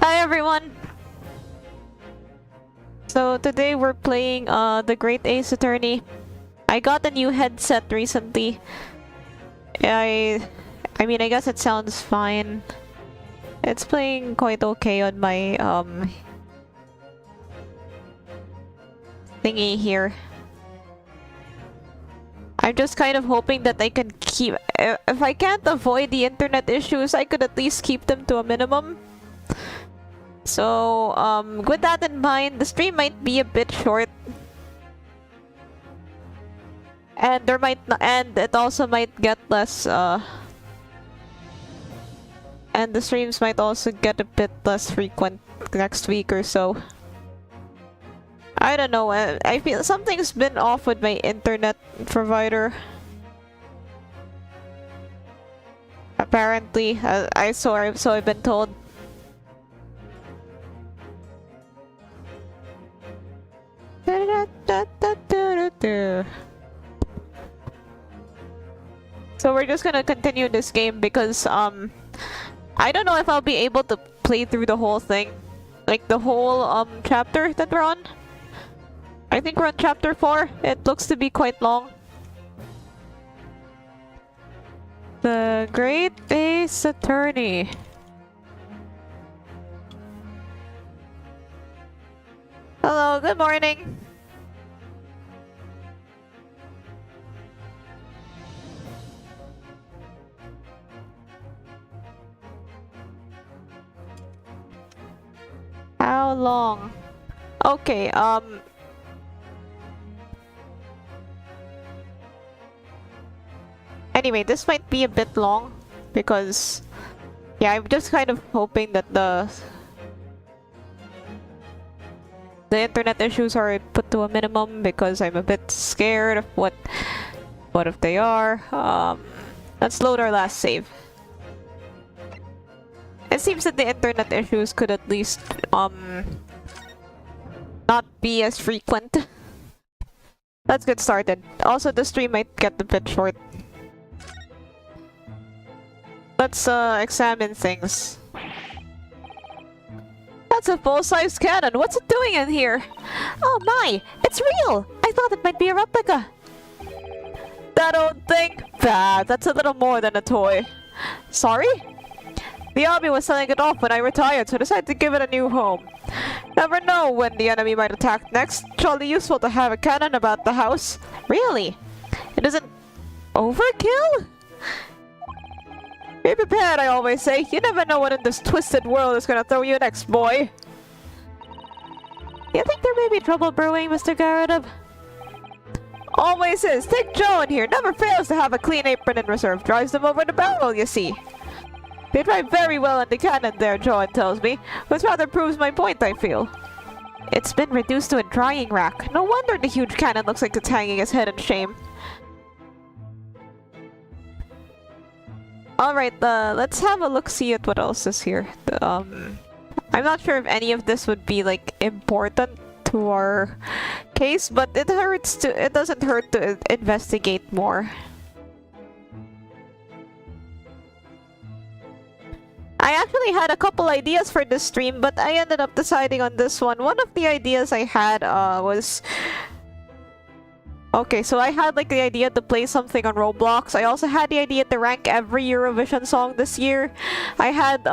Hi everyone! So today we're playing the Great Ace Attorney. I got a new headset recently. I mean I guess it sounds fine. It's playing quite okay on my thingy here. I'm just kind of hoping that I can keep if I can't avoid the internet issues, I could at least keep them to a minimum. So, with that in mind, the stream might be a bit short. And there might not, and it also might get less, and the streams might also get a bit less frequent next week or so. I don't know, I feel something's been off with my internet provider. Apparently, so I've been told. So we're just gonna continue this game because I don't know if I'll be able to play through the whole thing, like the whole chapter that we're on. I think we're on chapter 4. It looks to be quite long. The Great Ace Attorney. Hello, good morning. How long? Okay, anyway, this might be a bit long because yeah, I'm just kind of hoping that the internet issues are put to a minimum because I'm a bit scared of what if they are. Let's load our last save. It seems that the internet issues could at least not be as frequent. Let's get started. Also, the stream might get a bit short. Let's examine things. That's a full-size cannon. What's it doing in here? Oh my! It's real! I thought it might be a replica. That old thing? Bah, that's a little more than a toy. Sorry? The army was selling it off when I retired, so I decided to give it a new home. Never know when the enemy might attack next. Surely useful to have a cannon about the house. Really? It isn't overkill? Be prepared, I always say. You never know what in this twisted world is gonna throw you next, boy. You think there may be trouble brewing, Mr. Garrett? Always is. Take Joe in here. Never fails to have a clean apron in reserve. Drives them over the barrel, you see. They drive very well in the cannon there, Joan tells me, which rather proves my point, I feel. It's been reduced to a drying rack. No wonder the huge cannon looks like it's hanging its head in shame. Alright, let's have a look-see at what else is here. I'm not sure if any of this would be, like, important to our case, but it doesn't hurt to investigate more. I actually had a couple ideas for this stream, but I ended up deciding on this one. One of the ideas I had was... Okay, so I had like the idea to play something on Roblox. I also had the idea to rank every Eurovision song this year. I had,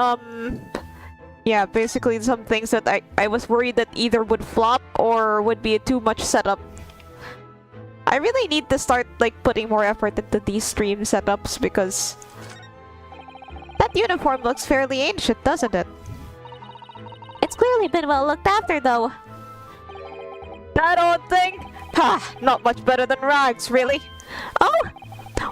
yeah, basically some things that I was worried that either would flop or would be too much setup. I really need to start like putting more effort into these stream setups because... That uniform looks fairly ancient, doesn't it? It's clearly been well looked after, though. That old thing? Ha! Not much better than rags, really. Oh!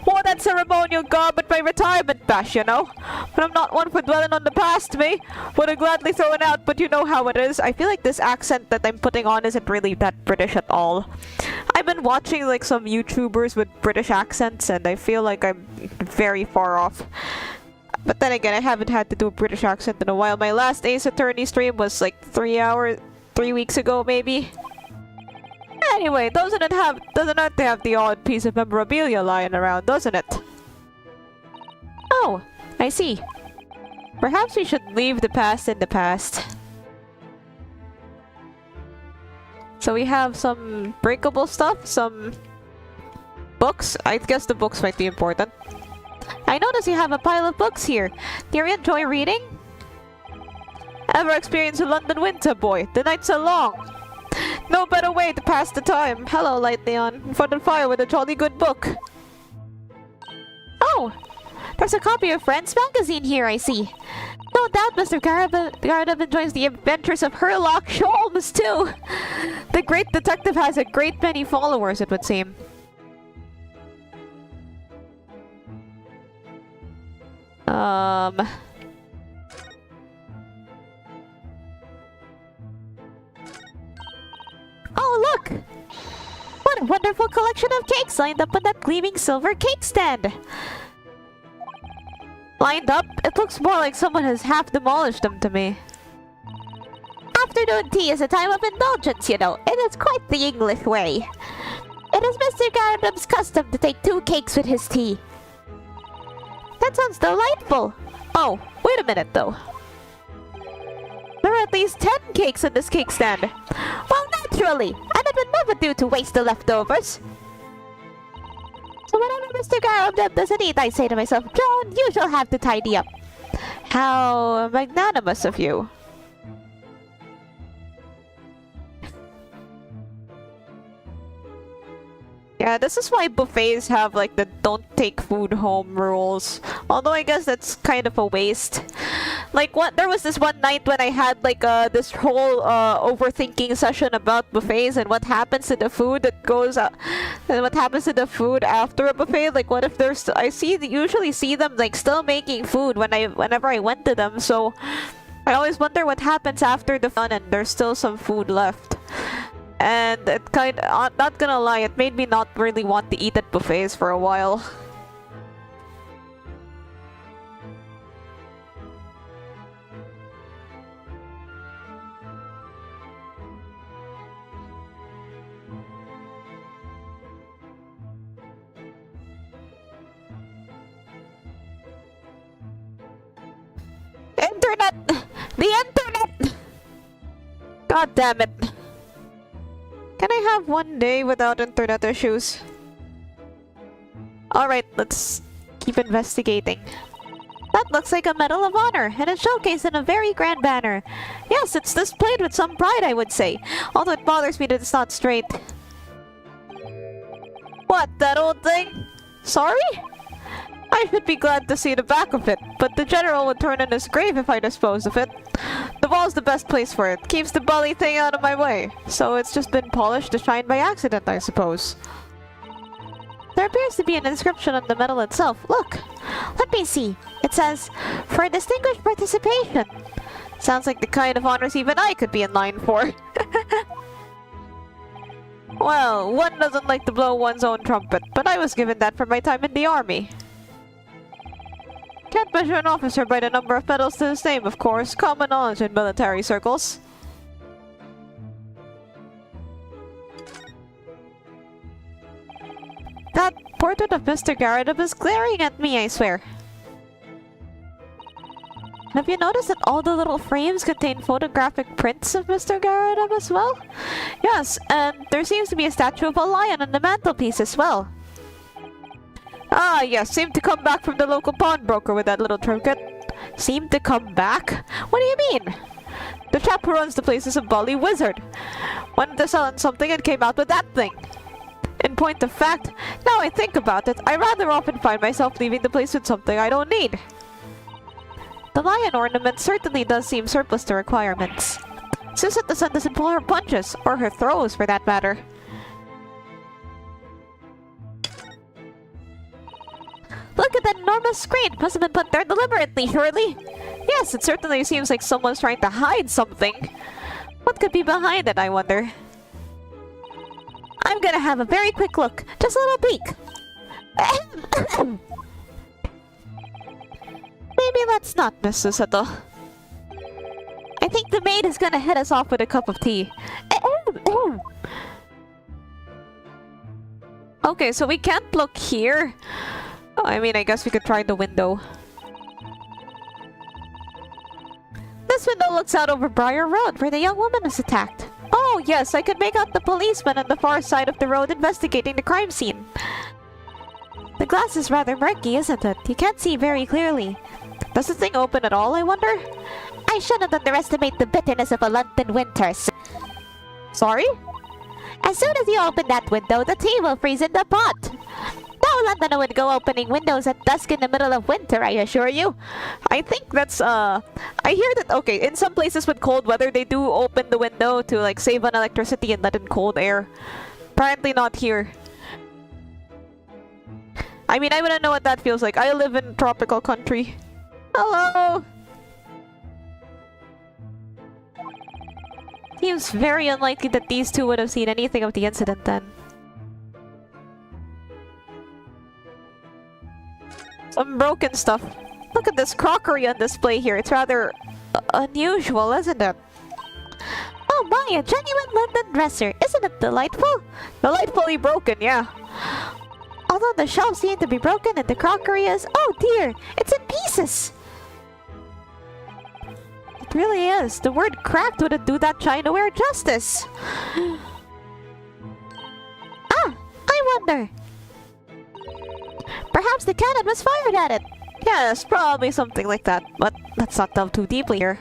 Wore that ceremonial garb at my retirement bash, you know? But I'm not one for dwelling on the past, me. Would have gladly thrown it out, but you know how it is. I feel like this accent that I'm putting on isn't really that British at all. I've been watching like some YouTubers with British accents, and I feel like I'm very far off. But then again, I haven't had to do a British accent in a while. My last Ace Attorney stream was like 3 weeks ago, maybe. Anyway, doesn't it hurt to have the odd piece of memorabilia lying around, doesn't it? Oh, I see. Perhaps we should leave the past in the past. So we have some breakable stuff, some books. I guess the books might be important. I notice you have a pile of books here. Do you enjoy reading? Ever experienced a London winter, boy? The nights are long. No better way to pass the time. Hello, Light Leon. In front of the fire with a jolly good book. Oh! There's a copy of Friends magazine here, I see. No doubt Mr. Garabin enjoys the adventures of Sherlock Holmes, too. The great detective has a great many followers, it would seem. Oh, look! What a wonderful collection of cakes lined up on that gleaming silver cake stand! Lined up? It looks more like someone has half demolished them to me. Afternoon tea is a time of indulgence, you know. It is quite the English way. It is Mr. Garabin's custom to take 2 cakes with his tea. That sounds delightful! Oh, wait a minute though. There are at least 10 cakes on this cake stand. Well, naturally! And it would never do to waste the leftovers. So whenever Mr. Garabin doesn't eat, I say to myself, Joan, you shall have to tidy up. How magnanimous of you. Yeah, this is why buffets have like the don't take food home rules. Although I guess that's kind of a waste. Like there was this one night when I had like this whole overthinking session about buffets and what happens to the food that goes and what happens to the food after a buffet. Like what if there's usually see them like still making food whenever I went to them, so I always wonder what happens after the fun and there's still some food left. And it not gonna lie, it made me not really want to eat at buffets for a while. Internet! The internet! God damn it. Can I have one day without internet issues? Alright, let's keep investigating. That looks like a Medal of Honor, and it's showcased in a very grand banner. Yes, it's displayed with some pride, I would say. Although it bothers me that it's not straight. What, that old thing? Sorry? I should be glad to see the back of it, but the general would turn in his grave if I disposed of it. The wall's the best place for it. Keeps the bully thing out of my way. So it's just been polished to shine by accident, I suppose. There appears to be an inscription on the medal itself. Look! Let me see. It says, "For distinguished participation." Sounds like the kind of honors even I could be in line for. Well, one doesn't like to blow one's own trumpet, but I was given that for my time in the army. Can't measure an officer by the number of medals to his name, of course. Common knowledge in military circles. That portrait of Mr. Garabin is glaring at me, I swear. Have you noticed that all the little frames contain photographic prints of Mr. Garabin as well? Yes, and there seems to be a statue of a lion on the mantelpiece as well. Ah, yes, seemed to come back from the local pawnbroker with that little trinket. Seemed to come back? What do you mean? The chap who runs the place is a bully wizard. Wanted to sell him something and came out with that thing. In point of fact, now I think about it, I rather often find myself leaving the place with something I don't need. The lion ornament certainly does seem surplus to requirements. Susan the Sun doesn't pull her punches, or her throws for that matter. Look at that enormous screen! Must have been put there deliberately, surely? Yes, it certainly seems like someone's trying to hide something. What could be behind it, I wonder? I'm gonna have a very quick look. Just a little peek. Maybe let's not, Miss Susato. I think the maid is gonna head us off with a cup of tea. Okay, so we can't look here. I mean, I guess we could try the window. This window looks out over Briar Road, where the young woman was attacked. Oh, yes, I could make out the policeman on the far side of the road investigating the crime scene. The glass is rather murky, isn't it? You can't see very clearly. Does the thing open at all, I wonder? I shouldn't underestimate the bitterness of a London winter. Sorry? As soon as you open that window, the tea will freeze in the pot. No Londoner would go opening windows at dusk in the middle of winter, I assure you. I think that's, I hear that, okay, in some places with cold weather, they do open the window to, like, save on electricity and let in cold air. Apparently not here. I mean, I wouldn't know what that feels like. I live in a tropical country. Hello! Seems very unlikely that these two would have seen anything of the incident then. Some broken stuff. Look at this crockery on display here. It's rather unusual, isn't it? Oh my, a genuine London dresser. Isn't it delightful? Delightfully broken, yeah. Although the shelves seem to be broken and the crockery is... Oh dear, it's in pieces. It really is. The word cracked wouldn't do that chinaware justice. Ah, I wonder. Perhaps the cannon was fired at it. Yes, probably something like that. But let's not delve too deeply here.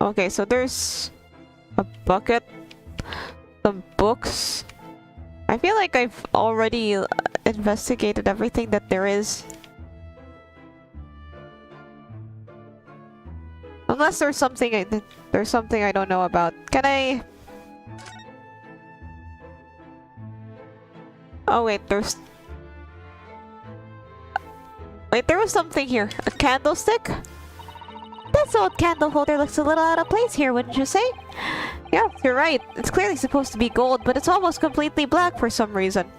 Okay, so there's a bucket, some books. I feel like I've already investigated everything that there is. Unless there's something I don't know about. Can I... Oh wait, there's... Wait, there was something here. A candlestick? This old candle holder looks a little out of place here, wouldn't you say? Yeah, you're right. It's clearly supposed to be gold, but it's almost completely black for some reason.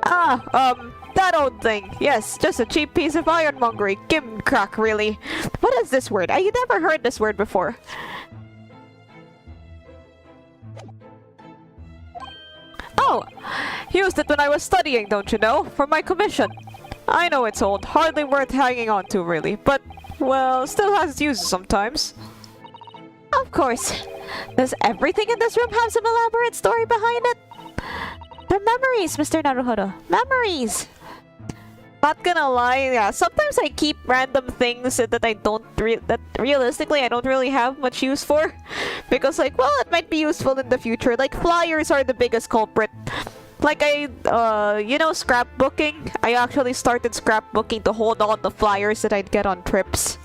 Ah, that old thing. Yes, just a cheap piece of ironmongery. Gimcrack, really. What is this word? I never heard this word before. Oh, used it when I was studying, don't you know? For my commission. I know it's old, hardly worth hanging on to, really, but, well, still has its uses sometimes. Of course. Does everything in this room have some elaborate story behind it? They're memories, Mr. Naruhodo. Memories! Not gonna lie, yeah, sometimes I keep random things that I don't that realistically I don't really have much use for. Because, like, well, it might be useful in the future. Like, flyers are the biggest culprit. Like, you know, scrapbooking? I actually started scrapbooking to hold on to flyers that I'd get on trips.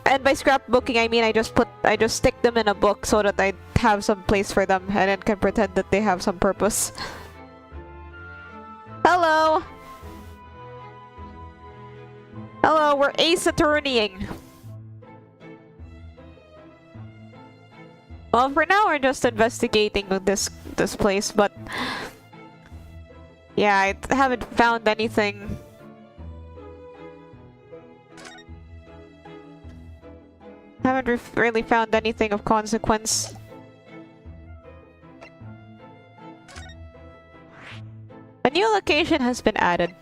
And by scrapbooking, I mean I just stick them in a book so that I'd have some place for them and then can pretend that they have some purpose. Hello! Hello, we're ace attorneying. Well, for now we're just investigating this place, but yeah, I haven't found anything. Haven't really found anything of consequence. A new location has been added.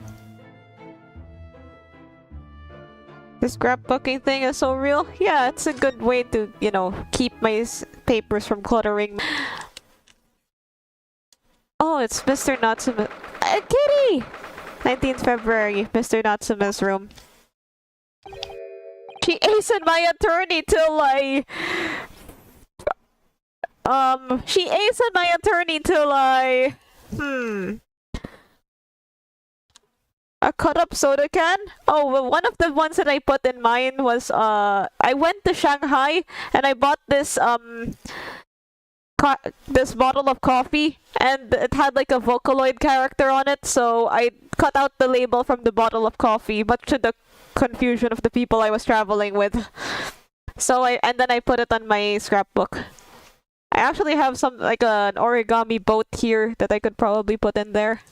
This scrapbooking thing is so real. Yeah, it's a good way to, you know, keep my papers from cluttering. Oh, it's Mr. Natsume. Kitty! 19th February, Mr. Natsume's room. She aced my attorney till I... She aced my attorney till I... A cut-up soda can? Oh, well, one of the ones that I put in mine was, I went to Shanghai and I bought this, this bottle of coffee, and it had like a Vocaloid character on it, so I cut out the label from the bottle of coffee, much to the confusion of the people I was traveling with. So and then I put it on my scrapbook. I actually have some, like an origami boat here that I could probably put in there.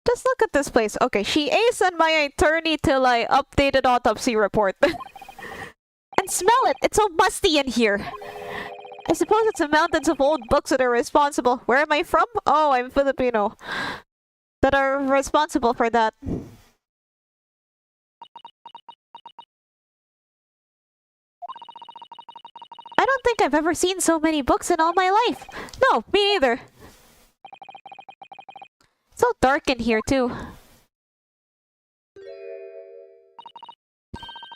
Just look at this place. Okay, she aced on my attorney till I updated autopsy report. And smell it! It's so musty in here! I suppose it's the mountains of old books that are responsible. Where am I from? Oh, I'm Filipino. That are responsible for that. I don't think I've ever seen so many books in all my life. No, me neither. It's so dark in here too.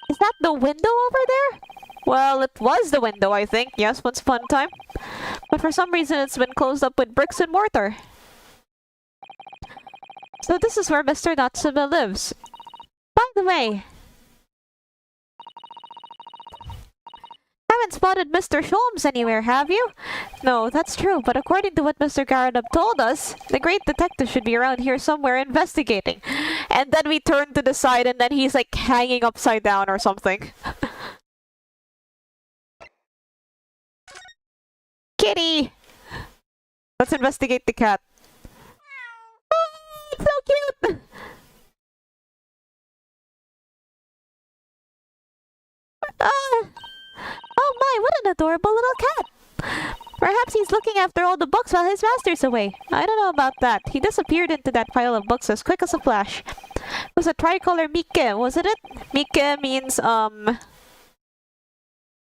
Is that the window over there? Well, it was the window, I think. Yes, once upon a time. But for some reason, it's been closed up with bricks and mortar. So this is where Mr. Natsume lives. By the way, haven't spotted Mr. Sholmes anywhere, have you? No, that's true, but according to what Mr. Garanab told us, the great detective should be around here somewhere investigating. And then we turn to the side and then he's like hanging upside down or something. Kitty! Let's investigate the cat. Oh, it's so cute! Ah! Oh my, what an adorable little cat! Perhaps he's looking after all the books while his master's away. I don't know about that. He disappeared into that pile of books as quick as a flash. It was a tricolor Mike, wasn't it? Mike means,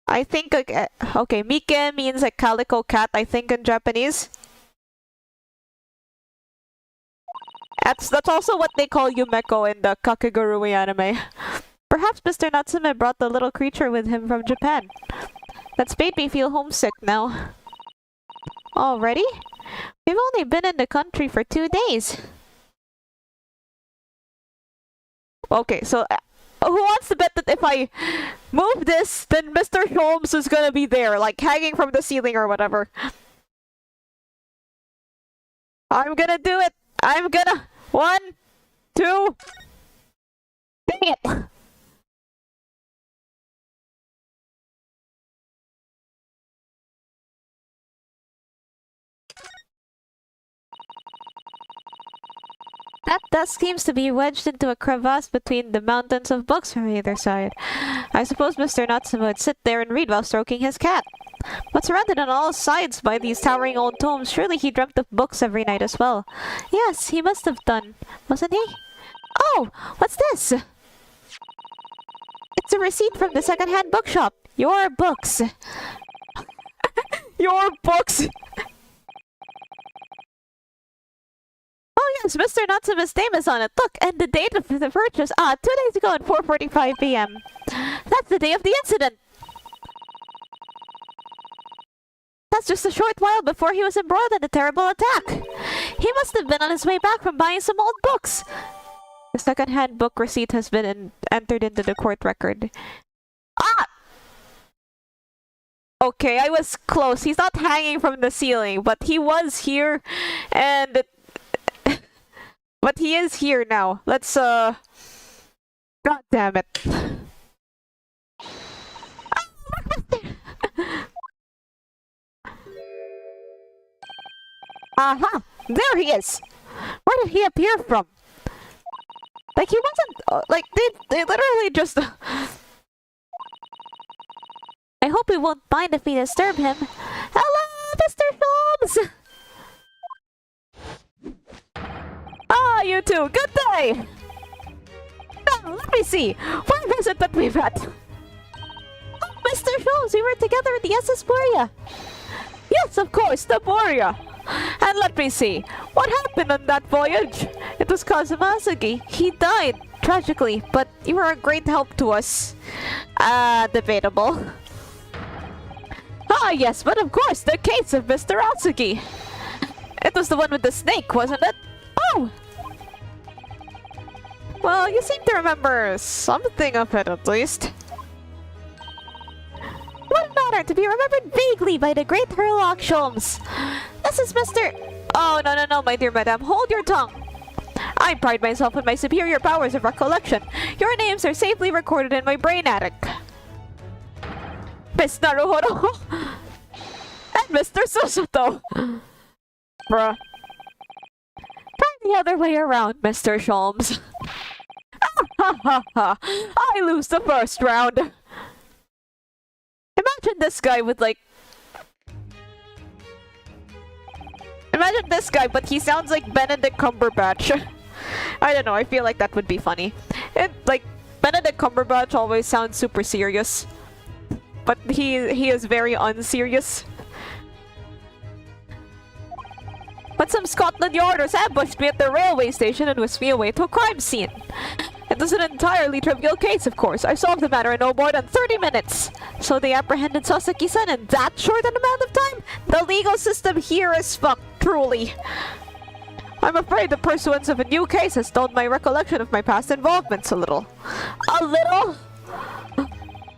I think, okay, Mike means a calico cat, I think, in Japanese. That's also what they call Yumeko in the Kakegurui anime. Perhaps Mr. Natsume brought the little creature with him from Japan. That's made me feel homesick now. Already? We've only been in the country for 2 days. Okay, so who wants to bet that if I move this, then Mr. Holmes is gonna be there, like hanging from the ceiling or whatever? I'm gonna do it! I'm gonna... 1, 2... Dang it! That desk seems to be wedged into a crevasse between the mountains of books from either side. I suppose Mr. Natsume would sit there and read while stroking his cat. But surrounded on all sides by these towering old tomes, surely he dreamt of books every night as well. Yes, he must have done, wasn't he? Oh, what's this? It's a receipt from the second-hand bookshop. Your books. Your books! Oh yes, Mr. Natsume's name is on it. Look, and the date of the purchase. 2 days ago at 4:45 p.m. That's the day of the incident. That's just a short while before he was embroiled in a terrible attack. He must have been on his way back from buying some old books. The second-hand book receipt has been entered into the court record. Ah! Okay, I was close. He's not hanging from the ceiling, but he was here, and... But he is here now. Let's, God damn it. Aha! There he is! Where did he appear from? Like, he wasn't... like, they literally just... I hope he won't mind if we disturb him. Hello, Mr. Holmes! Ah, you two! Good day! Now, let me see. Where is it that we've met? Oh, Mr. Holmes, we were together in the SS Borea. Yes, of course, the Borea. And let me see. What happened on that voyage? It was Kazumasugi. He died, tragically, but you were a great help to us. Debatable. Ah, yes, but of course, the case of Mr. Atsugi. It was the one with the snake, wasn't it? Oh! Well, you seem to remember something of it, at least. What an honor to be remembered vaguely by the great Herlock Sholmes. This is Mr... Oh, no, my dear madam. Hold your tongue. I pride myself in my superior powers of recollection. Your names are safely recorded in my brain attic. Miss Naruhodo and Mr. Susato. Bruh. Try the other way around, Mr. Sholmes. I lose the first round. Imagine this guy with, like, Imagine this guy, but he sounds like Benedict Cumberbatch. I don't know, I feel like that would be funny. Like, Benedict Cumberbatch always sounds super serious. But he is very unserious. But some Scotland Yarders ambushed me at the railway station and whisked me away to a crime scene. It was an entirely trivial case, of course. I solved the matter in no more than 30 minutes. So they apprehended Sasaki-san in that short an amount of time? The legal system here is fucked, truly. I'm afraid the pursuance of a new case has dulled my recollection of my past involvements a little. A little?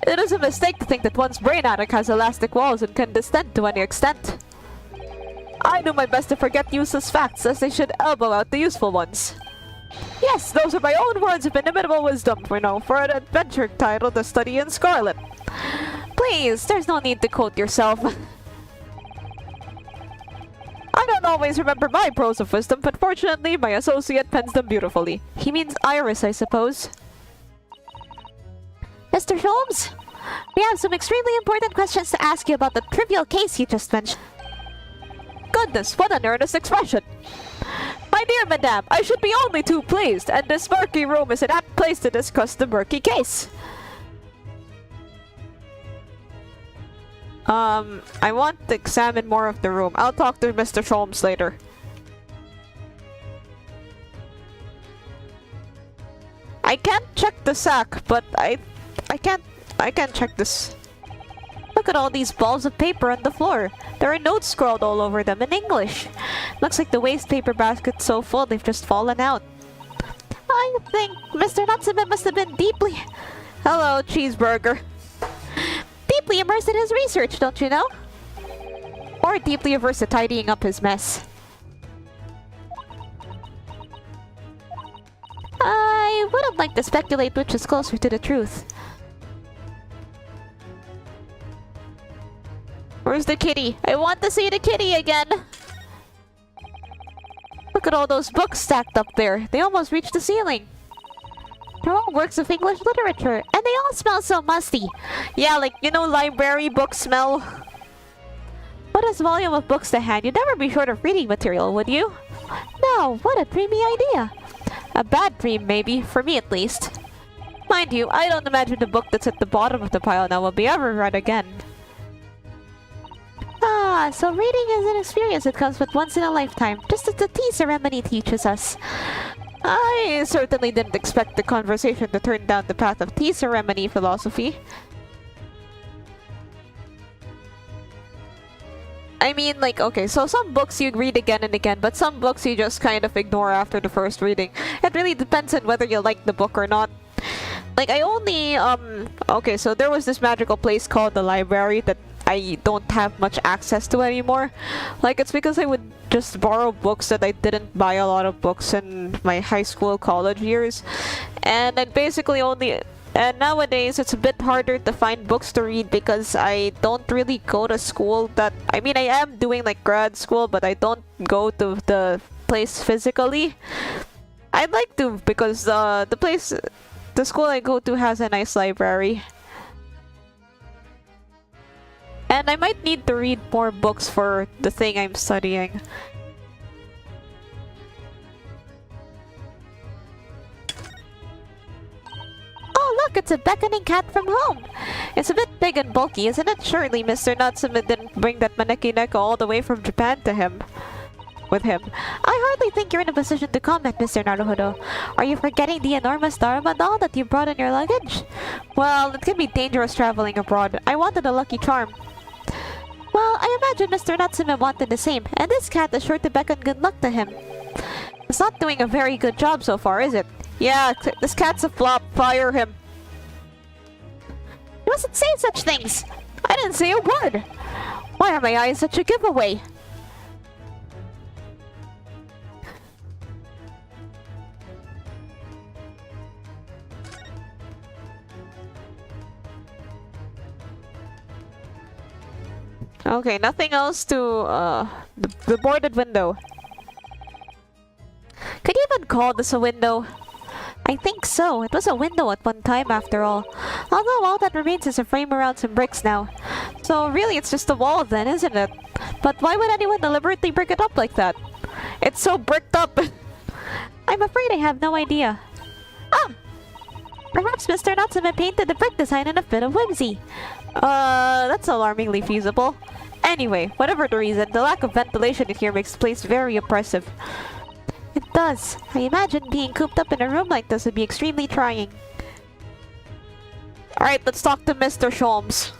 It is a mistake to think that one's brain attic has elastic walls and can distend to any extent. I do my best to forget useless facts, as they should elbow out the useful ones. Yes, those are my own words of inimitable wisdom, for an adventure titled The Study in Scarlet. Please, there's no need to quote yourself. I don't always remember my prose of wisdom, but fortunately my associate pens them beautifully. He means Iris, I suppose. Mr. Sholmes, we have some extremely important questions to ask you about the trivial case you just mentioned. Goodness, what an earnest expression! My dear madame, I should be only too pleased, and this murky room is an apt place to discuss the murky case. I want to examine more of the room. I'll talk to Mr. Sholmes later. I can't check the sack, but I can't check this. Look at all these balls of paper on the floor. There are notes scrawled all over them in English. Looks like the waste paper basket's so full they've just fallen out. I think Mr. Natsume must have been deeply... Hello, cheeseburger. Deeply immersed in his research, don't you know? Or deeply averse to tidying up his mess. I wouldn't like to speculate which is closer to the truth. Where's the kitty? I want to see the kitty again! Look at all those books stacked up there. They almost reach the ceiling. They're all works of English literature, and they all smell so musty. Yeah, like, library book smell. What a volume of books to hand. You'd never be short of reading material, would you? No, what a dreamy idea. A bad dream, maybe, for me at least. Mind you, I don't imagine the book that's at the bottom of the pile now will be ever read again. Ah, so reading is an experience that comes with once in a lifetime, just as the tea ceremony teaches us. I certainly didn't expect the conversation to turn down the path of tea ceremony philosophy. I mean, like, okay, so some books you read again and again, but some books you just kind of ignore after the first reading. It really depends on whether you like the book or not. Like, I only, okay, so there was this magical place called the library that I don't have much access to anymore. Like, it's because I would just borrow books that I didn't buy a lot of books in my high school, college years. And then basically only... And nowadays, it's a bit harder to find books to read because I don't really go to school that... I mean, I am doing, like, grad school, but I don't go to the place physically. I'd like to because the school I go to has a nice library. And I might need to read more books for the thing I'm studying. Oh look, it's a beckoning cat from home! It's a bit big and bulky, isn't it? Surely Mr. Natsume didn't bring that maneki neko all the way from Japan to him. With him. I hardly think you're in a position to comment, Mr. Naruhodo. Are you forgetting the enormous Dharma doll that you brought in your luggage? Well, it can be dangerous traveling abroad. I wanted a lucky charm. Well, I imagine Mr. Natsume wanted the same, and this cat is sure to beckon good luck to him. It's not doing a very good job so far, is it? Yeah, this cat's a flop. Fire him. You mustn't say such things! I didn't say a word! Why are my eyes such a giveaway? Okay, nothing else to, the boarded window. Could you even call this a window? I think so. It was a window at one time after all. Although all that remains is a frame around some bricks now. So really it's just a wall then, isn't it? But why would anyone deliberately brick it up like that? It's so bricked up! I'm afraid I have no idea. Ah! Perhaps Mr. Natsume painted the brick design in a fit of whimsy. That's alarmingly feasible. Anyway, whatever the reason, the lack of ventilation in here makes the place very oppressive. It does. I imagine being cooped up in a room like this would be extremely trying. Alright, let's talk to Mr. Sholmes.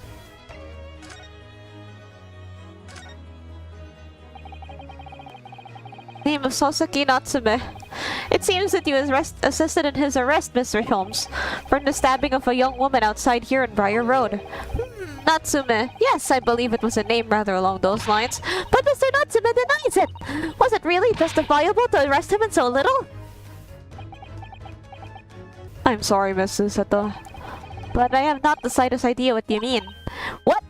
Name of Soseki Natsume. It seems that you assisted in his arrest, Mr. Sholmes, for the stabbing of a young woman outside here on Briar Road. Natsume. Yes, I believe it was a name rather along those lines. But Mr. Natsume denies it! Was it really justifiable to arrest him in so little? I'm sorry, Miss Susato, but I have not the slightest idea what you mean. What?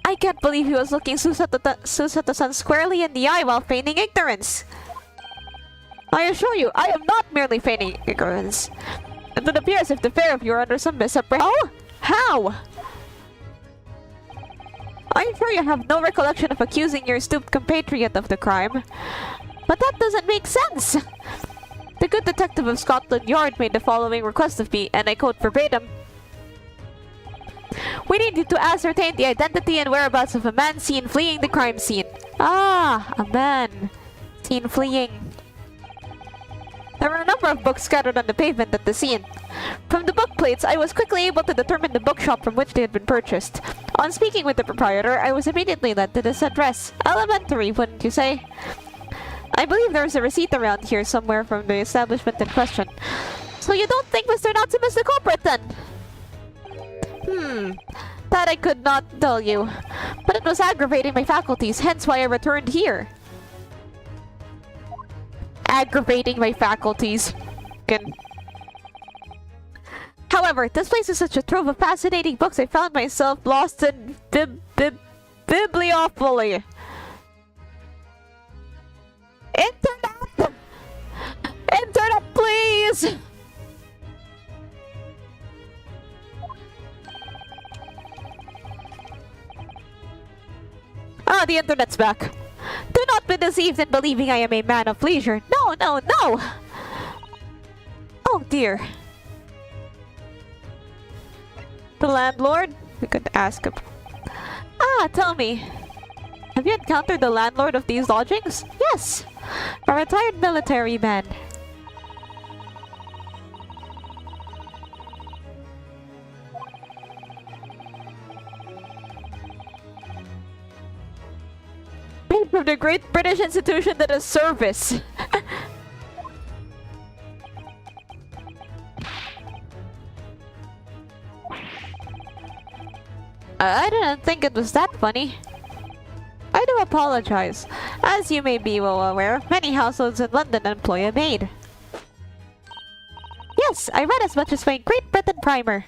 I can't believe he was looking Susato-san squarely in the eye while feigning ignorance. I assure you, I am not merely feigning ignorance. It would appear as if the pair of you are under some misapprehension. Oh? How? I'm sure you have no recollection of accusing your stooped compatriot of the crime. But that doesn't make sense! The good detective of Scotland Yard made the following request of me, and I quote verbatim. We need you to ascertain the identity and whereabouts of a man seen fleeing the crime scene. Ah, a man seen fleeing. There were a number of books scattered on the pavement at the scene. From the book plates, I was quickly able to determine the bookshop from which they had been purchased. On speaking with the proprietor, I was immediately led to this address. Elementary, wouldn't you say? I believe there's a receipt around here somewhere from the establishment in question. So you don't think Mr. Natsume is the culprit then? That I could not tell you. But it was aggravating my faculties, hence why I returned here. Aggravating my faculties. However, this place is such a trove of fascinating books, I found myself lost in bibliophily. Internet! Internet, please! Ah, the internet's back. Do not be deceived in believing I am a man of leisure. No, no, no! Oh dear. The landlord? We could ask him. Ah, tell me. Have you encountered the landlord of these lodgings? Yes. A retired military man. Made from the great British institution that is service. I didn't think it was that funny. I do apologize. As you may be well aware, many households in London employ a maid. Yes, I read as much as my Great Britain primer.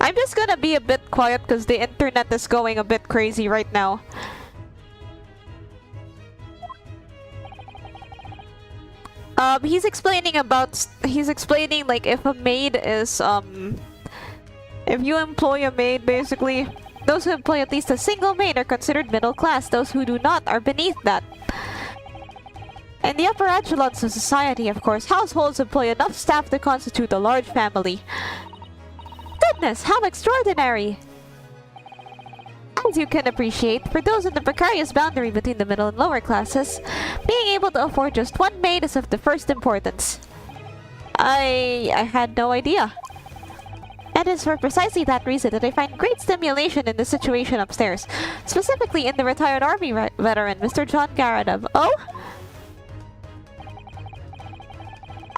I'm just gonna be a bit quiet because the internet is going a bit crazy right now. He's explaining like if a maid is, if you employ a maid, basically, those who employ at least a single maid are considered middle class. Those who do not are beneath that. In the upper echelons of society, of course, households employ enough staff to constitute a large family. Goodness, how extraordinary! As you can appreciate, for those in the precarious boundary between the middle and lower classes, being able to afford just one maid is of the first importance. I had no idea. And it's for precisely that reason that I find great stimulation in the situation upstairs, specifically in the retired army veteran, Mr. John Garadov. Oh?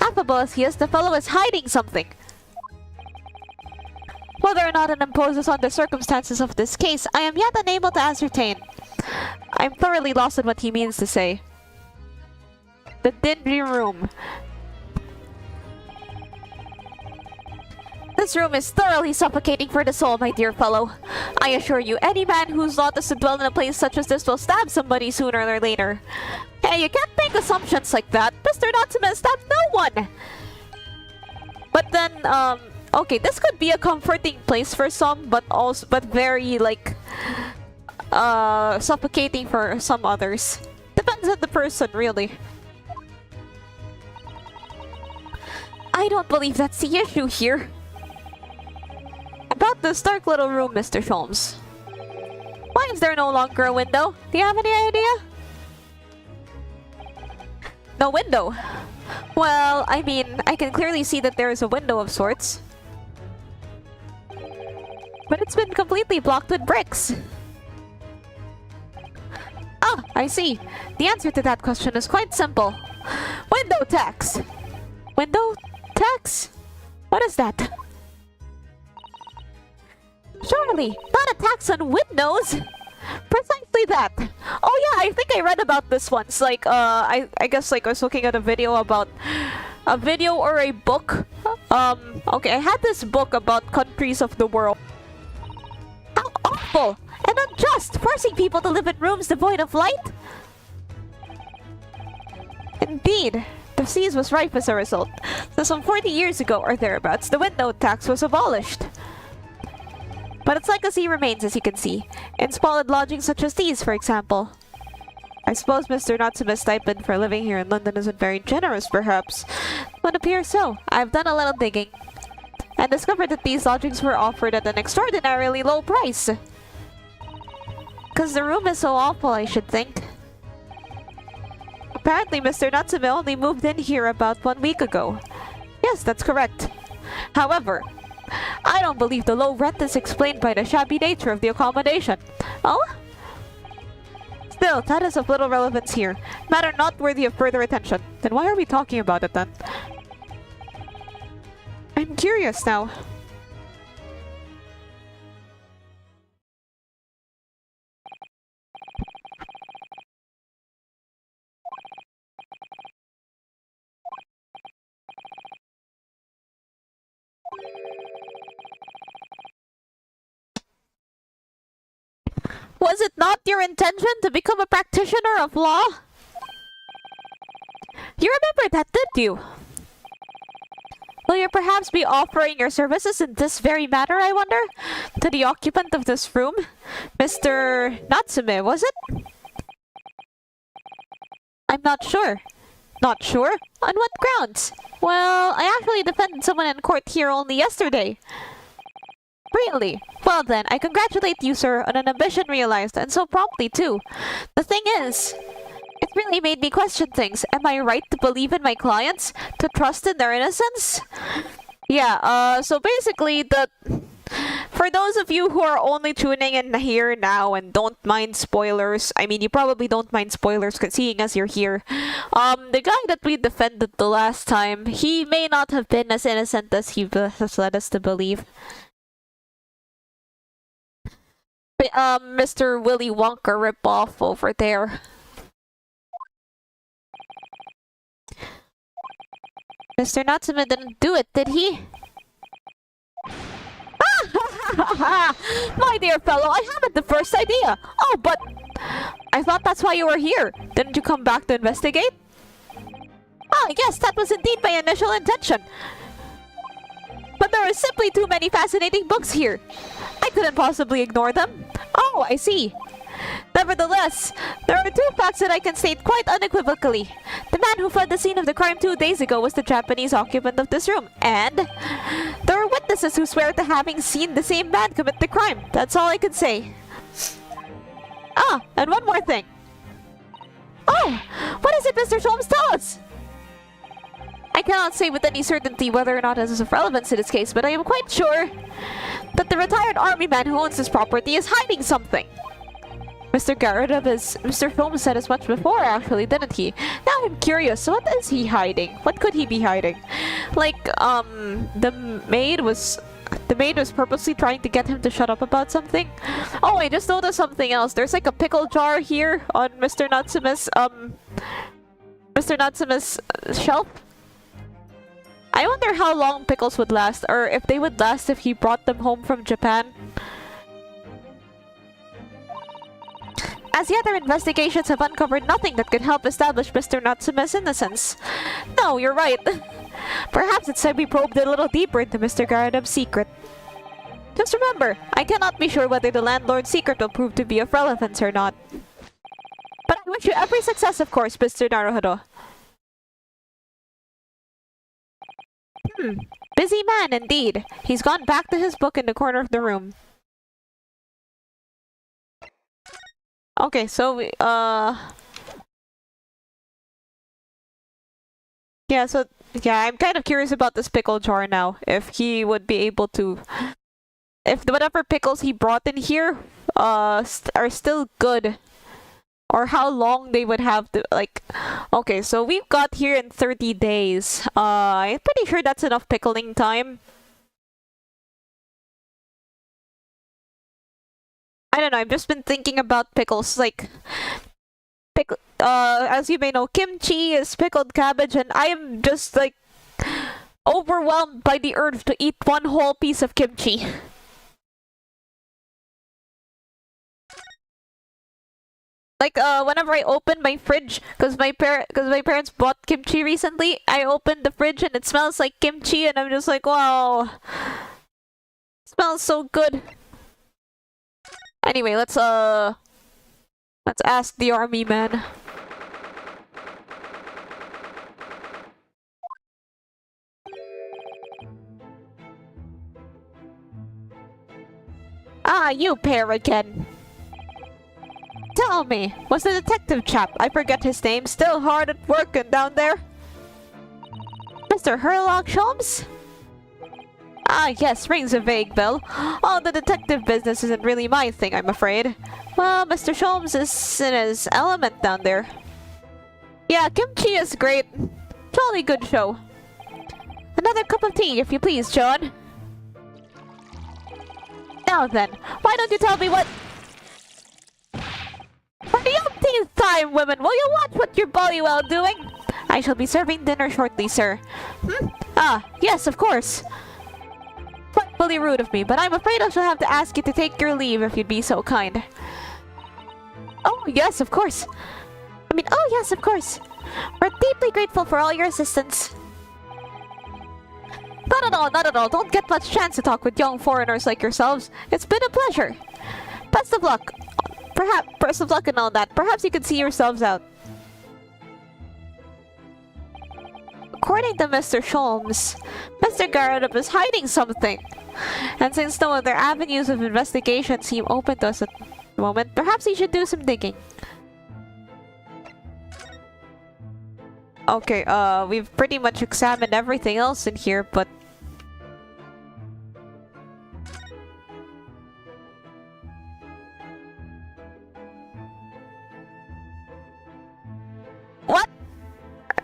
Affable as he is, the fellow is hiding something. Whether or not it imposes on the circumstances of this case, I am yet unable to ascertain. I'm thoroughly lost in what he means to say. The dingy room. This room is thoroughly suffocating for the soul, my dear fellow. I assure you, any man whose lot is to dwell in a place such as this will stab somebody sooner or later. Hey, you can't make assumptions like that. Mr. Natsume stabbed no one! But then, okay, this could be a comforting place for some, but very, like, suffocating for some others. Depends on the person, really. I don't believe that's the issue here. About this dark little room, Mr. Sholmes. Why is there no longer a window? Do you have any idea? No window. Well, I mean, I can clearly see that there is a window of sorts. But it's been completely blocked with bricks. Ah, I see. The answer to that question is quite simple. Window tax! Window tax? What is that? Surely, not a tax on windows! Precisely that! Oh yeah, I think I read about this once. Like, I guess like I was looking at a video about... A video or a book. Okay, I had this book about countries of the world. How awful! And unjust! Forcing people to live in rooms devoid of light? Indeed. The seas was ripe as a result. So some 40 years ago or thereabouts, the window tax was abolished. But its legacy remains, as you can see, in squalid lodgings such as these, for example. I suppose Mr. Natsume's stipend for living here in London isn't very generous, perhaps. It would appear so. I've done a little digging, and discovered that these lodgings were offered at an extraordinarily low price. 'Cause the room is so awful, I should think. Apparently, Mr. Natsume only moved in here about 1 week ago. Yes, that's correct. However, I don't believe the low rent is explained by the shabby nature of the accommodation. Oh? Still, that is of little relevance here. Matter not worthy of further attention. Then why are we talking about it then? I'm curious now. Was it not your intention to become a practitioner of law? You remember that, did you? Will you perhaps be offering your services in this very matter, I wonder? To the occupant of this room? Mr. Natsume, was it? I'm not sure. Not sure? On what grounds? Well, I actually defended someone in court here only yesterday. Really? Well then, I congratulate you, sir, on an ambition realized, and so promptly, too. The thing is, it really made me question things. Am I right to believe in my clients? To trust in their innocence? Yeah, so basically, for those of you who are only tuning in here now and don't mind spoilers, I mean, you probably don't mind spoilers seeing as you're here. The guy that we defended the last time, he may not have been as innocent as he has led us to believe. Mr. Willy Wonka ripoff over there. Mr. Natsume didn't do it, did he? My dear fellow, I haven't the first idea. Oh, but I thought that's why you were here. Didn't you come back to investigate? Ah, yes, that was indeed my initial intention. But there are simply too many fascinating books here. I couldn't possibly ignore them. Oh, I see. Nevertheless, there are 2 facts that I can state quite unequivocally. The man who fled the scene of the crime 2 days ago was the Japanese occupant of this room, and there are witnesses who swear to having seen the same man commit the crime. That's all I can say. Ah, and one more thing. Oh, what is it, Mr. Sholmes? Tell us! I cannot say with any certainty whether or not this is of relevance to this case, but I am quite sure that the retired army man who owns this property is hiding something. Mr. Mr. Sholmes said as much before, actually, didn't he? Now I'm curious, what is he hiding? What could he be hiding? Like, the maid was purposely trying to get him to shut up about something? Oh, I just noticed something else. There's like a pickle jar here on Mr. Natsume's shelf. I wonder wonder how long pickles would last, or if they would last if he brought them home from Japan. As yet, our investigations have uncovered nothing that could help establish Mr. Natsume's innocence. No, you're right. Perhaps it's time we probed a little deeper into Mr. Garadam's secret. Just remember, I cannot be sure whether the landlord's secret will prove to be of relevance or not. But I wish you every success, of course, Mr. Naruhodo. Busy man, indeed. He's gone back to his book in the corner of the room. Okay, so we, yeah, I'm kind of curious about this pickle jar now. If he would be able to... If whatever pickles he brought in here, are still good. Or how long they would have to, like... Okay, so we've got here in 30 days. I'm pretty sure that's enough pickling time. I don't know, I've just been thinking about pickles, like... as you may know, kimchi is pickled cabbage, and I am just, like, overwhelmed by the urge to eat one whole piece of kimchi. Like, whenever I open my fridge, because my parents bought kimchi recently, I opened the fridge and it smells like kimchi, and I'm just like, wow. It smells so good. Anyway, let's ask the army man. Ah, you pair again. Tell me, was the detective chap, I forget his name, still hard at work down there? Mr. Herlock Sholmes? Ah, yes, rings a vague bell. All the detective business isn't really my thing, I'm afraid. Well, Mr. Sholmes is in his element down there. Yeah, kimchi is great. Jolly good show. Another cup of tea, if you please, John. Now then, why don't you tell me what... For the umpteenth time, women, will you watch what you're bloody well doing? I shall be serving dinner shortly, sir. Ah, yes, of course. Frightfully rude of me, but I'm afraid I shall have to ask you to take your leave if you'd be so kind. Oh, yes, of course. Oh, yes, of course. We're deeply grateful for all your assistance. Not at all, not at all. Don't get much chance to talk with young foreigners like yourselves. It's been a pleasure. Best of luck. Best of luck and all that. Perhaps you could see yourselves out. According to Mr. Sholmes, Mr. Garadam is hiding something. And since no other avenues of investigation seem open to us at the moment, perhaps he should do some digging. Okay, we've pretty much examined everything else in here, but... What?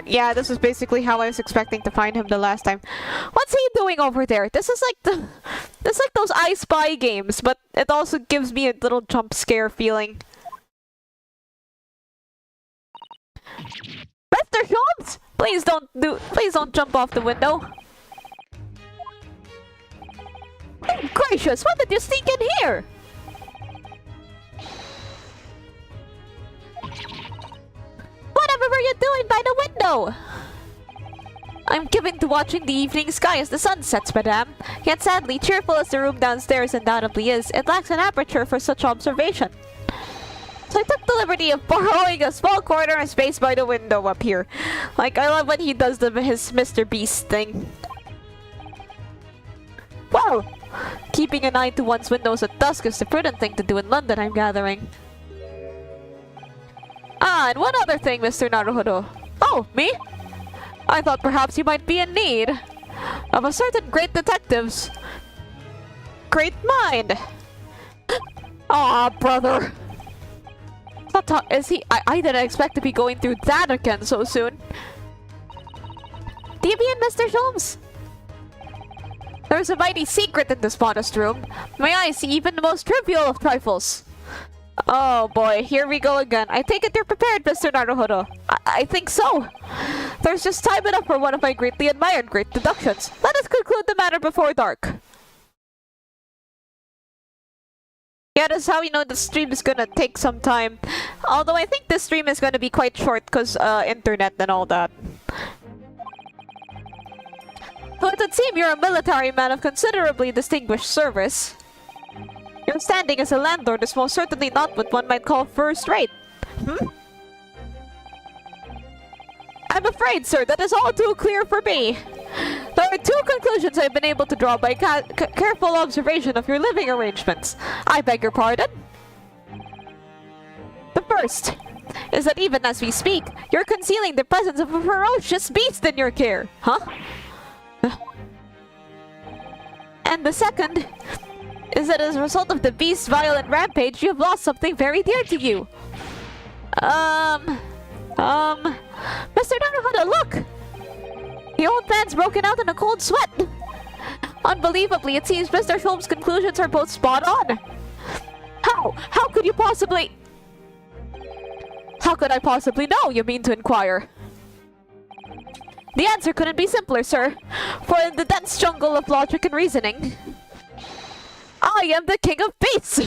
Yeah, this is basically how I was expecting to find him the last time. What's he doing over there? This is like those I Spy games, but it also gives me a little jump scare feeling. Mr. Sholmes, please don't jump off the window. Oh, gracious, when did you sneak in here? Whatever were you doing by the window? I'm given to watching the evening sky as the sun sets, madame. Yet sadly, cheerful as the room downstairs undoubtedly is, it lacks an aperture for such observation. So I took the liberty of borrowing a small corner of space by the window up here. Like, I love when he does his Mr. Beast thing. Well, keeping an eye to one's windows at dusk is the prudent thing to do in London, I'm gathering. Ah, and one other thing, Mr. Naruhodo. Oh, me? I thought perhaps you might be in need of a certain great detective's great mind. Ah, brother. Is he? I didn't expect to be going through that again so soon. Do you mean, Mr. Sholmes? There's a mighty secret in this modest room. May I see even the most trivial of trifles? Oh boy, here we go again. I take it you're prepared, Mr. Naruhodo. I think so. There's just time enough for one of my greatly admired great deductions. Let us conclude the matter before dark. Yeah, that's how you know the stream is gonna take some time. Although I think this stream is gonna be quite short because internet and all that. So it would seem you're a military man of considerably distinguished service. Your standing as a landlord is most certainly not what one might call first-rate. I'm afraid, sir, that is all too clear for me. There are two conclusions I've been able to draw by careful observation of your living arrangements. I beg your pardon? The first is that even as we speak, you're concealing the presence of a ferocious beast in your care. Huh? And the second is that as a result of the beast's violent rampage, you have lost something very dear to you. Mr. Naruhodo, look! The old man's broken out in a cold sweat. Unbelievably, it seems Mr. Sholm's conclusions are both spot on. How? How could you possibly... How could I possibly know, you mean to inquire? The answer couldn't be simpler, sir. For in the dense jungle of logic and reasoning, I am the king of beasts!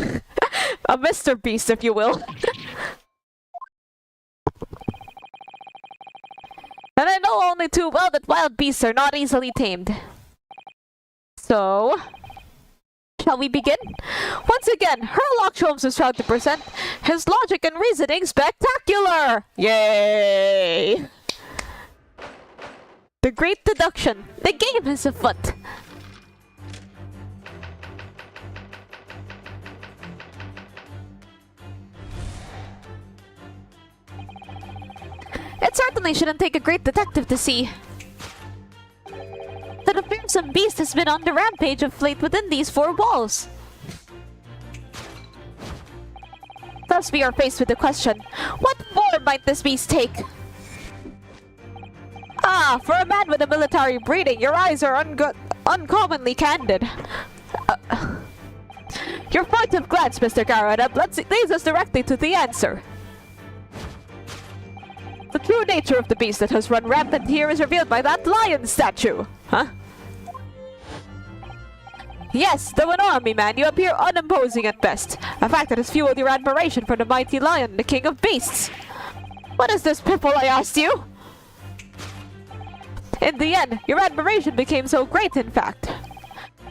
A Mr. Beast, if you will. And I know only too well that wild beasts are not easily tamed. So... shall we begin? Once again, Sherlock Holmes is proud to present his logic and reasoning spectacular! Yay! The Great Deduction. The game is afoot. It certainly shouldn't take a great detective to see that a fearsome beast has been on the rampage of late within these four walls. Thus we are faced with the question, what form might this beast take? Ah, for a man with a military breeding, your eyes are uncommonly candid. Your furtive glance, Mr. Garrett, leads us directly to the answer. The true nature of the beast that has run rampant here is revealed by that lion statue. Huh? Yes, though an army man, you appear unimposing at best. A fact that has fueled your admiration for the mighty lion, the king of beasts. What is this pipple, I asked you? In the end, your admiration became so great, in fact,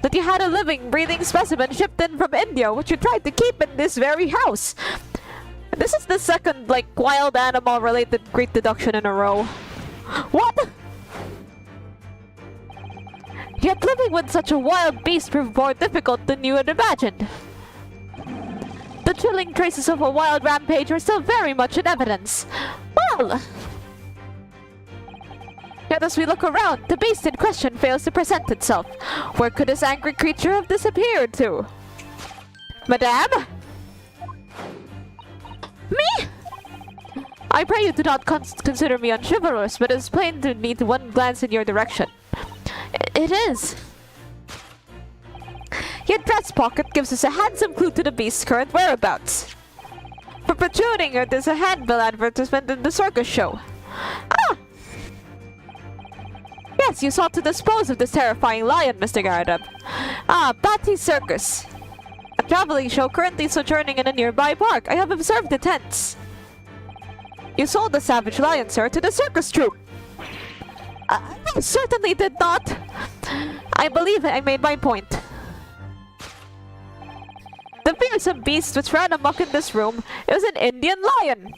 that you had a living, breathing specimen shipped in from India, which you tried to keep in this very house. This is the second, like, wild animal-related great deduction in a row. What? Yet living with such a wild beast proved more difficult than you had imagined. The chilling traces of a wild rampage are still very much in evidence. Well... yet as we look around, the beast in question fails to present itself. Where could this angry creature have disappeared to? Madame? Me? I pray you do not consider me unchivalrous, but it is plain to me to one glance in your direction. It is. Your dress pocket gives us a handsome clue to the beast's current whereabouts. For protruding here, there's a handbill advertisement in the circus show. Ah! Yes, you sought to dispose of this terrifying lion, Mr. Garadab. Ah, Batty Circus. A traveling show currently sojourning in a nearby park. I have observed the tents. You sold the savage lion, sir, to the circus troupe. I certainly did not. I believe I made my point. The fearsome beast which ran amok in this room is an Indian lion.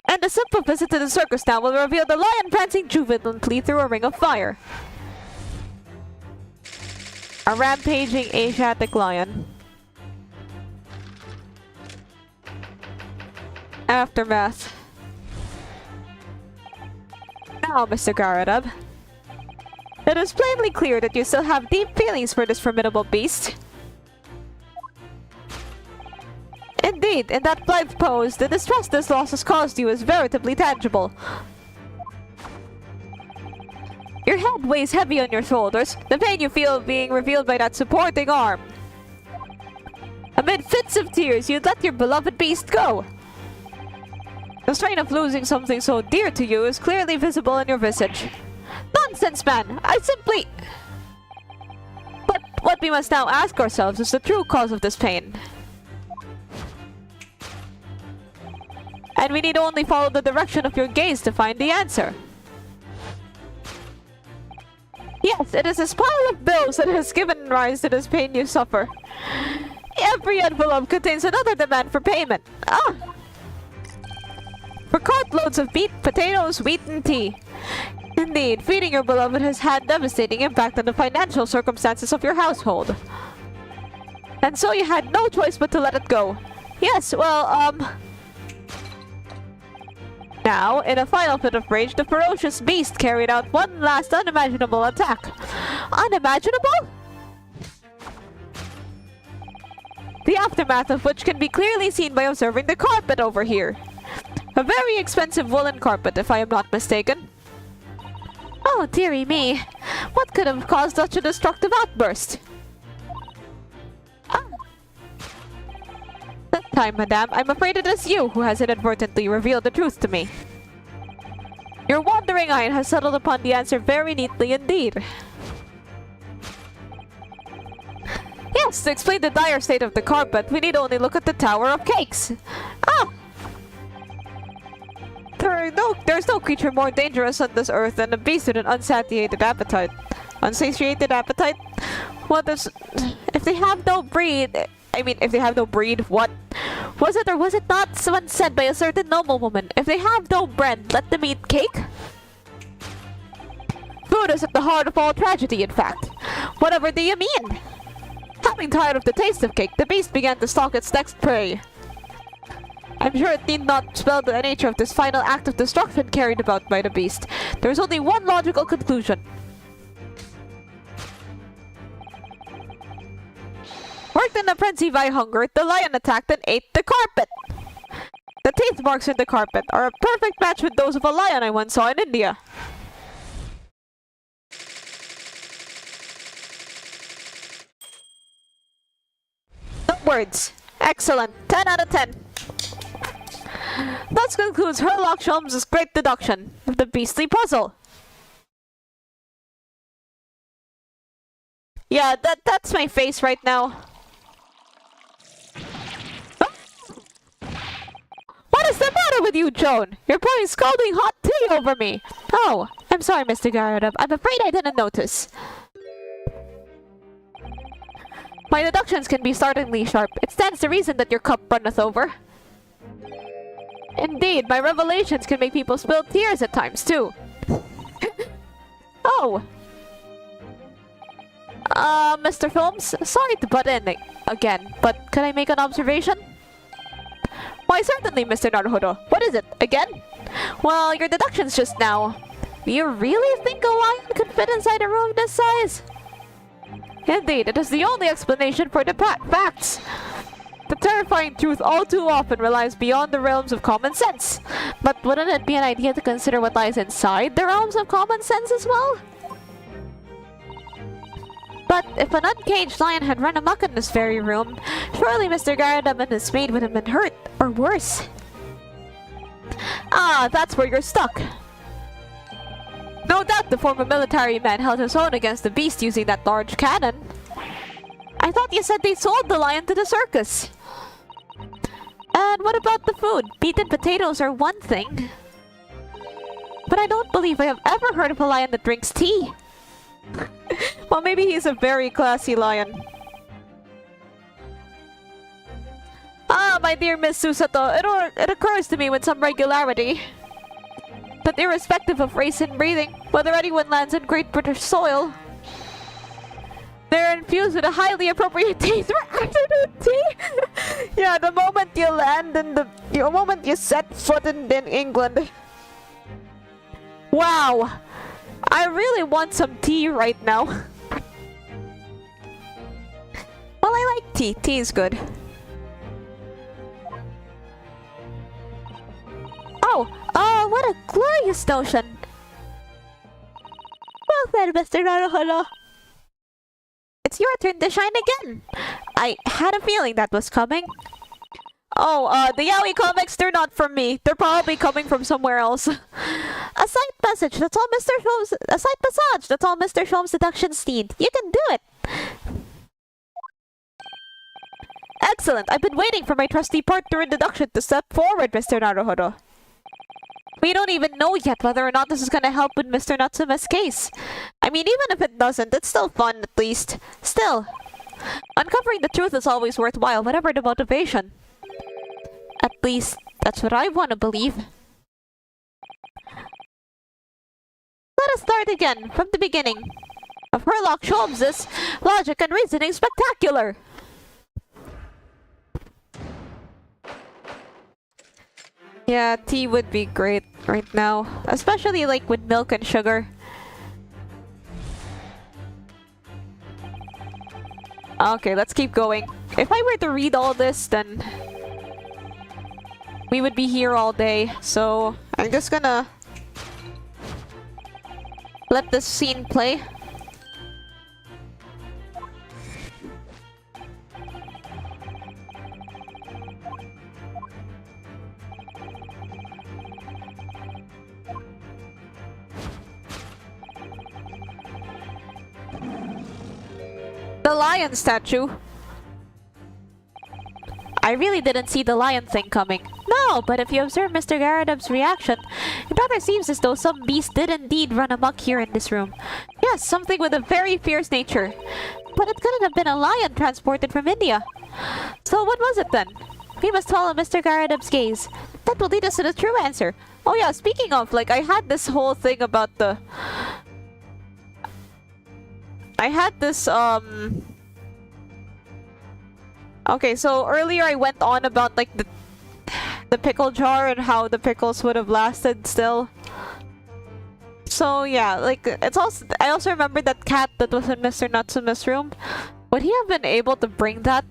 And a simple visit to the circus now will reveal the lion prancing jubilantly through a ring of fire. A rampaging Asiatic lion. Aftermath. Now, Mr. Garadab, it is plainly clear that you still have deep feelings for this formidable beast. Indeed, in that blithe pose, the distress this loss has caused you is veritably tangible. Your head weighs heavy on your shoulders, the pain you feel being revealed by that supporting arm. Amid fits of tears, you'd let your beloved beast go. The strain of losing something so dear to you is clearly visible in your visage. Nonsense, man! I simply... But what we must now ask ourselves is the true cause of this pain. And we need only follow the direction of your gaze to find the answer. Yes, it is this pile of bills that has given rise to this pain you suffer. Every envelope contains another demand for payment. For cartloads of meat, potatoes, wheat, and tea. Indeed, feeding your beloved has had devastating impact on the financial circumstances of your household. And so you had no choice but to let it go. Yes, well, Now, in a final fit of rage, the ferocious beast carried out one last unimaginable attack. Unimaginable? The aftermath of which can be clearly seen by observing the carpet over here. A very expensive woolen carpet, if I am not mistaken. Oh, dearie me. What could have caused such a destructive outburst? This time, madame, I'm afraid it is you who has inadvertently revealed the truth to me. Your wandering eye has settled upon the answer very neatly indeed. Yes, to explain the dire state of the carpet, we need only look at the Tower of Cakes. There's no creature more dangerous on this earth than a beast with an unsatiated appetite. Unsatiated appetite? What is... If they have no breed... if they have no breed, what? Was it or was it not someone said by a certain noblewoman? If they have no bread, let them eat cake? Food is at the heart of all tragedy, in fact. Whatever do you mean? Having tired of the taste of cake, the beast began to stalk its next prey. I'm sure it need not spell the nature of this final act of destruction carried about by the beast. There is only one logical conclusion. Worked in a frenzy by hunger, the lion attacked and ate the carpet. The teeth marks in the carpet are a perfect match with those of a lion I once saw in India. No words. Excellent. 10 out of 10. Thus concludes Sherlock Holmes' great deduction of the beastly puzzle. Yeah, that's my face right now. What is the matter with you, Joan? You're pouring scalding hot tea over me. Oh, I'm sorry, Mr. Garrett. I'm afraid I didn't notice. My deductions can be startlingly sharp. It stands to reason that your cup runneth over. Indeed, my revelations can make people spill tears at times, too. Oh. Mr. Films, sorry to butt in again, but can I make an observation? Why, certainly, Mr. Naruhodo. What is it? Again? Well, your deductions just now. Do you really think a lion could fit inside a room this size? Indeed, it is the only explanation for the facts. The terrifying truth all too often relies beyond the realms of common sense. But wouldn't it be an idea to consider what lies inside the realms of common sense as well? But if an uncaged lion had run amok in this very room, surely Mr. Garadam and his maid would have been hurt, or worse. Ah, that's where you're stuck. No doubt the former military man held his own against the beast using that large cannon. I thought you said they sold the lion to the circus. And what about the food? Meat and potatoes are one thing. But I don't believe I have ever heard of a lion that drinks tea. Well, maybe he's a very classy lion. Ah, my dear Miss Susato, it occurs to me with some regularity that irrespective of race and breeding, whether anyone lands in Great British soil, they're infused with a highly appropriate taste for afternoon tea. Yeah, the moment you land and the moment you set foot in England. Wow, I really want some tea right now. Well, I like tea. Tea is good. Oh, what a glorious notion. Well then, Mr. Naruhodo. It's your turn to shine again. I had a feeling that was coming. Oh, the yaoi comics, they're not from me. They're probably coming from somewhere else. A side message, that's all Mr. Sholmes— a side massage, that's all Mr. Sholmes' deductions need. You can do it! Excellent, I've been waiting for my trusty partner in deduction to step forward, Mr. Naruhodo. We don't even know yet whether or not this is gonna help with Mr. Natsume's case. I mean, even if it doesn't, it's still fun, at least. Still, uncovering the truth is always worthwhile, whatever the motivation. At least, that's what I want to believe. Let us start again, from the beginning. Of Herlock Sholmes' logic and reasoning spectacular! Yeah, tea would be great right now. Especially like with milk and sugar. Okay, let's keep going. If I were to read all this, then we would be here all day. So I'm just gonna let this scene play. The lion statue. I really didn't see the lion thing coming. No, but if you observe Mr. Garradub's reaction, it rather seems as though some beast did indeed run amok here in this room. Yes, something with a very fierce nature. But it couldn't have been a lion transported from India. So what was it then? We must follow Mr. Garradub's gaze. That will lead us to the true answer. Oh yeah, speaking of, like, I had this whole thing about the... I had this, Okay, so earlier I went on about, like, the pickle jar and how the pickles would have lasted still. So, yeah, like, it's also... I also remember that cat that was in Mr. Natsume's room. Would he have been able to bring that?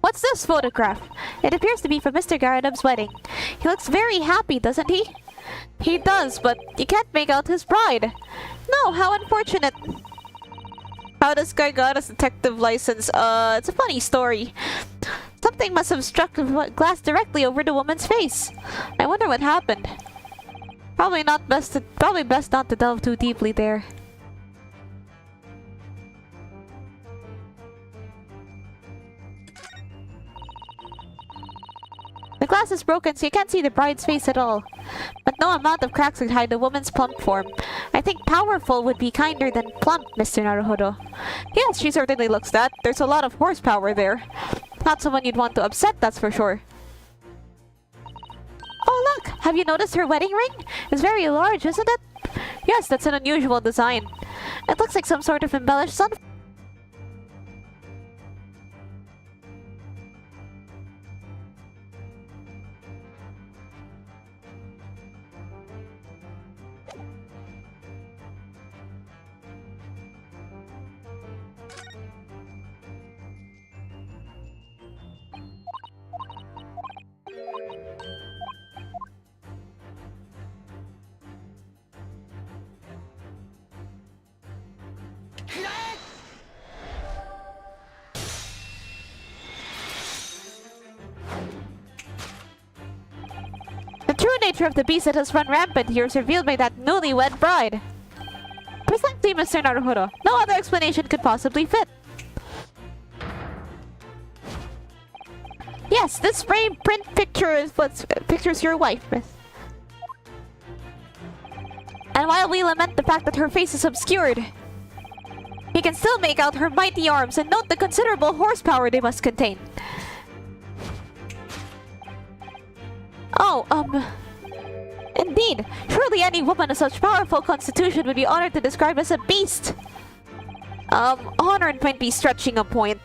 What's this photograph? It appears to be from Mr. Garradub's wedding. He looks very happy, doesn't he? He does, but you can't make out his bride. No, how unfortunate. How this guy got his detective license? It's a funny story. Something must have struck the glass directly over the woman's face. I wonder what happened. Probably best not to delve too deeply there. The glass is broken, so you can't see the bride's face at all. But no amount of cracks could hide the woman's plump form. I think powerful would be kinder than plump, Mr. Naruhodo. Yes, she certainly looks that. There's a lot of horsepower there. Not someone you'd want to upset, that's for sure. Oh look! Have you noticed her wedding ring? It's very large, isn't it? Yes, that's an unusual design. It looks like some sort of embellished sun. The true nature of the beast that has run rampant here is revealed by that newlywed bride. Precisely, Mr. Naruhodo. No other explanation could possibly fit. Yes, this frame print picture is what pictures your wife, miss. And while we lament the fact that her face is obscured, we can still make out her mighty arms and note the considerable horsepower they must contain. Oh, indeed. Surely any woman of such powerful constitution would be honored to describe as a beast. Honored might be stretching a point.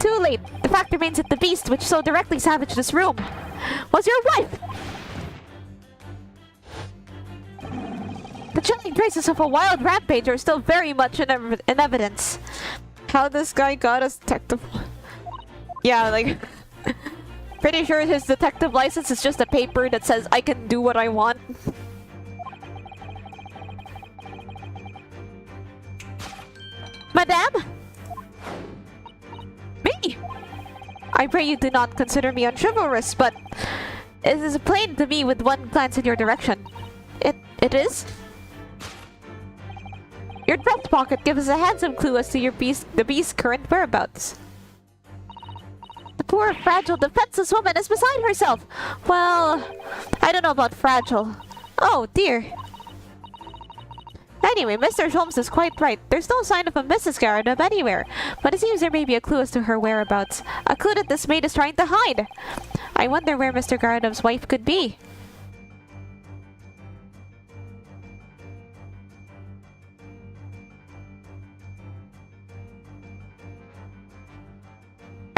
Too late. The fact remains that the beast which so directly savaged this room was your wife! The chilling traces of a wild rampage are still very much in evidence. How this guy got us detective... Yeah, like... Pretty sure his detective license is just a paper that says I can do what I want. Madame? Me? I pray you do not consider me unchivalrous, but it is plain to me with one glance in your direction. It is? Your dress pocket gives us a handsome clue as to the beast's current whereabouts. The poor, fragile, defenseless woman is beside herself. Well, I don't know about fragile. Oh, dear. Anyway, Mr. Holmes is quite right. There's no sign of a Mrs. Garrett anywhere, but it seems there may be a clue as to her whereabouts. A clue that this maid is trying to hide. I wonder where Mr. Garrett's wife could be.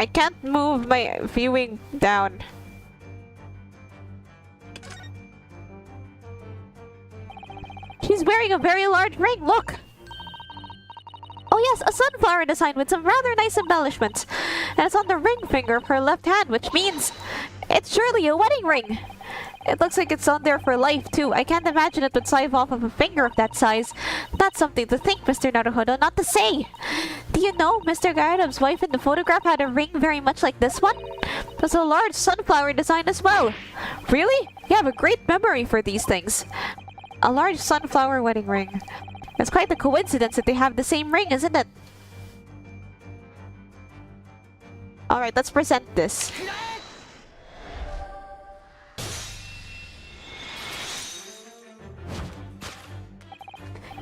I can't move my viewing down. She's wearing a very large ring, look! Oh yes, a sunflower design with some rather nice embellishments. And it's on the ring finger of her left hand, which means it's surely a wedding ring. It looks like it's on there for life, too. I can't imagine it would slide off of a finger of that size. That's something to think, Mr. Naruhodo, not to say. Do you know, Mr. Garrett's wife in the photograph had a ring very much like this one? It was a large sunflower design as well. Really? You have a great memory for these things. A large sunflower wedding ring. It's quite a coincidence that they have the same ring, isn't it? Alright, let's present this.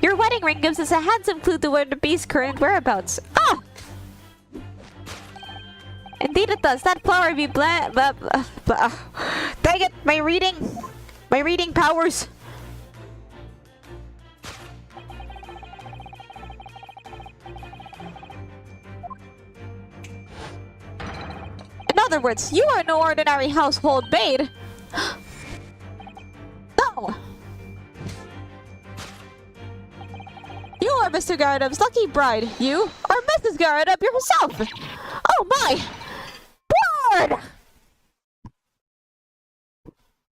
Your wedding ring gives us a handsome clue to where the beast's current whereabouts. Ah! Indeed it does. That flower be Dang it! My reading powers! In other words, you are no ordinary household maid. No! You are Mr. Garrett's lucky bride. You are Mrs. Garrett yourself. Oh my! Word!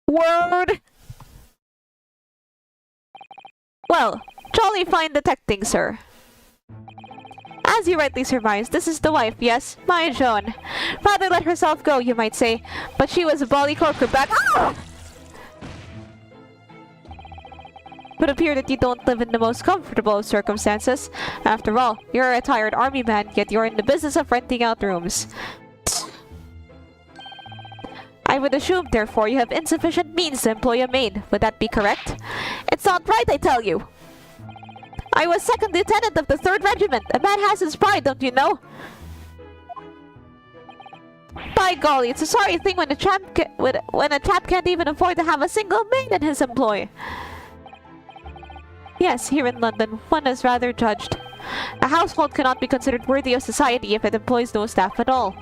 Word! Well, jolly fine detecting, sir. As you rightly surmised, this is the wife, yes, my Joan. Rather let herself go, you might say, but she was a bally corker back. Ah! Would appear that you don't live in the most comfortable of circumstances. After all, you're a retired army man, yet you're in the business of renting out rooms. I would assume, therefore, you have insufficient means to employ a maid. Would that be correct? It's not right, I tell you! I was second lieutenant of the 3rd Regiment. A man has his pride, don't you know? By golly, it's a sorry thing when a chap can't even afford to have a single maid in his employ. Yes, here in London, one is rather judged. A household cannot be considered worthy of society if it employs no staff at all.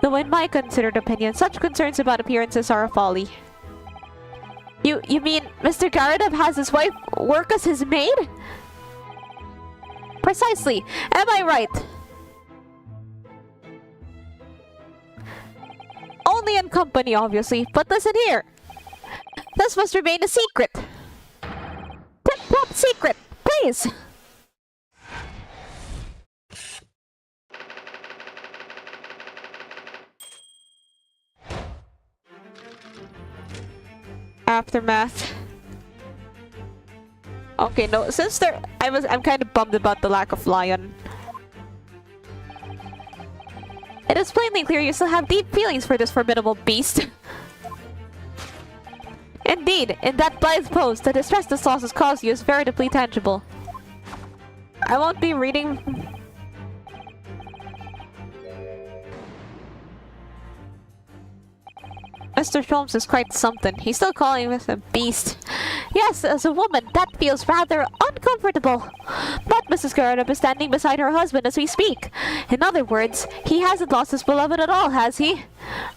Though in my considered opinion, such concerns about appearances are a folly. You mean Mr. Garrett has his wife work as his maid? Precisely. Am I right? Only in company, obviously. But listen here. This must remain a secret. Tip-top secret, please. Aftermath. Okay, no, since I'm kind of bummed about the lack of lion. It is plainly clear you still have deep feelings for this formidable beast. Indeed, in that blithe pose, the distress this loss has caused you is veritably tangible. I won't be reading... Mr. Sholmes is quite something. He's still calling this a beast. Yes, as a woman, that feels rather uncomfortable. But Mrs. Garrett is standing beside her husband as we speak. In other words, he hasn't lost his beloved at all, has he?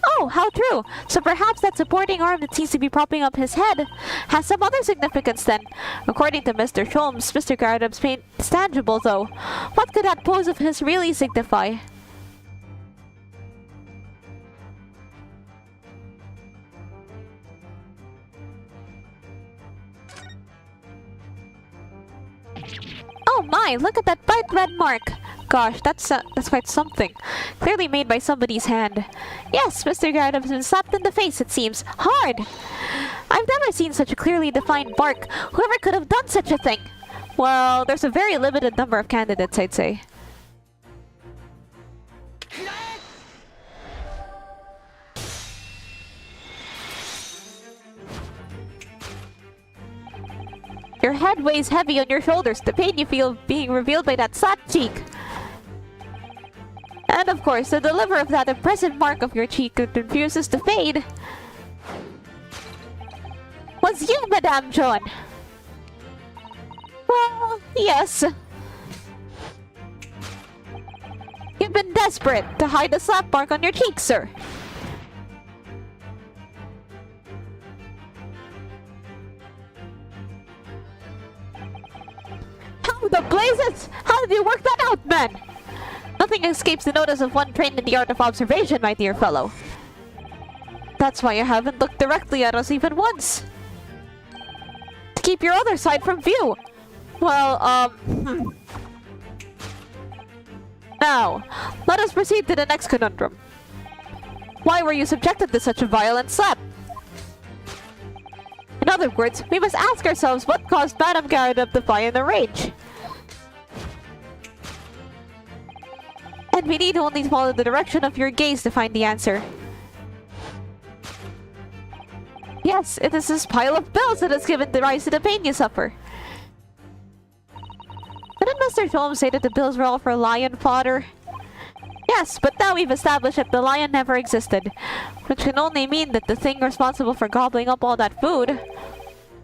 Oh, how true. So perhaps that supporting arm that seems to be propping up his head has some other significance then. According to Mr. Sholmes, Mr. Garrett's pain is tangible though. What could that pose of his really signify? my! Look at that bright red mark! Gosh, that's quite something. Clearly made by somebody's hand. Yes, Mr. Garrett has been slapped in the face, it seems. Hard! I've never seen such a clearly defined mark. Whoever could have done such a thing? Well, there's a very limited number of candidates, I'd say. Your head weighs heavy on your shoulders, the pain you feel being revealed by that slapped cheek. And of course, the deliverer of that impressive mark of your cheek that refuses to fade was you, Madame John. Well, yes. You've been desperate to hide the slap mark on your cheek, sir. How the blazes! How did you work that out, man? Nothing escapes the notice of one trained in the art of observation, my dear fellow. That's why you haven't looked directly at us even once. To keep your other side from view. Well, Now, let us proceed to the next conundrum. Why were you subjected to such a violent slap? In other words, we must ask ourselves what caused Madame Garrett to fly in a rage. And we need only follow the direction of your gaze to find the answer. Yes, it is this pile of bills that has given the rise to the pain you suffer. Didn't Mr. Holmes say that the bills were all for lion fodder? Yes, but now we've established that the lion never existed. Which can only mean that the thing responsible for gobbling up all that food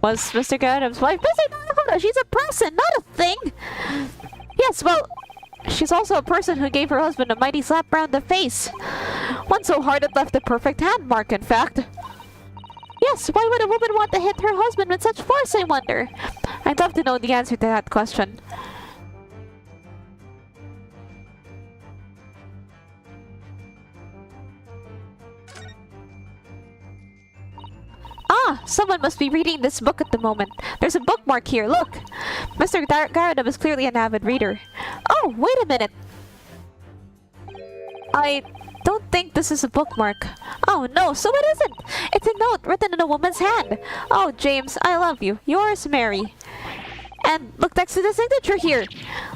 was Mr. Gaddam's wife. Mr. Naruhodo, she's a person, not a thing! Yes, well, she's also a person who gave her husband a mighty slap round the face. One so hard it left a perfect hand mark, in fact. Yes, why would a woman want to hit her husband with such force, I wonder? I'd love to know the answer to that question. Ah, someone must be reading this book at the moment. There's a bookmark here, look! Mr. Garadam is clearly an avid reader. Oh, wait a minute! I don't think this is a bookmark. Oh no, so what is it? It's a note written in a woman's hand. Oh, James, I love you. Yours, Mary. And look next to the signature here.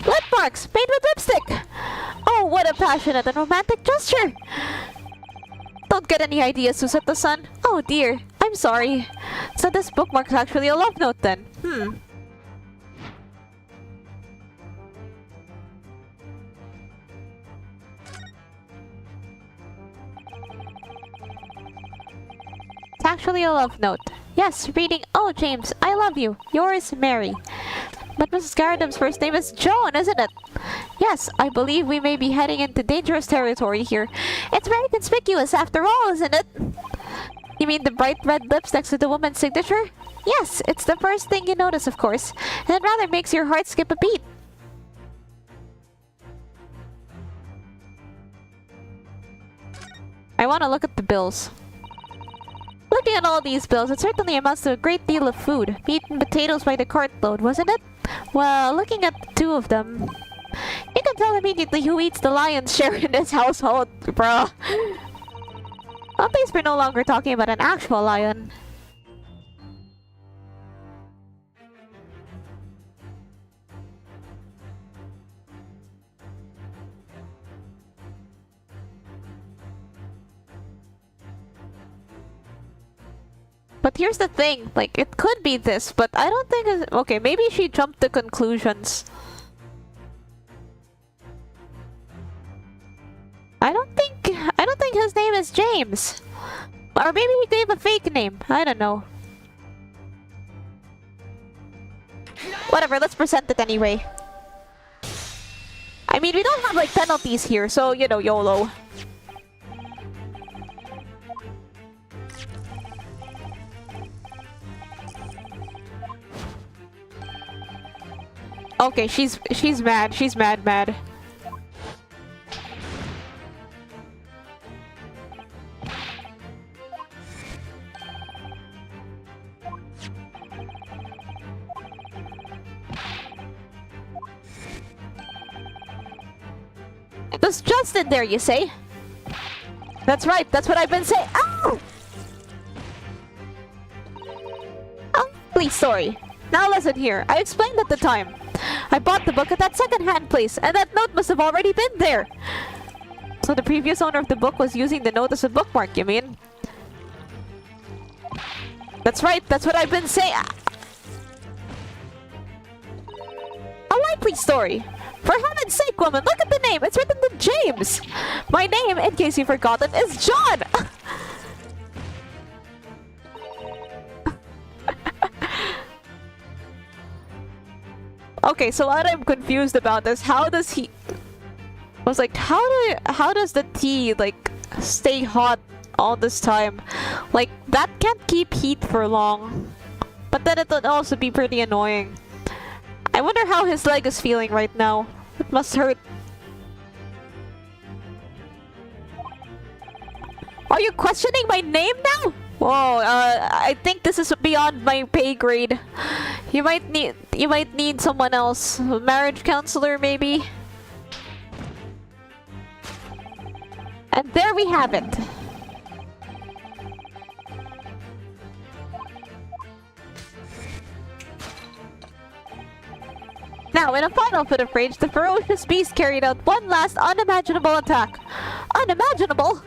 Lip marks, made with lipstick! Oh, what a passionate and romantic gesture! Don't get any ideas, Susato-san. Oh dear, I'm sorry. So this bookmark is actually a love note then. It's actually a love note. Yes, reading, oh James, I love you. Yours, Mary. But Mrs. Garadam's first name is Joan, isn't it? Yes, I believe we may be heading into dangerous territory here. It's very conspicuous after all, isn't it? You mean the bright red lips next to the woman's signature? Yes, it's the first thing you notice, of course. And it rather makes your heart skip a beat. I want to look at the bills. Looking at all these bills, it certainly amounts to a great deal of food. Meat and potatoes by the cartload, wasn't it? Well, looking at the two of them, you can tell immediately who eats the lion's share in this household, bruh. At least we're no longer talking about an actual lion. But here's the thing, like, it could be this, but I don't think it's... Okay, maybe she jumped to conclusions. I don't think his name is James. Or maybe he gave a fake name. I don't know. Whatever, let's present it anyway. I mean, we don't have, like, penalties here, so, you know, YOLO. Okay, she's mad. She's mad. There's just in there, you say? That's right, that's what I've been saying. Ow! Oh, please, sorry. Now listen here, I explained at the time. I bought the book at that second-hand place, and that note must have already been there. So the previous owner of the book was using the note as a bookmark, you mean? That's right, that's what I've been saying. A likely story. For heaven's sake, woman, look at the name. It's written to James. My name, in case you've forgotten, is John. Okay, so what I'm confused about is how does he... I was like, how does the tea, like, stay hot all this time? Like, that can't keep heat for long. But then it would also be pretty annoying. I wonder how his leg is feeling right now. It must hurt. Are you questioning my name now? Whoa, I think this is beyond my pay grade. You might need someone else. A marriage counselor, maybe? And there we have it. Now, in a final fit of rage, the ferocious beast carried out one last unimaginable attack. Unimaginable?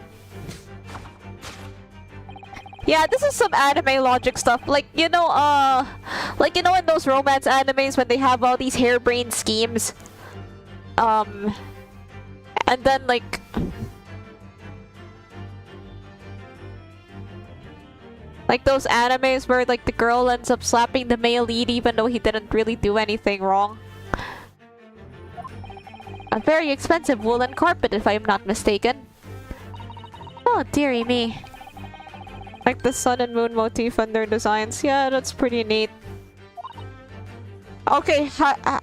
Yeah, this is some anime logic stuff. Like, you know, in those romance animes when they have all these harebrained schemes. And then, like... Like those animes where, like, the girl ends up slapping the male lead even though he didn't really do anything wrong. A very expensive woolen carpet, if I am not mistaken. Oh, dearie me. Like the sun and moon motif on their designs. Yeah, that's pretty neat. Okay, I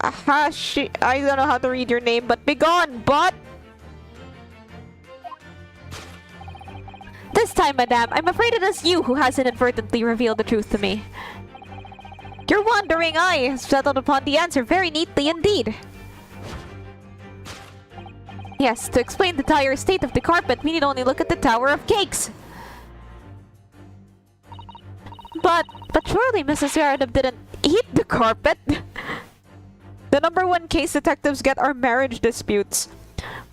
don't know how to read your name, but begone, bot! This time, madame, I'm afraid it is you who has inadvertently revealed the truth to me. Your wandering eye has settled upon the answer very neatly indeed. Yes, to explain the dire state of the carpet, we need only look at the Tower of Cakes. But surely Mrs. Yaradov didn't eat the carpet. The #1 case detectives get are marriage disputes.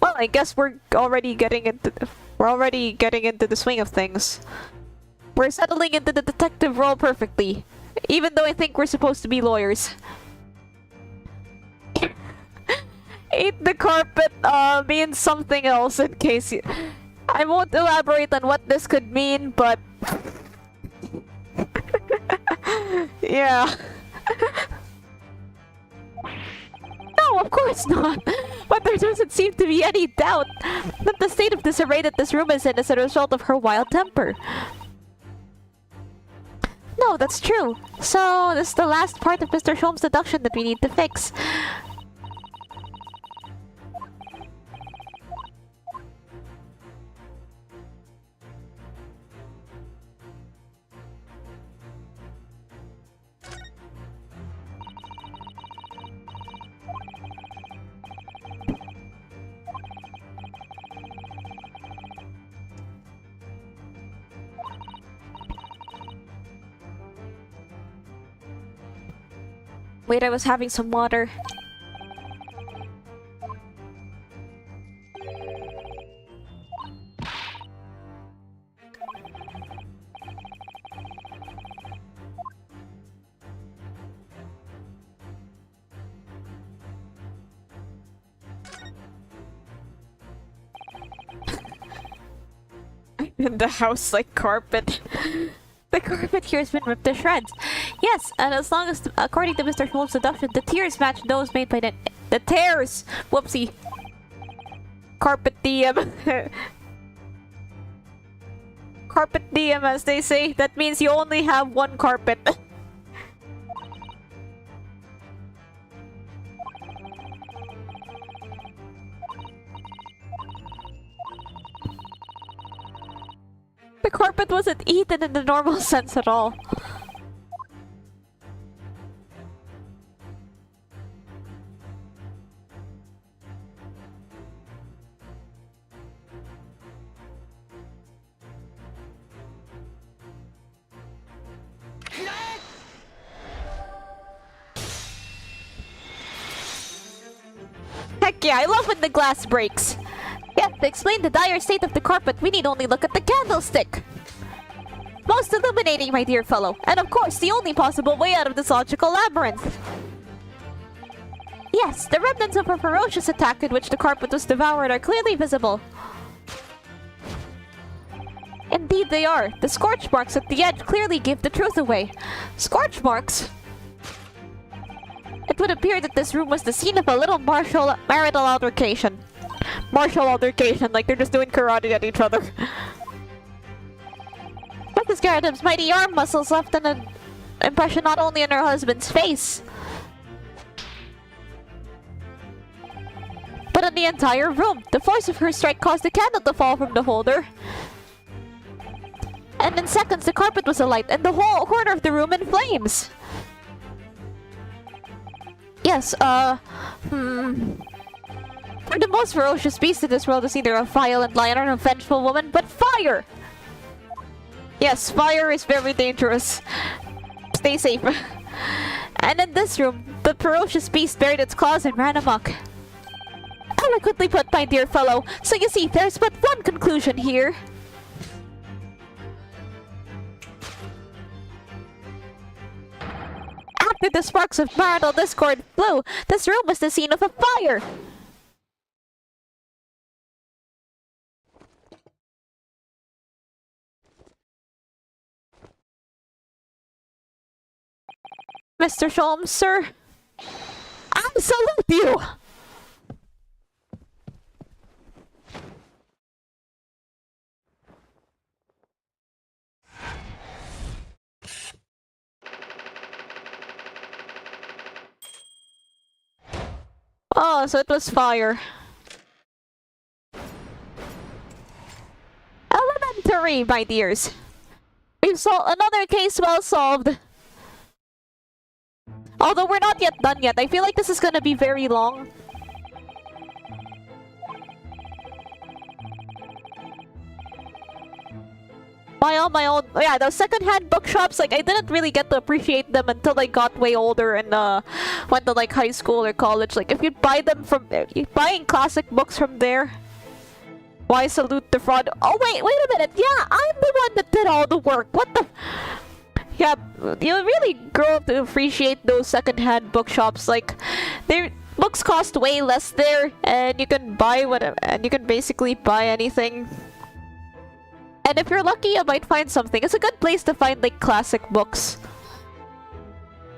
Well, I guess we're already getting into the swing of things. We're settling into the detective role perfectly, even though I think we're supposed to be lawyers. Eat the carpet means something else in case you... I won't elaborate on what this could mean, but... yeah. No, of course not. But there doesn't seem to be any doubt that the state of disarray that this room is in is a result of her wild temper. No, that's true. So, this is the last part of Mr. Sholmes' deduction that we need to fix. Wait, I was having some water. In the house like carpet. The carpet here has been ripped to shreds. Yes, and as long as, according to Mr. Holmes' deduction, the tears match those made by the tears! Whoopsie. Carpet diem. Carpet diem, as they say. That means you only have one carpet. The carpet wasn't eaten in the normal sense at all. Heck yeah, I love when the glass breaks. Yeah, to explain the dire state of the carpet, we need only look at the candlestick. Most illuminating, my dear fellow, and of course, the only possible way out of this logical labyrinth. Yes, the remnants of a ferocious attack in which the carpet was devoured are clearly visible. Indeed they are. The scorch marks at the edge clearly give the truth away. Scorch marks? It would appear that this room was the scene of a little marital altercation. Martial altercation, like they're just doing karate at each other. Mrs. Gottem's mighty arm muscles left an impression not only on her husband's face, but on the entire room. The force of her strike caused the candle to fall from the holder. And in seconds, the carpet was alight and the whole corner of the room in flames. Yes, for the most ferocious beast in this world is either a violent lion or a vengeful woman, but fire! Yes, fire is very dangerous. Stay safe. And in this room, the ferocious beast buried its claws and ran amok. Eloquently put, my dear fellow. So you see, there's but one conclusion here. After the sparks of marital discord flew, this room was the scene of a fire. Mr. Sholmes, sir, I salute you! Oh, so it was fire. Elementary, my dears. We've solved another case well solved. Although we're not yet done yet. I feel like this is gonna be very long. My old, yeah, those secondhand bookshops, like I didn't really get to appreciate them until I got way older and went to like high school or college. Like if you buy them from, buying classic books from there, why salute the fraud? Oh wait a minute, yeah, I'm the one that did all the work. What the? Yeah, you really grow to appreciate those secondhand bookshops. Like, their books cost way less there, and you can buy whatever, and you can basically buy anything. And if you're lucky, you might find something. It's a good place to find like classic books.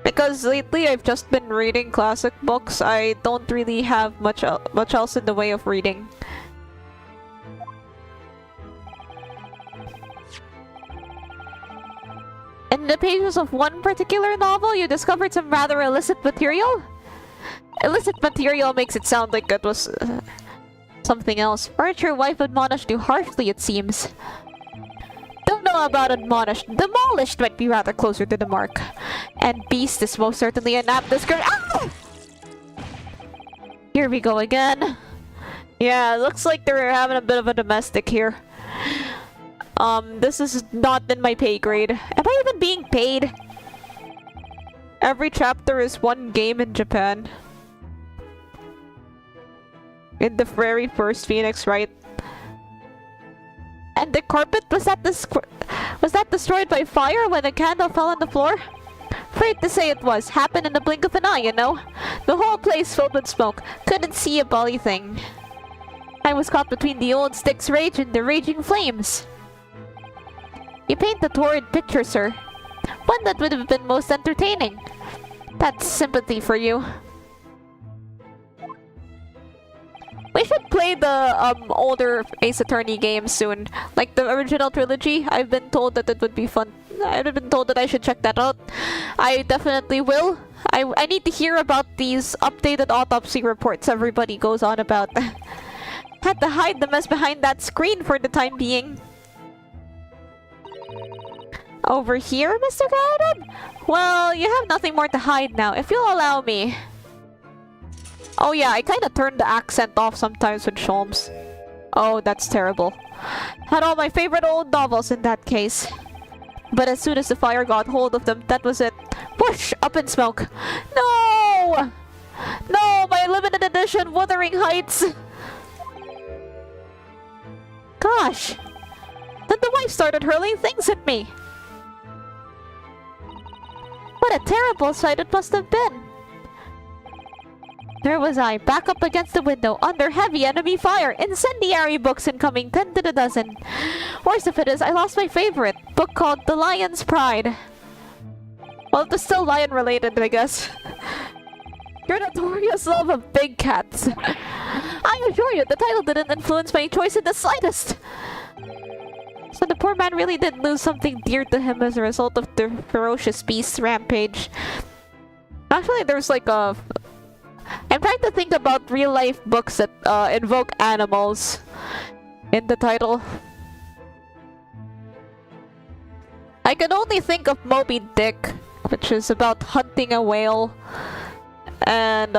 Because lately I've just been reading classic books. I don't really have much else in the way of reading. In the pages of one particular novel, you discovered some rather illicit material? Illicit material makes it sound like it was something else. Aren't your wife admonished you harshly, it seems? Don't know about admonished. Demolished might be rather closer to the mark. And beast is most certainly an apt description. Ah! Here we go again. Yeah, it looks like they're having a bit of a domestic here. This is not in my pay grade. Am I even being paid? Every chapter is one game in Japan. In the very first Phoenix, right? And the carpet, was that destroyed by fire when a candle fell on the floor? Afraid to say it was. Happened in the blink of an eye, you know? The whole place filled with smoke. Couldn't see a bloody thing. I was caught between the old stick's rage and the raging flames. You paint a torrid picture, sir. One that would have been most entertaining. That's sympathy for you. We should play the older Ace Attorney games soon. Like the original trilogy. I've been told that it would be fun. I've been told that I should check that out. I definitely will. I need to hear about these updated autopsy reports everybody goes on about. Had to hide the mess behind that screen for the time being. Over here, Mr. Garden? Well, you have nothing more to hide now, if you'll allow me. Oh yeah, I kinda turned the accent off sometimes with Sholmes. Oh, that's terrible. Had all my favorite old novels in that case. But as soon as the fire got hold of them, that was it. Whoosh! Up in smoke. No! No, my limited edition Wuthering Heights! Gosh! Then the wife started hurling things at me! What a terrible sight it must have been! There was I, back up against the window, under heavy enemy fire, incendiary books incoming 10 to the dozen. Worst of it is, I lost my favorite, book called The Lion's Pride. Well, it was still lion related, I guess. Your notorious love of big cats. I assure you, the title didn't influence my choice in the slightest. So the poor man really did lose something dear to him as a result of the ferocious beast's rampage. Actually, there's like a... I'm trying to think about real-life books that invoke animals in the title. I can only think of Moby Dick, which is about hunting a whale. And,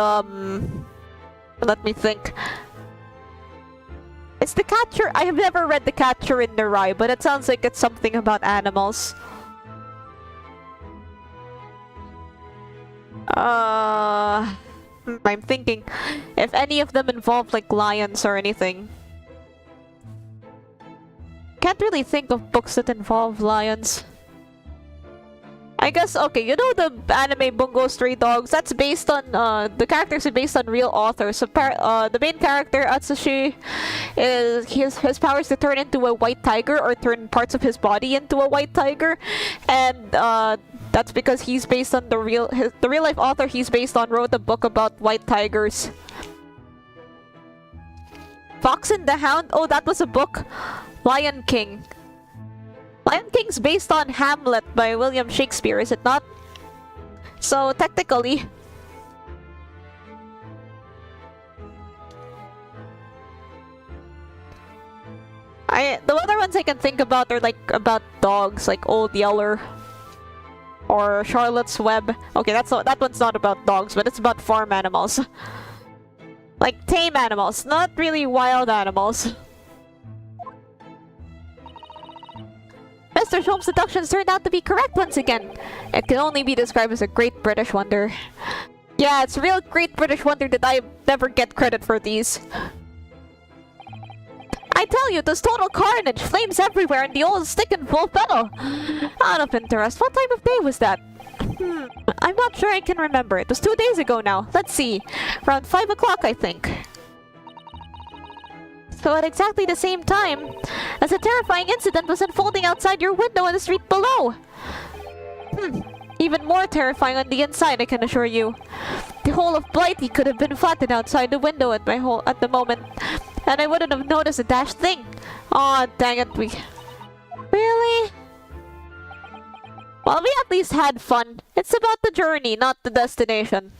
let me think. It's The Catcher. I have never read The Catcher in the Rye, but it sounds like it's something about animals. I'm thinking if any of them involve like lions or anything. Can't really think of books that involve lions. I guess, okay, you know the anime Bungo Stray Dogs? That's based on, the characters are based on real authors. So, the main character, Atsushi, his powers to turn into a white tiger or turn parts of his body into a white tiger. And, that's because he's based on the real-life author he's based on wrote a book about white tigers. Fox and the Hound? Oh, that was a book. Lion King. Lion King's based on Hamlet by William Shakespeare, is it not? So, technically... the other ones I can think about are like about dogs, like Old Yeller. Or Charlotte's Web. Okay, that one's not about dogs, but it's about farm animals. Like tame animals, not really wild animals. Mr. Sholmes' deductions turned out to be correct once again. It can only be described as a great British wonder. Yeah, it's a real great British wonder that I never get credit for these. I tell you, it was total carnage, flames everywhere, and the old stick in full pedal. Out of interest, what time of day was that? I'm not sure I can remember. It was 2 days ago now. Let's see. Around 5 o'clock, I think. So at exactly the same time, as a terrifying incident was unfolding outside your window in the street below. Even more terrifying on the inside, I can assure you. The whole of Blighty could have been flattened outside the window at the moment. And I wouldn't have noticed a dash thing. Aw, dang it, Really? Well, we at least had fun. It's about the journey, not the destination.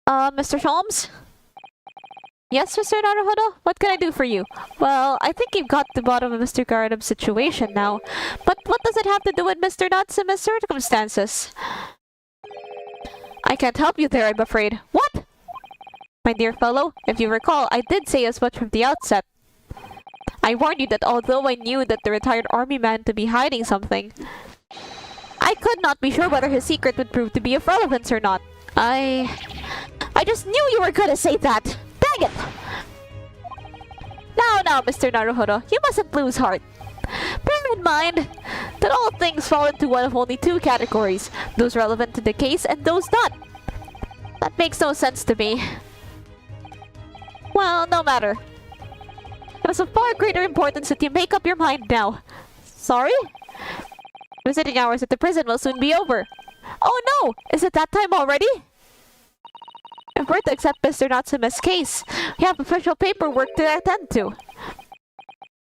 Mr. Sholmes? Yes, Mr. Naruhodo? What can I do for you? Well, I think you've got to the bottom of Mr. Garadam's situation now. But what does it have to do with Mr. Natsume's circumstances? I can't help you there, I'm afraid. What? My dear fellow, if you recall, I did say as much from the outset. I warned you that although I knew that the retired army man to be hiding something, I could not be sure whether his secret would prove to be of relevance or not. I just knew you were gonna say that! Dang it! Now, Mr. Naruhodo, you mustn't lose heart. Bear in mind that all things fall into one of only two categories, those relevant to the case and those not. That makes no sense to me. Well, no matter. It is of far greater importance that you make up your mind now. Sorry? Visiting hours at the prison will soon be over. Oh no! Is it that time already? If we're to accept Mr. Natsume's case, we have official paperwork to attend to.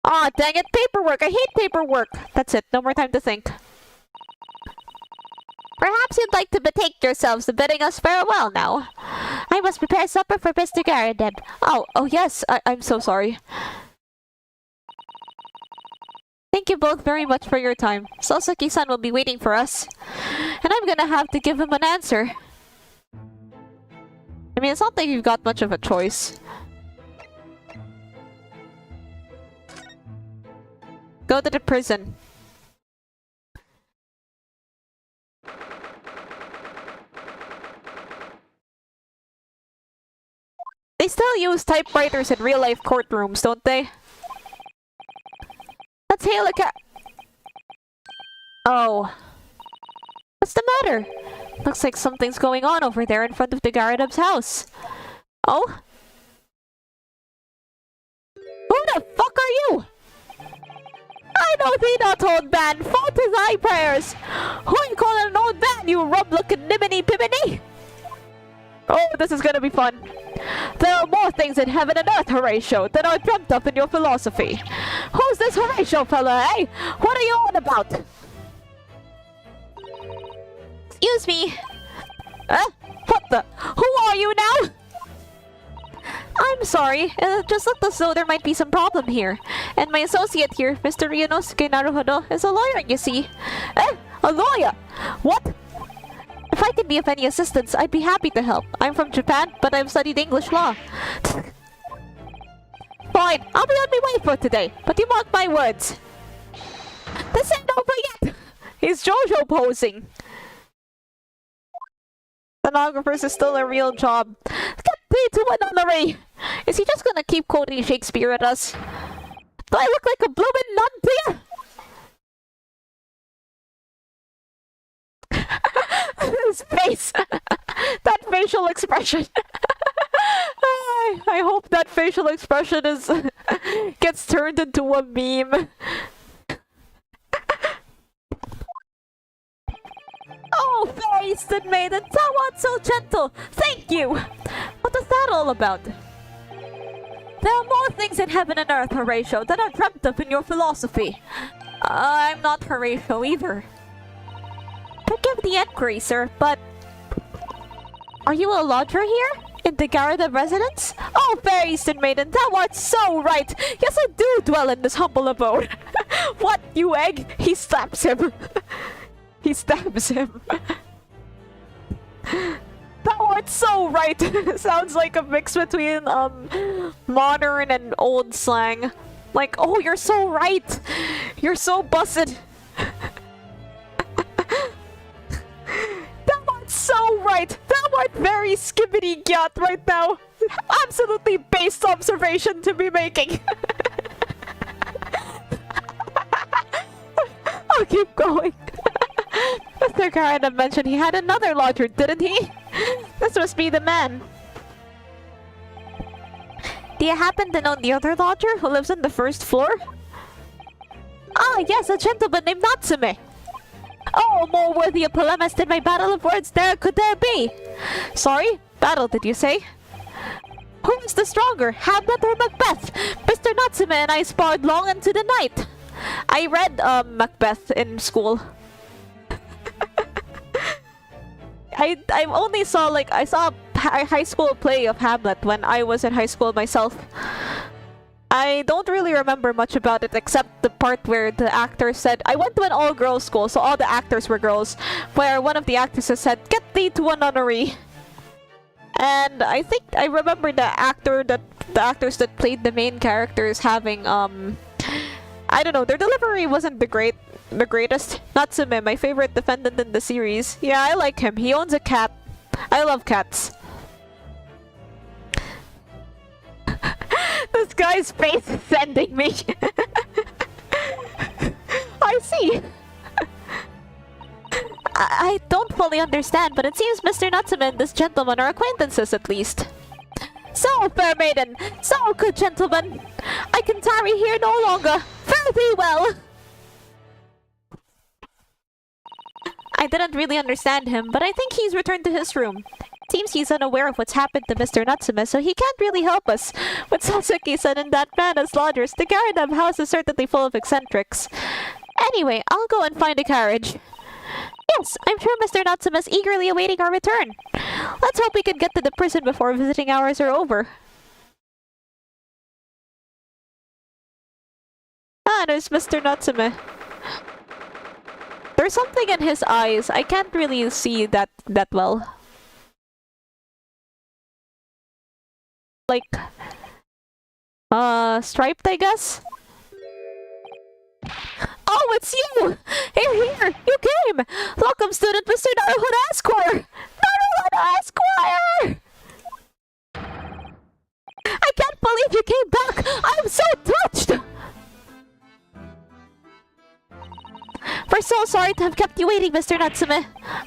Aw, dang it, paperwork! I hate paperwork! That's it, no more time to think. Perhaps you'd like to betake yourselves to bidding us farewell now. I must prepare supper for Mr. Garadeb. Oh yes, I'm so sorry. Thank you both very much for your time. Soseki-san will be waiting for us. And I'm gonna have to give him an answer. I mean, it's not like you've got much of a choice. Go to the prison. They still use typewriters in real-life courtrooms, don't they? Let's hail a cat. Oh. What's the matter? Looks like something's going on over there in front of the Garadub's house. Oh? Who the fuck are you? I know thee not, old man. Fault is thy prayers. Who you calling an old man, you rub-looking niminy-piminy? Oh, this is gonna be fun. There are more things in heaven and earth, Horatio, than are dreamt of in your philosophy. Who's this Horatio fella, eh? What are you on about? Excuse me. What the? Who are you now? I'm sorry. It just looked as though there might be some problem here. And my associate here, Mr. Ryunosuke Naruhodo, is a lawyer, you see. A lawyer? What? If I could be of any assistance, I'd be happy to help. I'm from Japan, but I've studied English law. Fine, I'll be on my way for today, but you mark my words. This ain't over yet! He's JoJo posing. Stenographers is still a real job. Get me to an honorary! Is he just gonna keep quoting Shakespeare at us? Do I look like a bloomin' nun to you? His face! That facial expression! I hope that facial expression is gets turned into a meme. Oh, fair Eastern maiden, thou art so gentle! Thank you! What is that all about? There are more things in heaven and earth, Horatio, that are dreamt of in your philosophy. I'm not Horatio either. Forgive the inquiry, sir, but... Are you a lodger here? In the Garadub residence? Oh, fair Eastern maiden, thou art so right! Yes, I do dwell in this humble abode! What, you egg? He slaps him! He stabs him! Thou art so right! Sounds like a mix between, modern and old slang. Like, oh, you're so right! You're so busted! So right! Thou art very skibbity gyat right now! Absolutely based observation to be making! I'll keep going. Mr. Garadub mentioned he had another lodger, didn't he? This must be the man. Do you happen to know the other lodger who lives on the first floor? Ah, yes, a gentleman named Natsume. Oh, more worthy a polemist than my battle of words could there be? Sorry? Battle, did you say? Who is the stronger, Hamlet or Macbeth? Mr. Natsume and I sparred long into the night. I read, Macbeth in school. I only saw, like, I saw a high school play of Hamlet when I was in high school myself. I don't really remember much about it except the part where the actor said, I went to an all-girls school, so all the actors were girls, where one of the actresses said, get thee to a nunnery. And I think I remember the actors that played the main characters having, I don't know, their delivery wasn't the greatest. Natsume, my favorite defendant in the series. Yeah, I like him. He owns a cat. I love cats. This guy's face is sending me. I see. I don't fully understand, but it seems Mr. Natsume and this gentleman are acquaintances at least. So, fair maiden, so, good gentleman, I can tarry here no longer. Fare thee well. I didn't really understand him, but I think he's returned to his room. Seems he's unaware of what's happened to Mr. Natsume, so he can't really help us. With Sasuke-san and that man as lodgers, the Garadub house is certainly full of eccentrics. Anyway, I'll go and find a carriage. Yes, I'm sure Mr. Natsume is eagerly awaiting our return. Let's hope we can get to the prison before visiting hours are over. Ah, there's Mr. Natsume. There's something in his eyes. I can't really see that well. Like, striped, I guess? Oh, it's you! Here! You came! Welcome, student Mr. Naruhodo Esquire! Naruhodo Esquire! so sorry to have kept you waiting, Mr. Natsume.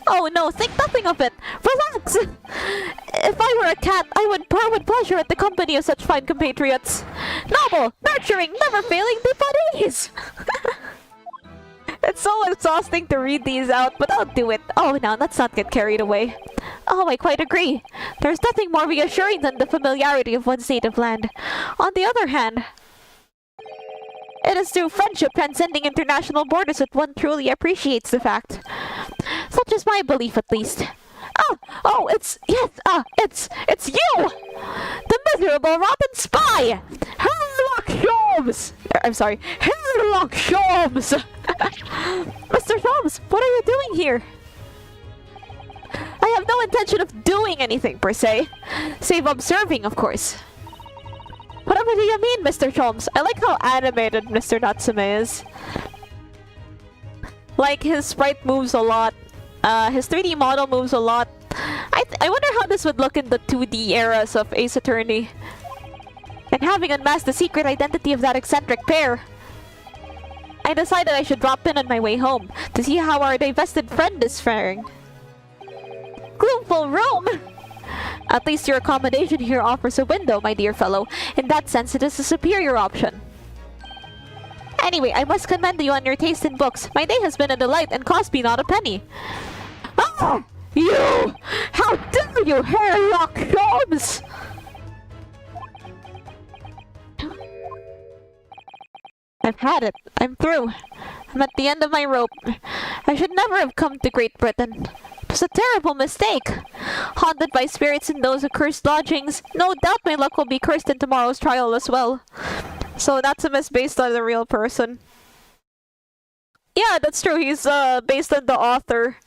Oh no, think nothing of it. Relax! If I were a cat, I would purr with pleasure at the company of such fine compatriots. Noble, nurturing, never failing buddies! It's so exhausting to read these out, but I'll do it. Oh, now let's not get carried away. Oh, I quite agree. There's nothing more reassuring than the familiarity of one's native land. On the other hand, it is through friendship transcending international borders that one truly appreciates the fact. Such is my belief, at least. It's you! The miserable rotten spy! Sherlock Holmes! I'm sorry, Sherlock Holmes! Mr. Holmes, what are you doing here? I have no intention of doing anything, per se. Save observing, of course. Whatever do you mean, Mr. Holmes? I like how animated Mr. Natsume is. Like, his sprite moves a lot. His 3D model moves a lot. I wonder how this would look in the 2D eras of Ace Attorney. And having unmasked the secret identity of that eccentric pair, I decided I should drop in on my way home to see how our divested friend is faring. Gloomful room! At least your accommodation here offers a window, my dear fellow. In that sense, it is a superior option. Anyway, I must commend you on your taste in books. My day has been a delight and cost me not a penny. Ah! You! How dare you, Sherlock Holmes! I've had it. I'm through. I'm at the end of my rope. I should never have come to Great Britain. It was a terrible mistake. Haunted by spirits in those accursed lodgings, no doubt my luck will be cursed in tomorrow's trial as well. So Natsume is based on a real person. Yeah, that's true. He's based on the author.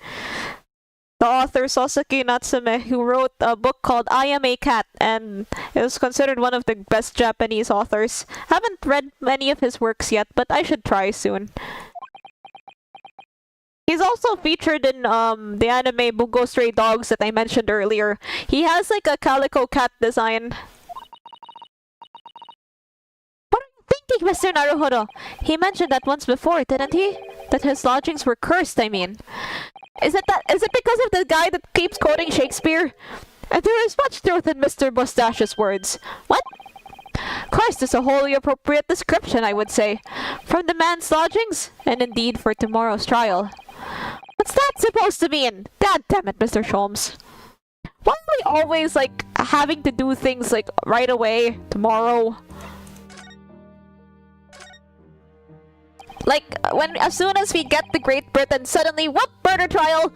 The author Soseki Natsume, who wrote a book called I Am a Cat, and is considered one of the best Japanese authors. Haven't read many of his works yet, but I should try soon. He's also featured in the anime Bungo Stray Dogs that I mentioned earlier. He has like a calico cat design. What are you thinking, Mr. Naruhodo? He mentioned that once before, didn't he? That his lodgings were cursed, I mean. Is it because of the guy that keeps quoting Shakespeare? And there is much truth in Mr. Mustache's words. What? Cursed is a wholly appropriate description, I would say. From the man's lodgings, and indeed for tomorrow's trial. What's that supposed to mean? God damn it, Mr. Sholmes. Why are we always, like, having to do things, like, right away, tomorrow? Like, as soon as we get to Great Britain, suddenly, what murder trial?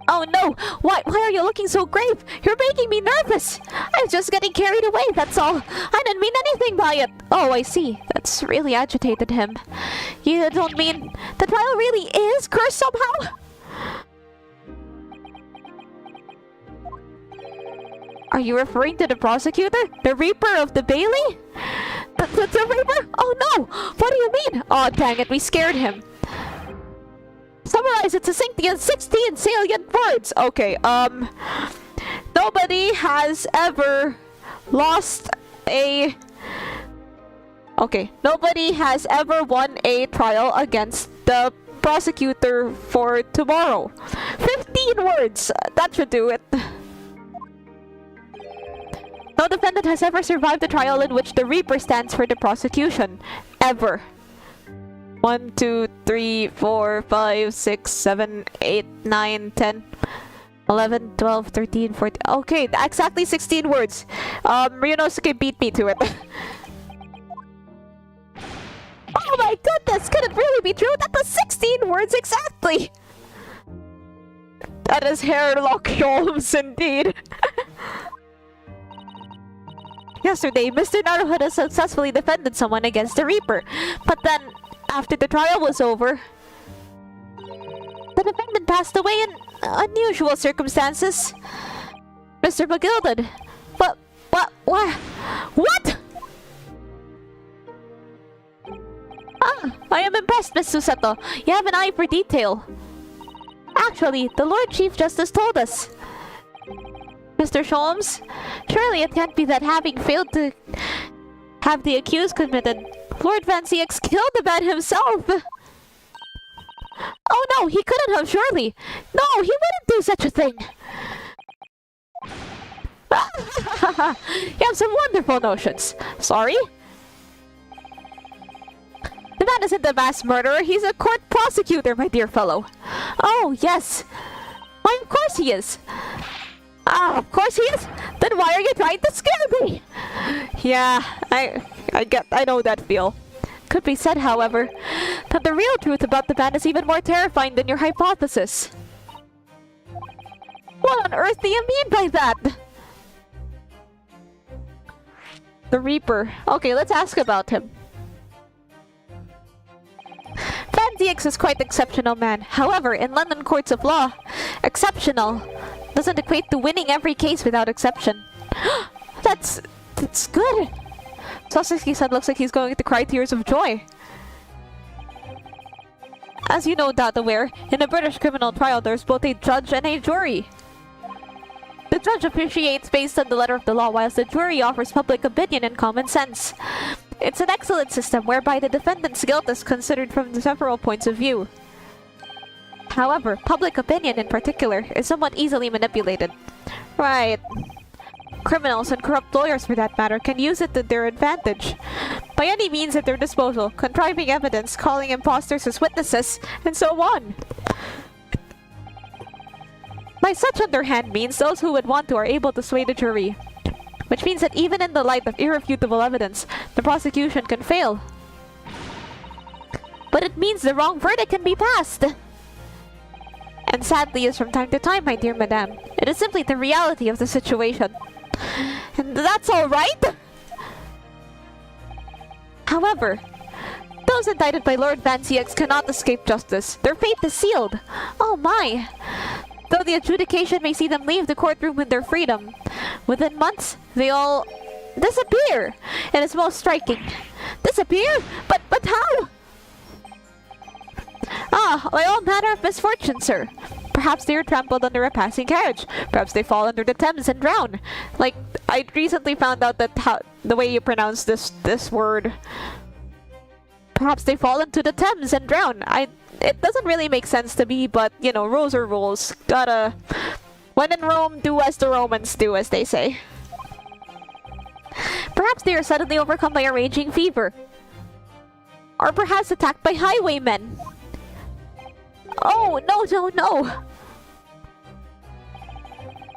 Oh no! Why are you looking so grave? You're making me nervous! I was just getting carried away, that's all! I didn't mean anything by it! Oh, I see. That's really agitated him. You don't mean the trial really is cursed somehow? Are you referring to the prosecutor? The Reaper of the Bailey? The Reaper? Oh no! What do you mean? Oh dang it, we scared him. Summarize it succinctly in 16 salient words. Okay, nobody has ever lost a... Okay, nobody has ever won a trial against the prosecutor for tomorrow. 15 words! That should do it. No defendant has ever survived a trial in which the Reaper stands for the prosecution. Ever. 1, 2, 3, 4, 5, 6, 7, 8, 9, 10, 11, 12, 13, 14... Okay, exactly 16 words. Ryunosuke beat me to it. Oh my goodness, could it really be true? That was 16 words exactly! That is Sherlock Holmes indeed. Yesterday, Mr. Naruhodo successfully defended someone against the Reaper. But then, after the trial was over, the defendant passed away in unusual circumstances. Mr. McGilded. What? Ah, I am impressed, Miss Susato. You have an eye for detail. Actually, the Lord Chief Justice told us. Mr. Sholmes, surely it can't be that having failed have the accused committed? Lord Van Zieks killed the man himself! Oh no, he couldn't have, surely! No, he wouldn't do such a thing! You have some wonderful notions. Sorry? The man isn't a mass murderer, he's a court prosecutor, my dear fellow. Oh, yes. Why, of course he is. Ah, of course he is? Then why are you trying to scare me? Yeah, I know that feel. Could be said, however, that the real truth about the man is even more terrifying than your hypothesis. What on earth do you mean by that? The Reaper. Okay, let's ask about him. Van Zieks is quite exceptional man. However, in London courts of law, exceptional doesn't equate to winning every case without exception. That's good. Soseki-san looks like he's going to cry tears of joy. As you no doubt aware, in a British criminal trial there's both a judge and a jury. The judge officiates based on the letter of the law, whilst the jury offers public opinion and common sense. It's an excellent system whereby the defendant's guilt is considered from several points of view. However, public opinion in particular is somewhat easily manipulated. Right. Criminals and corrupt lawyers, for that matter, can use it to their advantage. By any means at their disposal, contriving evidence, calling imposters as witnesses, and so on. By such underhand means, those who would want to are able to sway the jury. Which means that even in the light of irrefutable evidence, the prosecution can fail. But it means the wrong verdict can be passed. And sadly is from time to time, my dear madame. It is simply the reality of the situation. And that's alright? However, those indicted by Lord Van Zieks cannot escape justice. Their fate is sealed. Oh my! Though the adjudication may see them leave the courtroom with their freedom, within months, they all disappear. And it's most striking. Disappear? But how? Ah, by all manner of misfortune, sir. Perhaps they are trampled under a passing carriage. Perhaps they fall under the Thames and drown. Like, I recently found out that the way you pronounce this word. Perhaps they fall into the Thames and drown. It doesn't really make sense to me, but, you know, rules are rules. When in Rome, do as the Romans do, as they say. Perhaps they are suddenly overcome by a raging fever. Or perhaps attacked by highwaymen. Oh, no.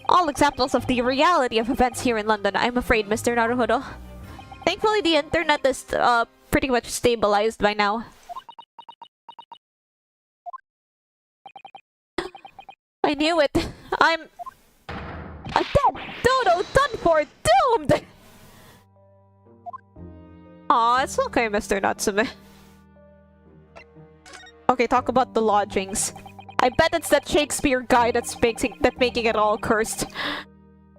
All examples of the reality of events here in London, I'm afraid, Mr. Naruhodo. Thankfully, the internet is pretty much stabilized by now. I knew it. I'm a dead dodo, done for, doomed! Aw, it's okay, Mr. Natsume. Okay, talk about the lodgings. I bet it's that Shakespeare guy that's making it all cursed.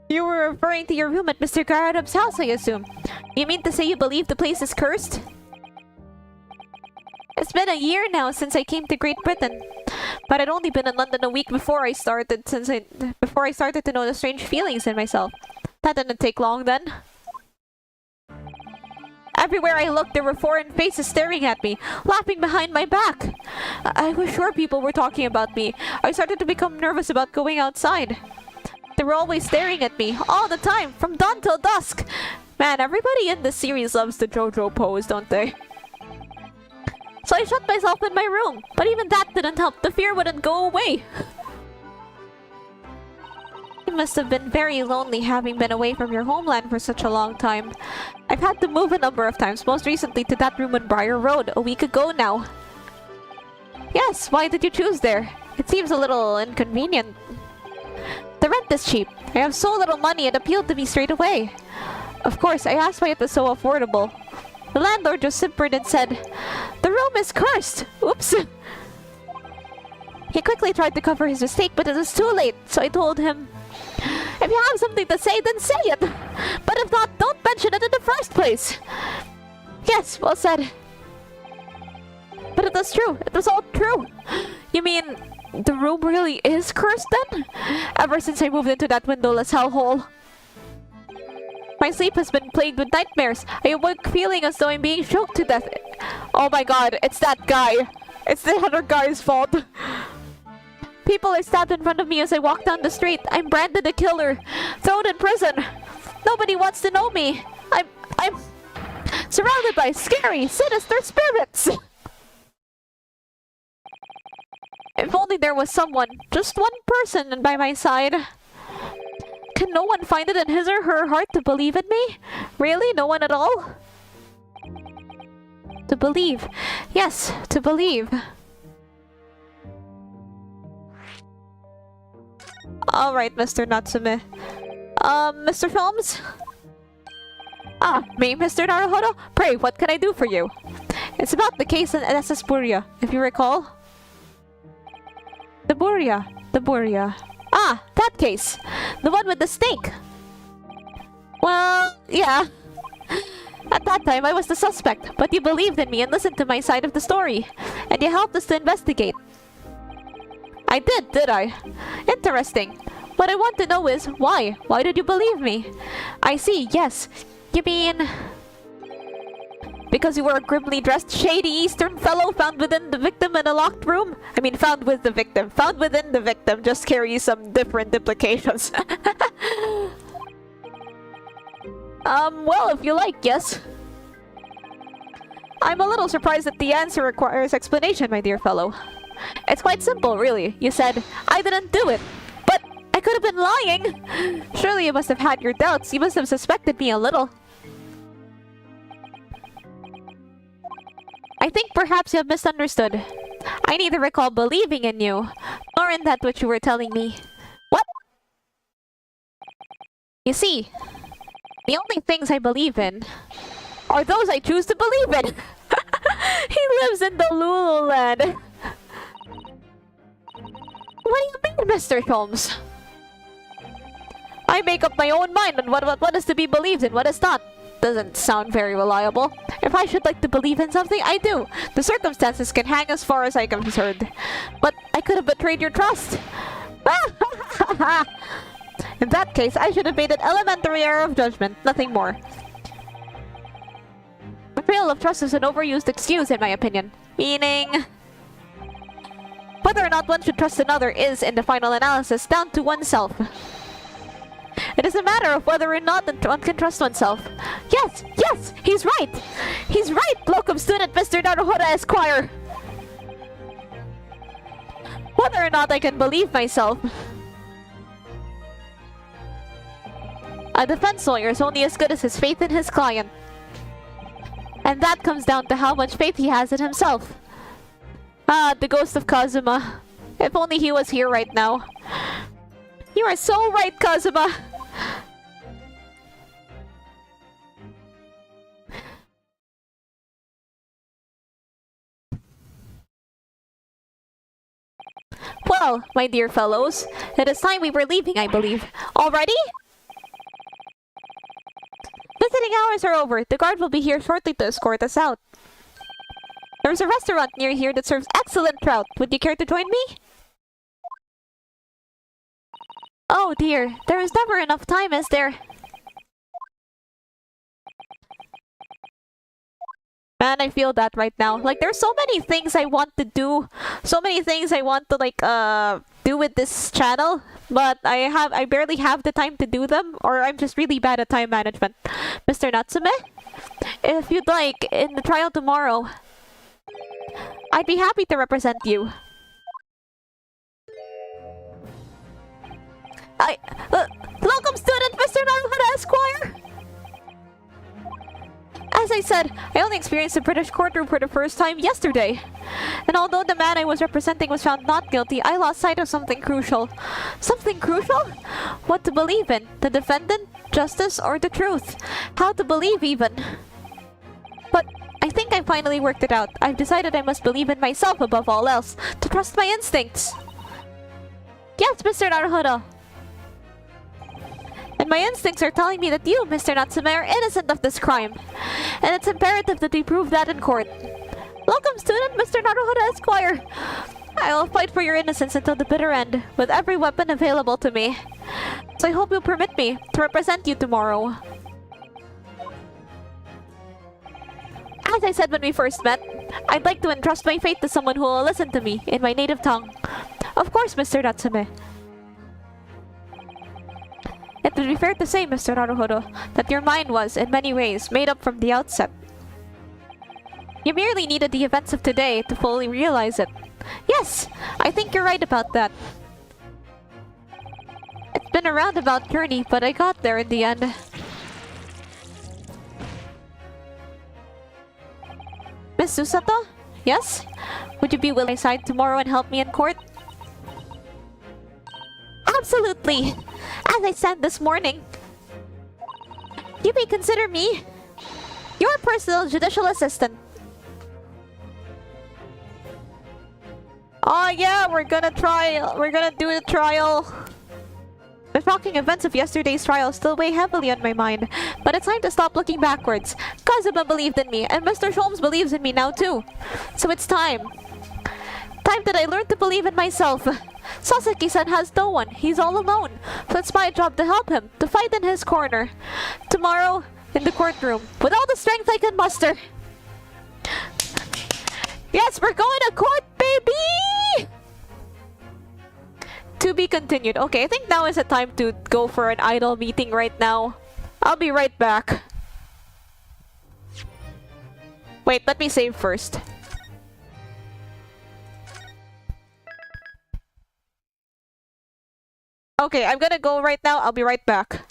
You were referring to your room at Mr. Garadub's house, I assume. You mean to say you believe the place is cursed? It's been a year now since I came to Great Britain. But I'd only been in London a week before I started to know the strange feelings in myself. That didn't take long then. Everywhere I looked, there were foreign faces staring at me, laughing behind my back. I was sure people were talking about me. I started to become nervous about going outside. They were always staring at me, all the time, from dawn till dusk. Man, everybody in this series loves the JoJo pose, don't they? So I shut myself in my room, but even that didn't help. The fear wouldn't go away. You must have been very lonely having been away from your homeland for such a long time. I've had to move a number of times, most recently to that room on Briar Road, a week ago now. Yes, why did you choose there? It seems a little inconvenient. The rent is cheap. I have so little money, it appealed to me straight away. Of course, I asked why it was so affordable. The landlord just simpered and said, "The room is cursed!" Oops! He quickly tried to cover his mistake, but it was too late, so I told him, "If you have something to say, then say it! But if not, don't mention it in the first place!" Yes, well said. But it was true. It was all true. You mean, the room really is cursed then? Ever since I moved into that windowless hellhole. My sleep has been plagued with nightmares. I awoke feeling as though I'm being choked to death. Oh my god, it's that guy. It's the other guy's fault. People are stabbed in front of me as I walk down the street. I'm branded a killer, thrown in prison. Nobody wants to know me. I'm surrounded by scary, sinister spirits. If only there was someone, just one person by my side. Can no one find it in his or her heart to believe in me? Really? No one at all? To believe. Yes, to believe. Alright, Mr. Natsume. Mr. Films? Ah, me, Mr. Naruhodo? Pray, what can I do for you? It's about the case in SS Buria, if you recall. The Buria. Ah, that case. The one with the snake. Well, yeah. At that time, I was the suspect, but you believed in me and listened to my side of the story. And you helped us to investigate. I did I? Interesting. What I want to know is, why? Why did you believe me? I see, yes. You mean... because you were a grimly dressed, shady Eastern fellow found within the victim in a locked room? I mean, found with the victim. Found within the victim just carries some different implications. Well, if you like, yes. I'm a little surprised that the answer requires explanation, my dear fellow. It's quite simple, really. You said, I didn't do it. But I could have been lying. Surely you must have had your doubts. You must have suspected me a little. I think perhaps you have misunderstood. I neither recall believing in you, nor in that which you were telling me. What? You see, the only things I believe in are those I choose to believe in. He lives in the Lululand. What do you mean, Mr. Holmes? I make up my own mind on what is to be believed and what is not. Doesn't sound very reliable. If I should like to believe in something, I do. The circumstances can hang as far as I am concerned. But I could have betrayed your trust. In that case, I should have made an elementary error of judgment, nothing more. Betrayal of trust is an overused excuse, in my opinion. Meaning... whether or not one should trust another is, in the final analysis, down to oneself. It is a matter of whether or not one can trust oneself. Yes, yes, he's right! He's right, locum student Mr. Naruhodo Esquire! Whether or not I can believe myself. A defense lawyer is only as good as his faith in his client. And that comes down to how much faith he has in himself. Ah, the ghost of Kazuma. If only he was here right now. You are so right, Kazuma! Well, my dear fellows, it is time we were leaving, I believe. Already? Visiting hours are over. The guard will be here shortly to escort us out. There's a restaurant near here that serves excellent trout. Would you care to join me? Oh dear, there is never enough time, is there? Man, I feel that right now. Like, there's so many things I want to do. So many things I want to, like, do with this channel. But I barely have the time to do them. Or I'm just really bad at time management. Mr. Natsume? If you'd like, in the trial tomorrow, I'd be happy to represent you. Welcome, student Mr. Naruhodo Esquire! As I said, I only experienced the British courtroom for the first time yesterday. And although the man I was representing was found not guilty, I lost sight of something crucial. Something crucial? What to believe in? The defendant, justice, or the truth? How to believe, even? But I think I finally worked it out. I've decided I must believe in myself above all else, to trust my instincts. Yes, Mr. Naruhodo. And my instincts are telling me that you, Mr. Natsume, are innocent of this crime. And it's imperative that we prove that in court. Welcome, student Mr. Naruhodo Esquire. I will fight for your innocence until the bitter end, with every weapon available to me. So I hope you'll permit me to represent you tomorrow. As I said when we first met, I'd like to entrust my fate to someone who will listen to me in my native tongue. Of course, Mr. Natsume. It would be fair to say, Mr. Naruhodo, that your mind was, in many ways, made up from the outset. You merely needed the events of today to fully realize it. Yes, I think you're right about that. It's been a roundabout journey, but I got there in the end. Miss Susato? Yes? Would you be willing to side tomorrow and help me in court? Absolutely! As I said this morning, you may consider me your personal judicial assistant. Oh yeah, we're gonna do a trial. The shocking events of yesterday's trial still weigh heavily on my mind, but it's time to stop looking backwards. Kazuma believed in me, and Mr. Sholmes believes in me now too. So it's time. Time that I learned to believe in myself. Sasaki-san has no one. He's all alone. So it's my job to help him, to fight in his corner. Tomorrow, in the courtroom, with all the strength I can muster. Yes, we're going to court, baby! To be continued. Okay, I think now is the time to go for an idol meeting right now. I'll be right back. Wait, let me save first. Okay, I'm gonna go right now. I'll be right back.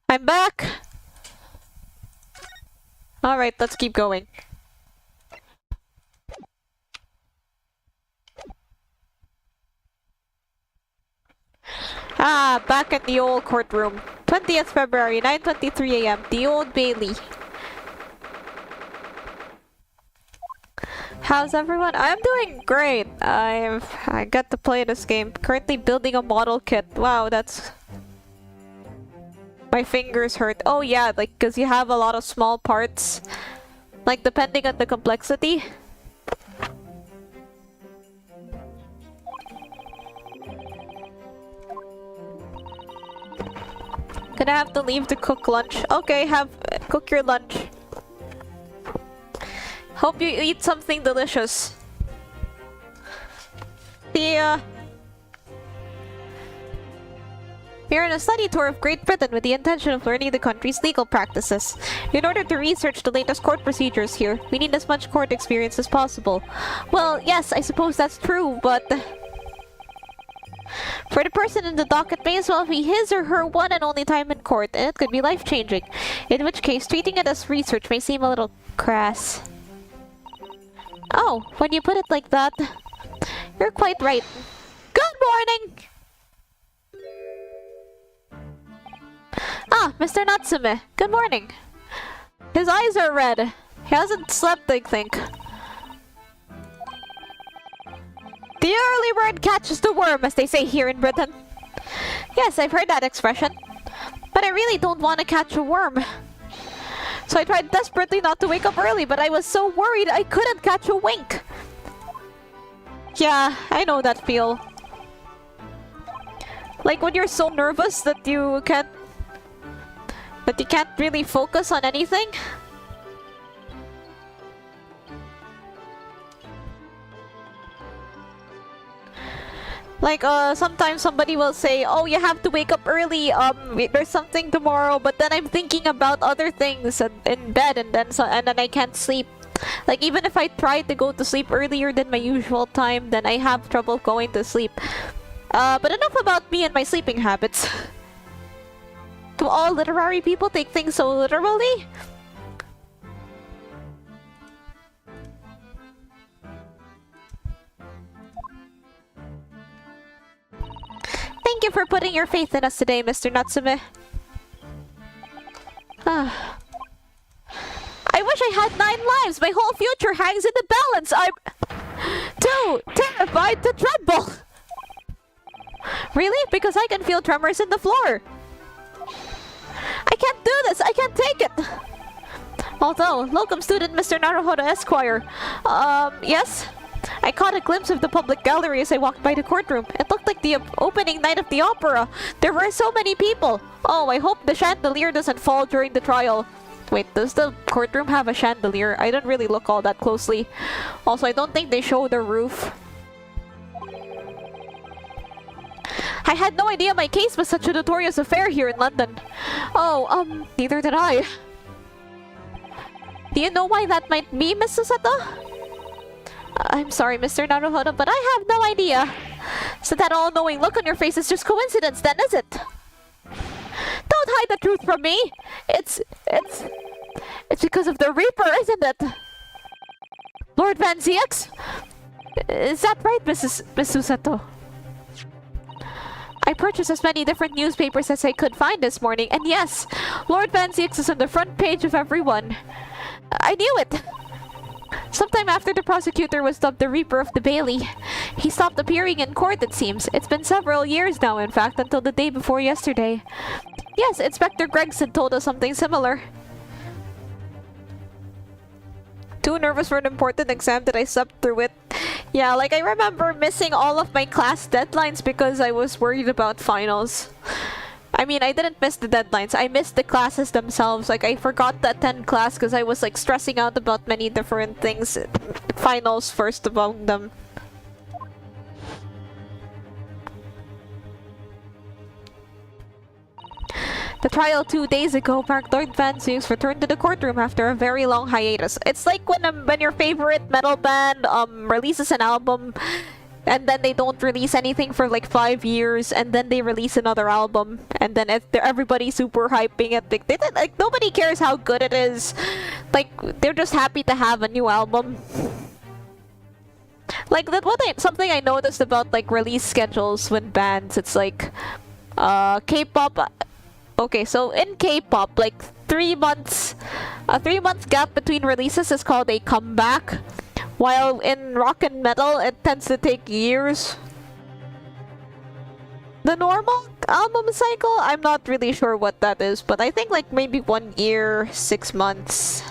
I'm back! Alright, let's keep going. Ah, back in the old courtroom. 20th February, 9:23 AM, the Old Bailey. How's everyone? I'm doing great. I got to play this game. Currently building a model kit. Wow, that's... My fingers hurt. Oh yeah, like, cause you have a lot of small parts. Like, depending on the complexity. Gonna have to leave to cook lunch. Okay, cook your lunch. Hope you eat something delicious. See ya. We are on a study tour of Great Britain with the intention of learning the country's legal practices. In order to research the latest court procedures here, we need as much court experience as possible. Well, yes, I suppose that's true, but... For the person in the docket may as well be his or her one and only time in court, and it could be life-changing. In which case, treating it as research may seem a little crass. Oh, when you put it like that, you're quite right. Good morning! Ah, Mr. Natsume, good morning. His eyes are red. He hasn't slept, I think. The early bird catches the worm, as they say here in Britain. Yes, I've heard that expression. But I really don't want to catch a worm. So I tried desperately not to wake up early, but I was so worried I couldn't catch a wink. Yeah, I know that feel. Like when you're so nervous that you can't really focus on anything. Like, sometimes somebody will say, oh, you have to wake up early, there's something tomorrow, but then I'm thinking about other things in bed, and then I can't sleep. Like, even if I try to go to sleep earlier than my usual time, then I have trouble going to sleep. But enough about me and my sleeping habits. Do all literary people take things so literally? Thank you for putting your faith in us today, Mr. Natsume. I wish I had 9 lives! My whole future hangs in the balance! I'm too terrified to tremble! Really? Because I can feel tremors in the floor! I can't do this! I can't take it! Although, locum student Mr. Naruhodo Esquire, yes? I caught a glimpse of the public gallery as I walked by the courtroom. It looked like the opening night of the opera. There were so many people. Oh, I hope the chandelier doesn't fall during the trial. Wait, does the courtroom have a chandelier? I didn't really look all that closely. Also, I don't think they show the roof. I had no idea my case was such a notorious affair here in London. Oh, neither did I. Do you know why that might be, Miss Susato? I'm sorry, Mr. Naruhodo, but I have no idea. So that all-knowing look on your face is just coincidence then, is it? Don't hide the truth from me! It's because of the Reaper, isn't it? Lord Van Zieks? Is that right, Miss Susato? I purchased as many different newspapers as I could find this morning, and yes, Lord Van Zieks is on the front page of every one. I knew it! Sometime after the prosecutor was dubbed the Reaper of the Bailey, he stopped appearing in court, it seems. It's been several years now, in fact, until the day before yesterday. Yes, Inspector Gregson told us something similar. Too nervous for an important exam that I slept through it. Yeah, like I remember missing all of my class deadlines because I was worried about finals. I mean, I didn't miss the deadlines. I missed the classes themselves. Like, I forgot to attend class because I was, like, stressing out about many different things. Finals first among them. The trial 2 days ago marked Lord Van Zieks' return to the courtroom after a very long hiatus. It's like when your favorite metal band releases an album, and then they don't release anything for like 5 years, and then they release another album, and then everybody's super hyping it. Like nobody cares how good it is. Like they're just happy to have a new album. Like something I noticed about like release schedules with bands. It's like K-pop. Okay, so in K-pop, like 3 months, a 3-month gap between releases is called a comeback. While in rock and metal, it tends to take years. The normal album cycle, I'm not really sure what that is, but I think like maybe 1 year, 6 months.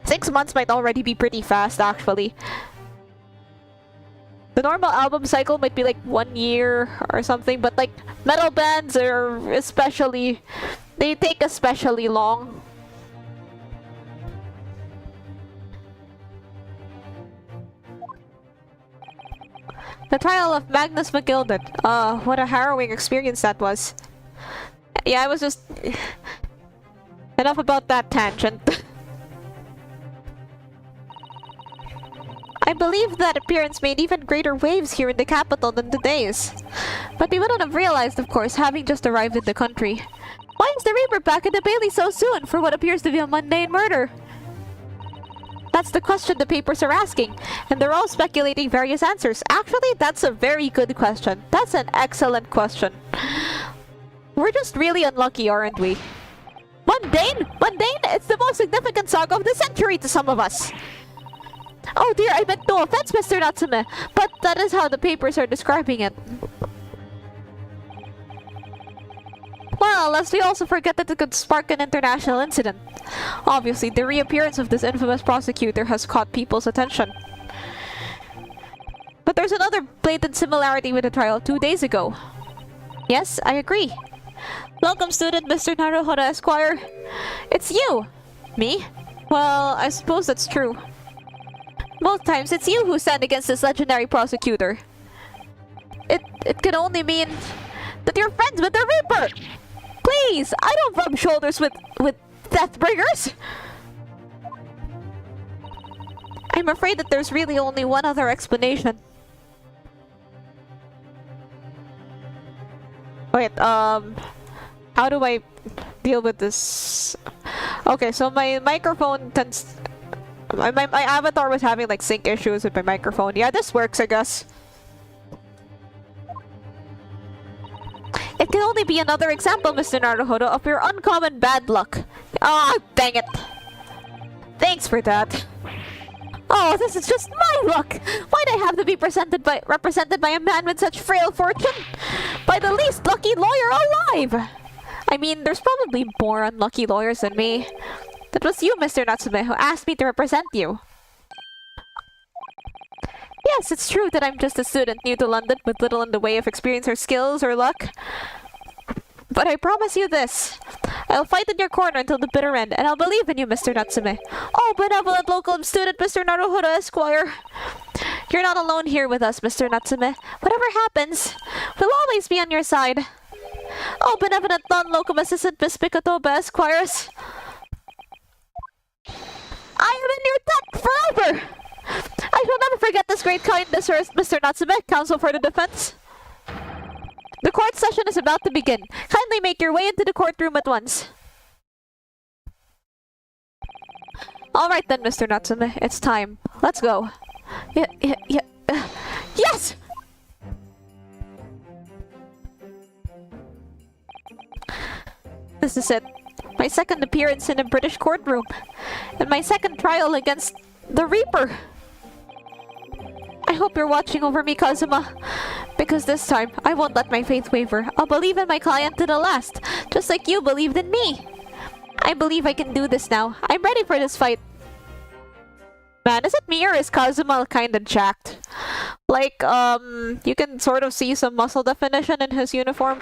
6 months might already be pretty fast, actually. The normal album cycle might be like 1 year or something, but like metal bands are they take especially long. The trial of Magnus McGilded. What a harrowing experience that was. Yeah, I was just... Enough about that tangent. I believe that appearance made even greater waves here in the capital than today's. But we wouldn't have realized, of course, having just arrived in the country. Why is the Reaper back in the Bailey so soon for what appears to be a mundane murder? That's the question the papers are asking, and they're all speculating various answers. Actually, that's a very good question. That's an excellent question. We're just really unlucky, aren't we? Mundane? Mundane? It's the most significant saga of the century to some of us. Oh dear, I meant no offense, Mr. Natsume, but that is how the papers are describing it. Well, lest we also forget that it could spark an international incident. Obviously, the reappearance of this infamous prosecutor has caught people's attention. But there's another blatant similarity with the trial 2 days ago. Yes, I agree. Welcome, student Mr. Naruhodo Esquire. It's you! Me? Well, I suppose that's true. Most times, it's you who stand against this legendary prosecutor. it can only mean that you're friends with the Reaper! Please! I don't rub shoulders with Deathbringers! I'm afraid that there's really only one other explanation. Wait, how do I deal with this? Okay, so my microphone tends... My avatar was having like sync issues with my microphone. Yeah, this works, I guess. It can only be another example, Mr. Naruhodo, of your uncommon bad luck. Ah, dang it. Thanks for that. Oh, this is just my luck! Why'd I have to be represented by a man with such frail fortune? By the least lucky lawyer alive! I mean, there's probably more unlucky lawyers than me. That was you, Mr. Natsume, who asked me to represent you. Yes, it's true that I'm just a student new to London with little in the way of experience or skills or luck. But I promise you this. I'll fight in your corner until the bitter end, and I'll believe in you, Mr. Natsume. Oh, benevolent local student, Mr. Naruhodo Esquire. You're not alone here with us, Mr. Natsume. Whatever happens, we'll always be on your side. Oh, benevolent non-locum assistant, Miss Picatoba Esquires. I am in your debt forever! I shall never forget this great kindness, Mr. Natsume, counsel for the defense. The court session is about to begin. Kindly make your way into the courtroom at once. Alright then, Mr. Natsume. It's time. Let's go. Yes! This is it. My second appearance in a British courtroom. And my second trial against the Reaper. I hope you're watching over me, Kazuma. Because this time, I won't let my faith waver. I'll believe in my client to the last, just like you believed in me. I believe I can do this now. I'm ready for this fight. Man, is it me or is Kazuma kinda jacked? Like, you can sort of see some muscle definition in his uniform.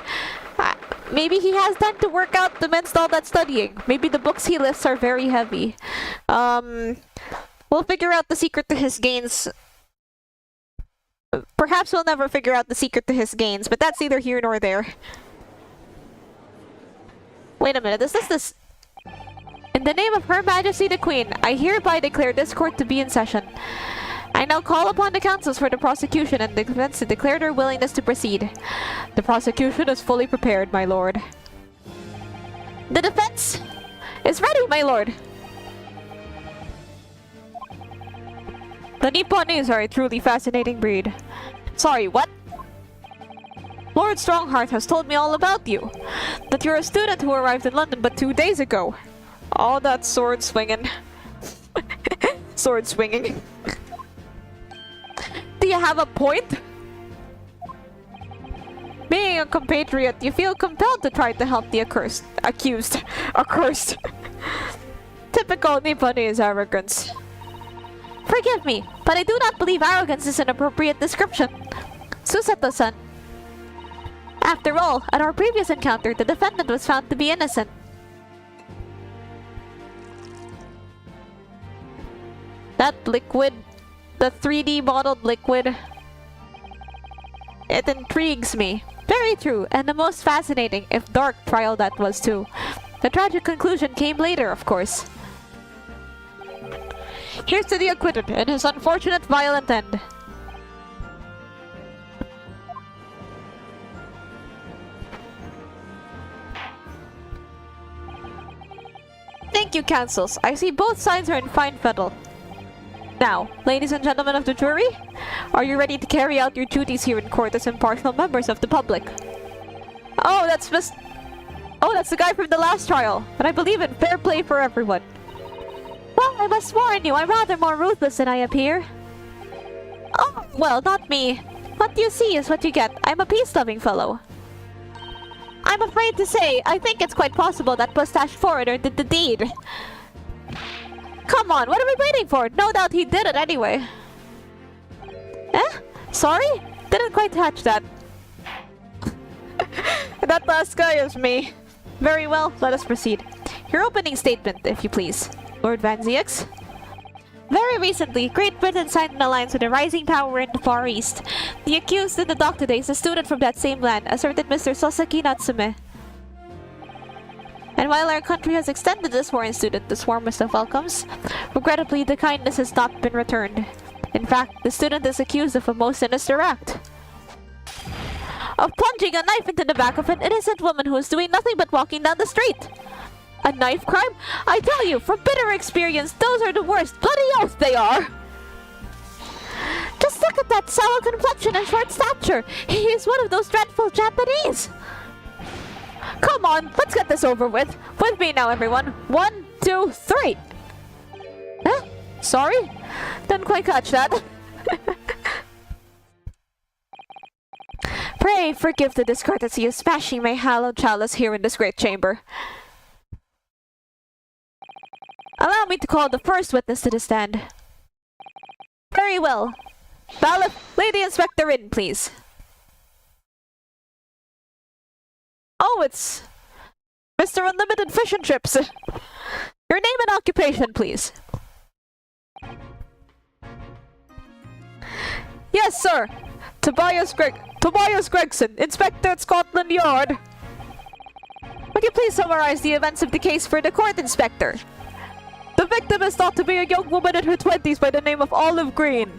Maybe he has time to work out amidst all that studying. Maybe the books he lifts are very heavy. We'll figure out the secret to his gains. Perhaps we'll never figure out the secret to his gains, but that's neither here nor there. Wait a minute, is this... In the name of Her Majesty the Queen, I hereby declare this court to be in session. I now call upon the counsels for the prosecution and the defense to declare their willingness to proceed. The prosecution is fully prepared, my lord. The defense is ready, my lord. The Nipponese are a truly fascinating breed. Sorry, what? Lord Strongheart has told me all about you. That you're a student who arrived in London but 2 days ago. All that sword swinging. Sword swinging. Do you have a point? Being a compatriot, you feel compelled to try to help the accused. Typical Nipponese arrogance. Forgive me, but I do not believe arrogance is an appropriate description. Susato-san. After all, at our previous encounter, the defendant was found to be innocent. That liquid, the 3D modeled liquid, it intrigues me. Very true, and the most fascinating, if dark, trial that was too. The tragic conclusion came later, of course. Here's to the acquitted and his unfortunate violent end. Thank you, counsels. I see both sides are in fine fettle. Now, ladies and gentlemen of the jury, are you ready to carry out your duties here in court as impartial members of the public? Oh, that's the guy from the last trial. But I believe in fair play for everyone. Well, I must warn you, I'm rather more ruthless than I appear. Oh, well, not me. What you see is what you get. I'm a peace-loving fellow. I'm afraid to say, I think it's quite possible that mustache foreigner did the deed. Come on, what are we waiting for? No doubt he did it anyway. Eh? Sorry? Didn't quite catch that. That last guy is me. Very well, let us proceed. Your opening statement, if you please. Lord Van Zieks? Very recently, Great Britain signed an alliance with a rising power in the Far East. The accused in the dock today is a student from that same land, asserted Mr. Sasaki Natsume. And while our country has extended this foreign student the warmest of welcomes, regrettably the kindness has not been returned. In fact, the student is accused of a most sinister act. Of plunging a knife into the back of an innocent woman who is doing nothing but walking down the street. A knife crime? I tell you, from bitter experience, those are the worst. Bloody oath they are! Just look at that sallow complexion and short stature. He is one of those dreadful Japanese. Come on, let's get this over with. With me now, everyone. 1, 2, 3. Huh? Sorry? Didn't quite catch that. Pray forgive the discourtesy of smashing my hallowed chalice here in this great chamber. Allow me to call the first witness to the stand. Very well. Lady Inspector in, please. Oh, it's Mr. Unlimited Fish and Chips. Your name and occupation, please. Yes, sir. Tobias Gregson, Inspector at Scotland Yard. Would you please summarize the events of the case for the court, Inspector? The victim is thought to be a young woman in her 20s by the name of Olive Green.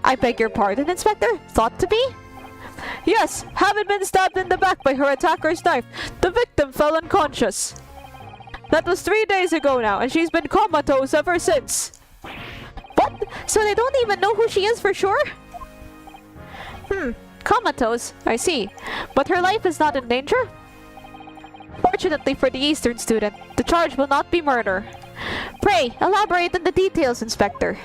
I beg your pardon, Inspector? Thought to be? Yes, having been stabbed in the back by her attacker's knife, the victim fell unconscious. That was 3 days ago now, and she's been comatose ever since. What? So they don't even know who she is for sure? Comatose, I see. But her life is not in danger? Fortunately for the Eastern student, the charge will not be murder. Pray, elaborate on the details, Inspector.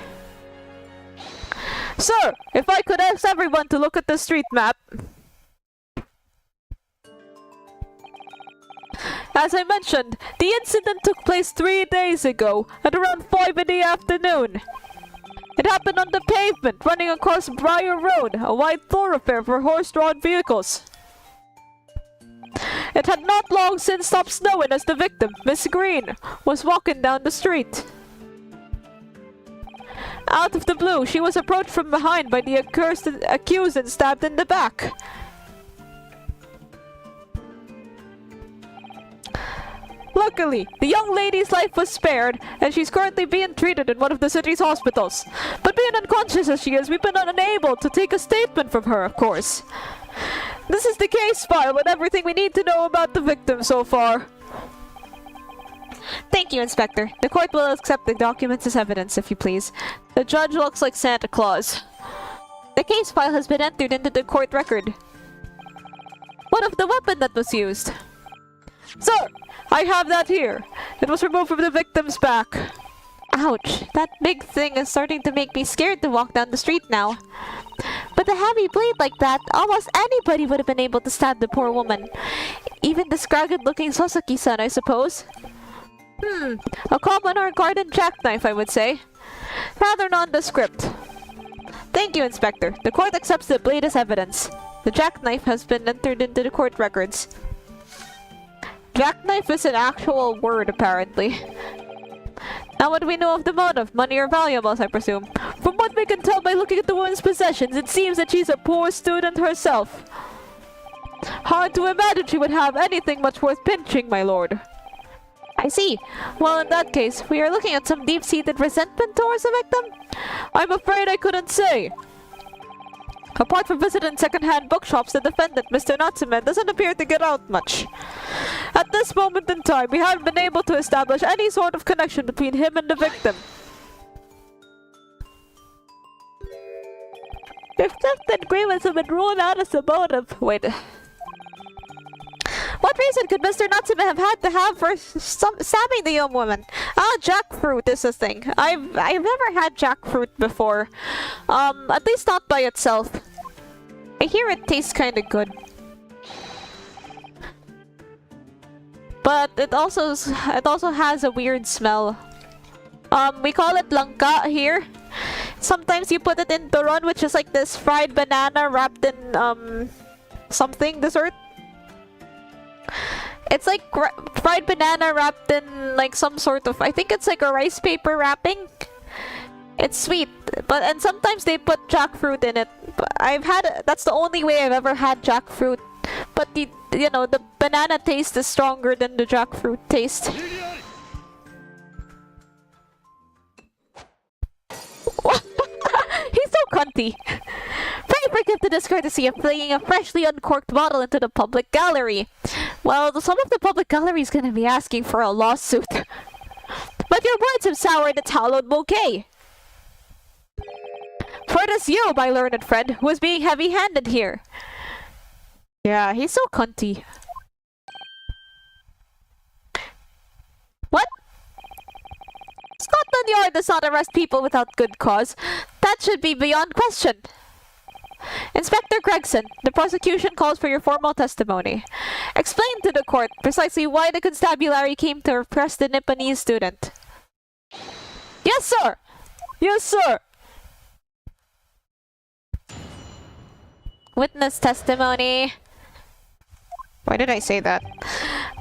Sir, if I could ask everyone to look at the street map. As I mentioned, the incident took place 3 days ago, at around 5 in the afternoon. It happened on the pavement, running across Briar Road, a wide thoroughfare for horse-drawn vehicles. It had not long since stopped snowing as the victim, Miss Green, was walking down the street. Out of the blue, she was approached from behind by the accused and stabbed in the back. Luckily, the young lady's life was spared, and she's currently being treated in one of the city's hospitals. But being unconscious as she is, we've been unable to take a statement from her, of course. This is the case file with everything we need to know about the victim so far. Thank you, Inspector. The court will accept the documents as evidence, if you please. The judge looks like Santa Claus. The case file has been entered into the court record. What of the weapon that was used? Sir, I have that here. It was removed from the victim's back. Ouch, that big thing is starting to make me scared to walk down the street now. With a heavy blade like that, almost anybody would have been able to stab the poor woman. Even the scragged-looking Sasaki-san, I suppose. A common or garden jackknife, I would say. Rather nondescript. Thank you, Inspector. The court accepts the blade as evidence. The jackknife has been entered into the court records. Jackknife is an actual word, apparently. Now what do we know of the motive? Money or valuables, I presume. From what we can tell by looking at the woman's possessions, it seems that she's a poor student herself. Hard to imagine she would have anything much worth pinching, my lord. I see. Well, in that case, we are looking at some deep-seated resentment towards the victim? I'm afraid I couldn't say. Apart from visiting second-hand bookshops, the defendant, Mr. Natsume, doesn't appear to get out much. At this moment in time, we haven't been able to establish any sort of connection between him and the victim. If theft and grievance have been ruled out as a motive... Wait. What reason could Mr. Natsume have had to have for stabbing the young woman? Ah, jackfruit is a thing. I've never had jackfruit before. At least not by itself. I hear it tastes kind of good. But it also has a weird smell. We call it langka here. Sometimes you put it in turon, which is like this fried banana wrapped in something dessert. It's like fried banana wrapped in like some sort of, I think it's like a rice paper wrapping. It's sweet, and sometimes they put jackfruit in it. But that's the only way I've ever had jackfruit. But the banana taste is stronger than the jackfruit taste. He's so cunty. Pray forgive the discourtesy of flinging a freshly uncorked bottle into the public gallery. Well, some of the public gallery is gonna be asking for a lawsuit. But your words have soured its hallowed bouquet. For it is you, my learned friend, who is being heavy-handed here. Yeah, he's so cunty. What? Scotland Yard does not arrest people without good cause. That should be beyond question. Inspector Gregson, the prosecution calls for your formal testimony. Explain to the court precisely why the constabulary came to arrest the Nipponese student. Yes, sir! Yes, sir! Witness testimony. Why did I say that?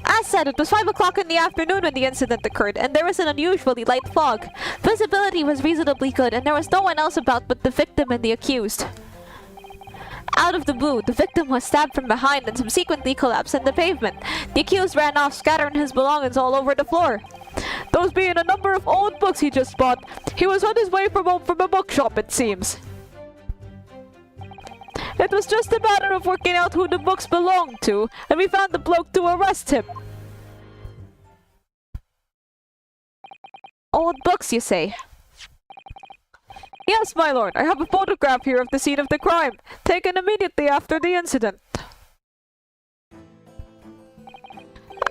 As said, it was 5 o'clock in the afternoon when the incident occurred, and there was an unusually light fog. Visibility was reasonably good, and there was no one else about but the victim and the accused. Out of the blue, the victim was stabbed from behind and subsequently collapsed on the pavement. The accused ran off, scattering his belongings all over the floor. Those being a number of old books he just bought. He was on his way from home from a bookshop, it seems. It was just a matter of working out who the books belonged to, and we found the bloke to arrest him. Old books, you say? Yes, my lord. I have a photograph here of the scene of the crime, taken immediately after the incident.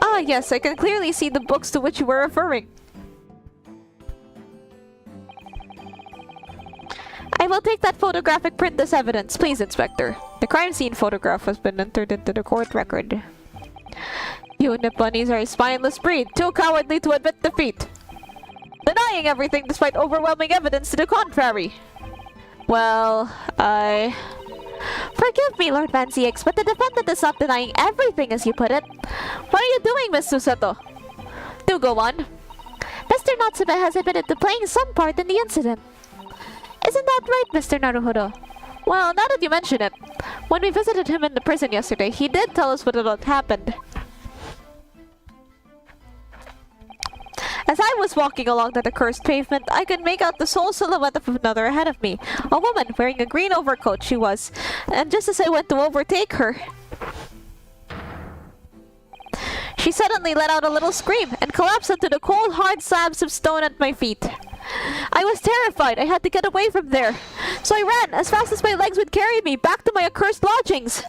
Ah, yes, I can clearly see the books to which you were referring. I will take that photographic print as evidence, please, Inspector. The crime scene photograph has been entered into the court record. You Nipponese are a spineless breed, too cowardly to admit defeat. Denying everything despite overwhelming evidence to the contrary. Well, Forgive me, Lord Van Zieks, but the defendant is not denying everything, as you put it. What are you doing, Miss Susato? Do go on. Mr. Natsume has admitted to playing some part in the incident. Isn't that right, Mr. Naruhodo? Well, now that you mention it, when we visited him in the prison yesterday, he did tell us what had happened. As I was walking along that accursed pavement, I could make out the sole silhouette of another ahead of me. A woman wearing a green overcoat she was, and just as I went to overtake her, she suddenly let out a little scream and collapsed onto the cold, hard slabs of stone at my feet. I was terrified. I had to get away from there. So I ran as fast as my legs would carry me back to my accursed lodgings.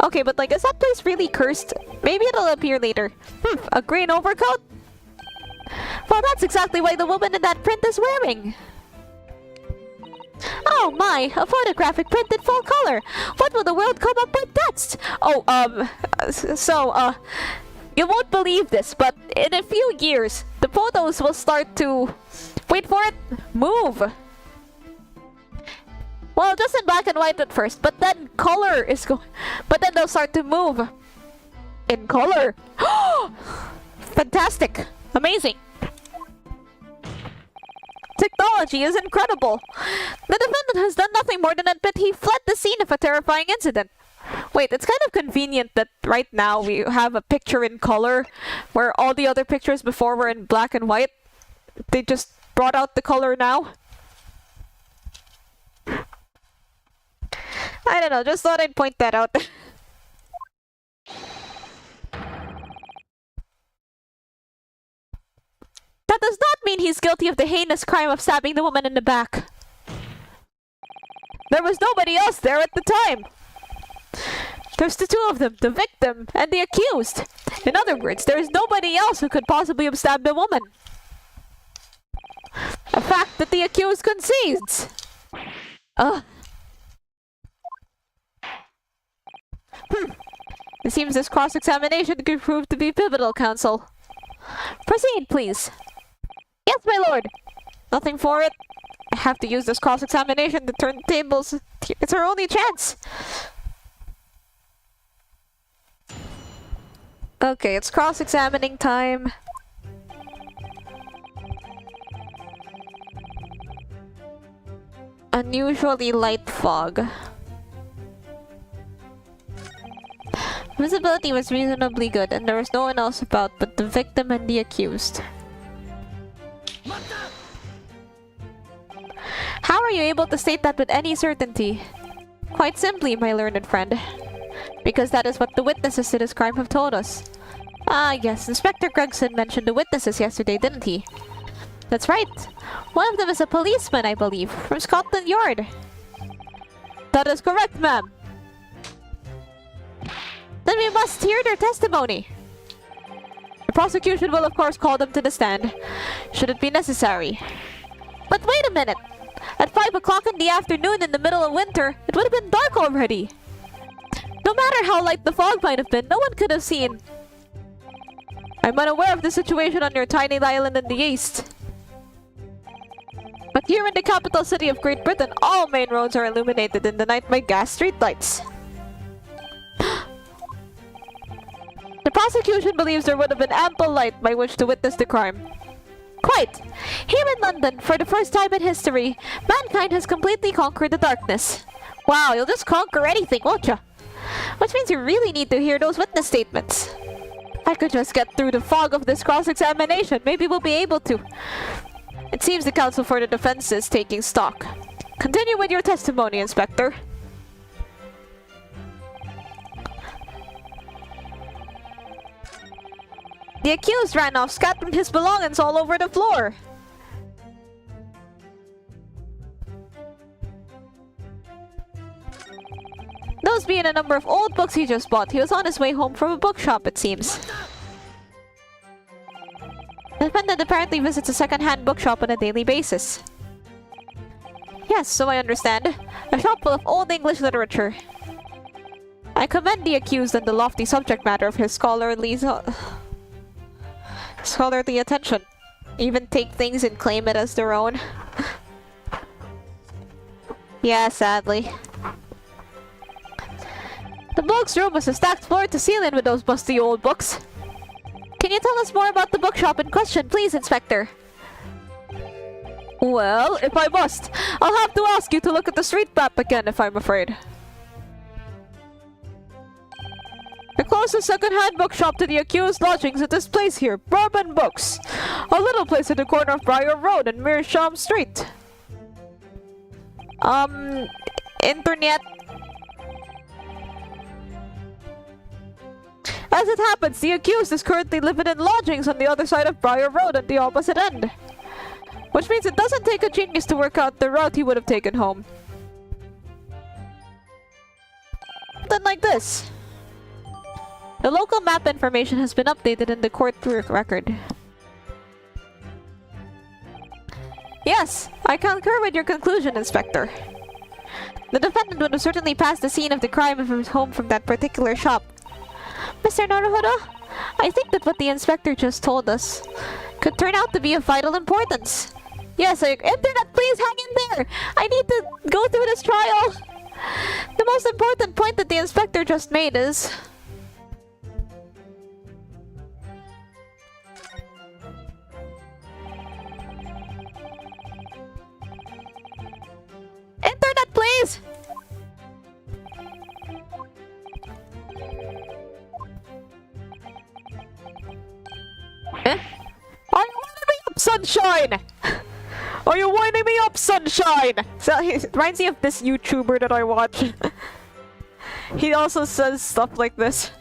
Okay, but like, is that place really cursed? Maybe it'll appear later. A green overcoat? Well, that's exactly why the woman in that print is wearing. Oh my, a photographic print in full color. What will the world come up with next? You won't believe this, but in a few years, the photos will start to, wait for it, move. Well, just in black and white at first, but then color is but then they'll start to move in color. Fantastic. Amazing. Technology is incredible. The defendant has done nothing more than admit he fled the scene of a terrifying incident. Wait, it's kind of convenient that right now we have a picture in color where all the other pictures before were in black and white. They just brought out the color now. I don't know, just thought I'd point that out. That does not mean he's guilty of the heinous crime of stabbing the woman in the back. There was nobody else there at the time. There's the two of them, the victim and the accused. In other words, there is nobody else who could possibly have stabbed the woman. A fact that the accused concedes. It seems this cross-examination could prove to be pivotal, counsel. Proceed, please. Yes, my lord. Nothing for it. I have to use this cross-examination to turn the tables. It's our only chance. Okay, it's cross-examining time. Unusually light fog. Visibility was reasonably good, and there was no one else about but the victim and the accused. How are you able to state that with any certainty? Quite simply, my learned friend. Because that is what the witnesses to this crime have told us. Ah, yes, Inspector Gregson mentioned the witnesses yesterday, didn't he? That's right. One of them is a policeman, I believe, from Scotland Yard. That is correct, ma'am. Then we must hear their testimony. The prosecution will of course call them to the stand, should it be necessary. But wait a minute! At 5 o'clock in the afternoon in the middle of winter, it would have been dark already. No matter how light the fog might have been, no one could have seen. I'm unaware of the situation on your tiny island in the east. But here in the capital city of Great Britain, all main roads are illuminated in the night by gas streetlights. The prosecution believes there would have been ample light by which to witness the crime. Quite! Here in London, for the first time in history, mankind has completely conquered the darkness. Wow, you'll just conquer anything, won't you? Which means you really need to hear those witness statements. If I could just get through the fog of this cross-examination, maybe we'll be able to. It seems the counsel for the defense is taking stock. Continue with your testimony, Inspector. The accused ran off, scattering his belongings all over the floor. Those being a number of old books he just bought, he was on his way home from a bookshop, it seems. The defendant apparently visits a second-hand bookshop on a daily basis. Yes, so I understand. A shop full of old English literature. I commend the accused on the lofty subject matter of his scholarly attention. Even take things and claim it as their own. Yeah, sadly. The bloke's room was a stacked floor to ceiling with those musty old books. Can you tell us more about the bookshop in question, please, Inspector? Well, if I must, I'll have to ask you to look at the street map again, if I'm afraid. The closest second-hand bookshop to the accused lodgings at this place here, Bourbon Books. A little place at the corner of Briar Road and Meerschaum Street. Internet. As it happens, the accused is currently living in lodgings on the other side of Briar Road at the opposite end. Which means it doesn't take a genius to work out the route he would have taken home. Something like this. The local map information has been updated in the court record. Yes, I concur with your conclusion, Inspector. The defendant would have certainly passed the scene of the crime if he was home from that particular shop. Mr. Naruhodo, I think that what the inspector just told us could turn out to be of vital importance. Yes, Internet, please hang in there! I need to go through this trial! The most important point that the inspector just made is... Internet, please! Eh? Are you winding me up, Sunshine? Are you winding me up, Sunshine? So, it reminds me of this YouTuber that I watch. He also says stuff like this.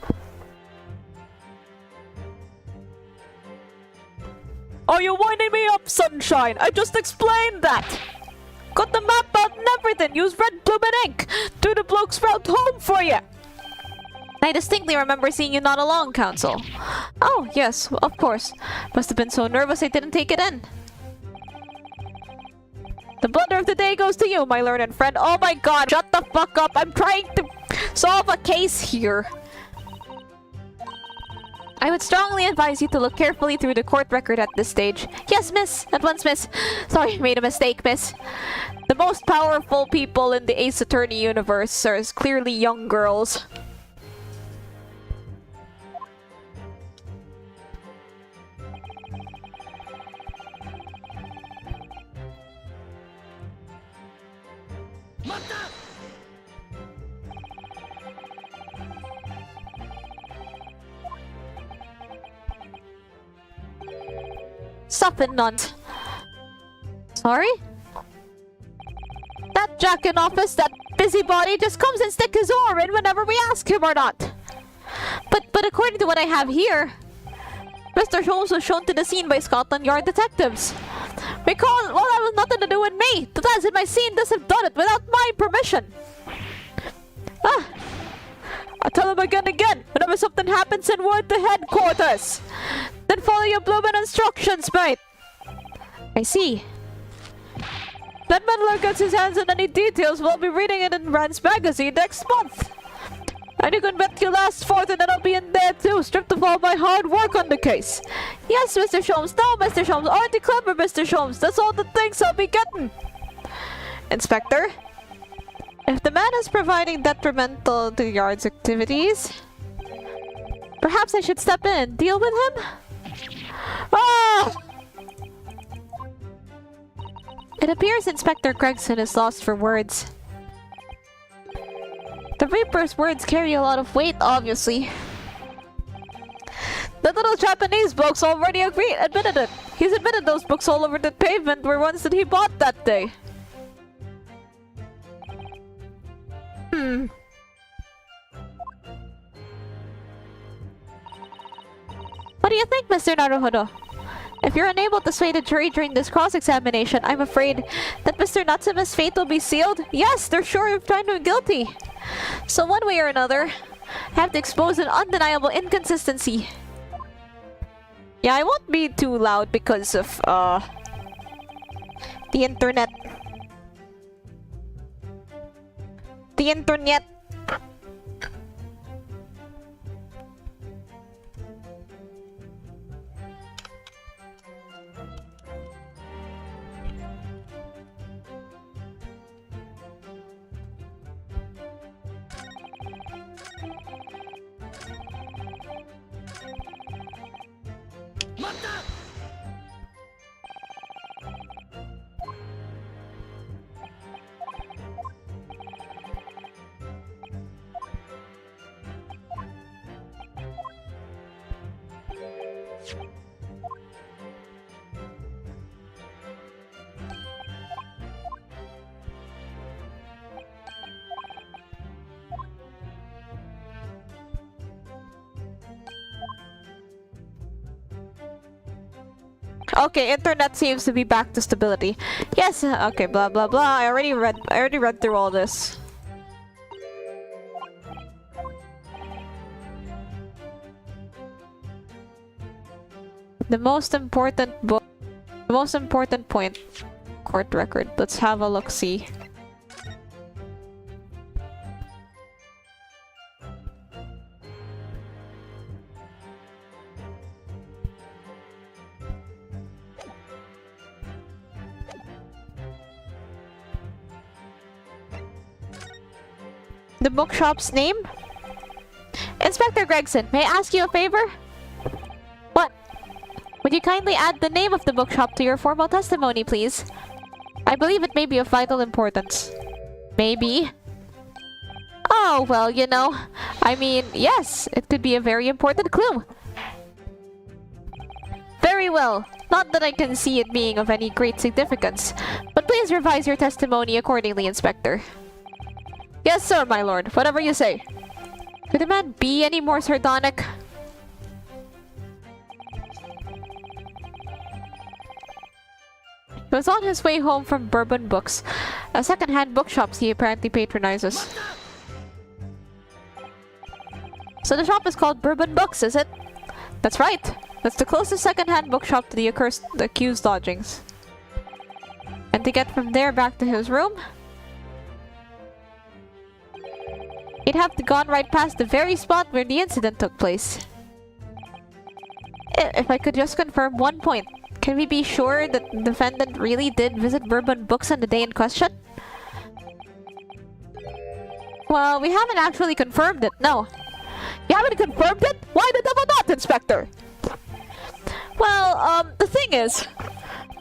Are you winding me up, Sunshine? I just explained that! Got the map out and everything! Use red blooming ink! Do the bloke's route home for you! I distinctly remember seeing you not along, Counsel. Oh, yes, of course. Must have been so nervous I didn't take it in. The blunder of the day goes to you, my learned friend. Oh my god, shut the fuck up! I'm trying to solve a case here! I would strongly advise you to look carefully through the court record at this stage. Yes, miss! At once, miss! Sorry, made a mistake, miss. The most powerful people in the Ace Attorney universe are clearly young girls. Stop it, Nunt. Sorry? That Jack in office, that busybody, just comes and sticks his arm in whenever we ask him or not. But according to what I have here, Mr. Holmes was shown to the scene by Scotland Yard detectives. Because, well, that was nothing to do with me. The lads in my scene does have done it without my permission. Ah, I tell him again, whenever something happens, send word to headquarters. Then follow your blooming instructions, mate. I see. That meddler gets his hands on any details, we'll be reading it in Rand's magazine next month. And you can bet your last fortune that I'll be in there too, stripped of all my hard work on the case. Yes, Mr. Sholmes. No, Mr. Sholmes. Aren't you clever, Mr. Sholmes? That's all the things I'll be getting. Inspector, if the man is providing detrimental to Yard's activities, perhaps I should step in and deal with him? Ah! It appears Inspector Gregson is lost for words. The Reaper's words carry a lot of weight, obviously. The little Japanese books already admitted it. He's admitted those books all over the pavement were ones that he bought that day. What do you think, Mr. Naruhodo? If you're unable to sway the jury during this cross-examination, I'm afraid that Mr. Natsume's fate will be sealed. Yes, they're sure of finding him guilty. So one way or another, I have to expose an undeniable inconsistency. Yeah, I won't be too loud because of, the internet. The internet. Okay, internet seems to be back to stability. Yes, okay, blah blah blah. I already read through all this. The most important point, court record. Let's have a look-see. The bookshop's name? Inspector Gregson, may I ask you a favor? What? Would you kindly add the name of the bookshop to your formal testimony, please? I believe it may be of vital importance. Maybe? Oh, well, you know, I mean, yes, it could be a very important clue. Very well. Not that I can see it being of any great significance, but please revise your testimony accordingly, Inspector. Yes, sir, my lord. Whatever you say. Could the man be any more sardonic? He was on his way home from Bourbon Books, a second-hand bookshop he apparently patronizes. So the shop is called Bourbon Books, is it? That's right. That's the closest second-hand bookshop to the accused lodgings. And to get from there back to his room, he'd have to gone right past the very spot where the incident took place. If I could just confirm one point, can we be sure that the defendant really did visit Bourbon Books on the day in question? Well, we haven't actually confirmed it, no. You haven't confirmed it? Why the devil not, Inspector? Well, the thing is,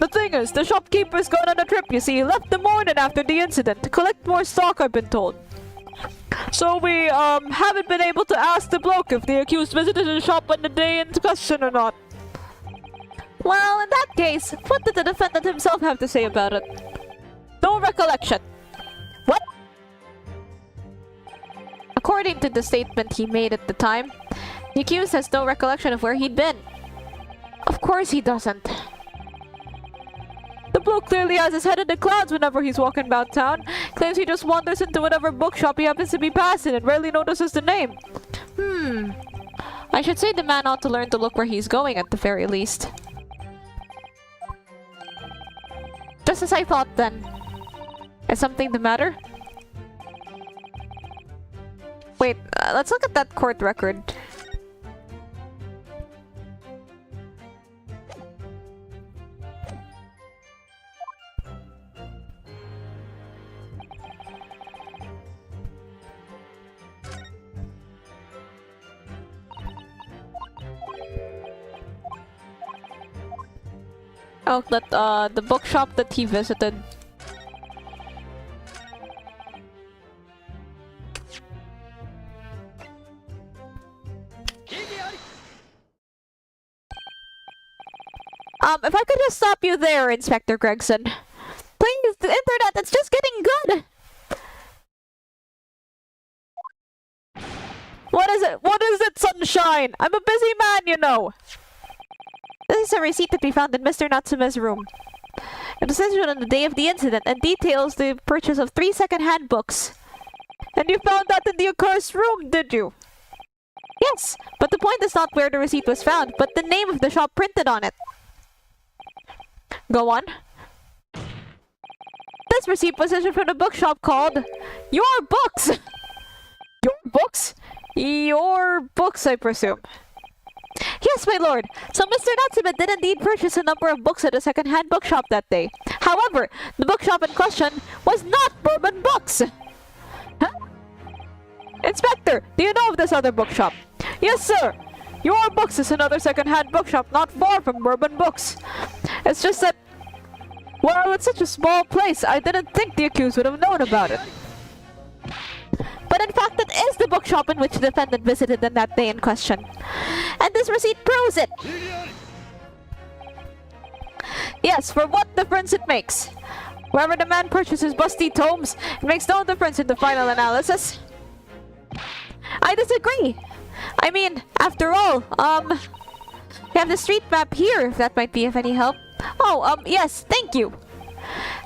The thing is, the shopkeeper's gone on a trip, you see. He left the morning after the incident to collect more stock, I've been told. So we, haven't been able to ask the bloke if the accused visited the shop on the day in question or not. Well, in that case, what did the defendant himself have to say about it? No recollection. What? According to the statement he made at the time, the accused has no recollection of where he'd been. Of course he doesn't. The bloke clearly has his head in the clouds whenever he's walking about town. Claims he just wanders into whatever bookshop he happens to be passing and rarely notices the name. I should say the man ought to learn to look where he's going at the very least. Just as I thought then. Is something the matter? Wait, let's look at that court record. Oh, the bookshop that he visited. If I could just stop you there, Inspector Gregson. Please, the internet, it's just getting good! What is it? What is it, Sunshine? I'm a busy man, you know! This is a receipt that we found in Mr. Natsume's room. It was issued on the day of the incident and details the purchase of 3 second-hand books. And you found that in the accursed room, did you? Yes, but the point is not where the receipt was found, but the name of the shop printed on it. Go on. This receipt was issued from a bookshop called Your Books! Your Books? Your Books, I presume. Yes, my lord. So Mr. Natsume did indeed purchase a number of books at a second-hand bookshop that day. However, the bookshop in question was not Bourbon Books. Huh? Inspector, do you know of this other bookshop? Yes, sir. Your Books is another second-hand bookshop not far from Bourbon Books. It's just that, well, it's such a small place, I didn't think the accused would have known about it. But in fact, it is the bookshop in which the defendant visited on that day in question. And this receipt proves it! Yes, for what difference it makes. Wherever the man purchases busty tomes, it makes no difference in the final analysis. I disagree! I mean, after all, we have the street map here, if that might be of any help. Oh, yes, thank you.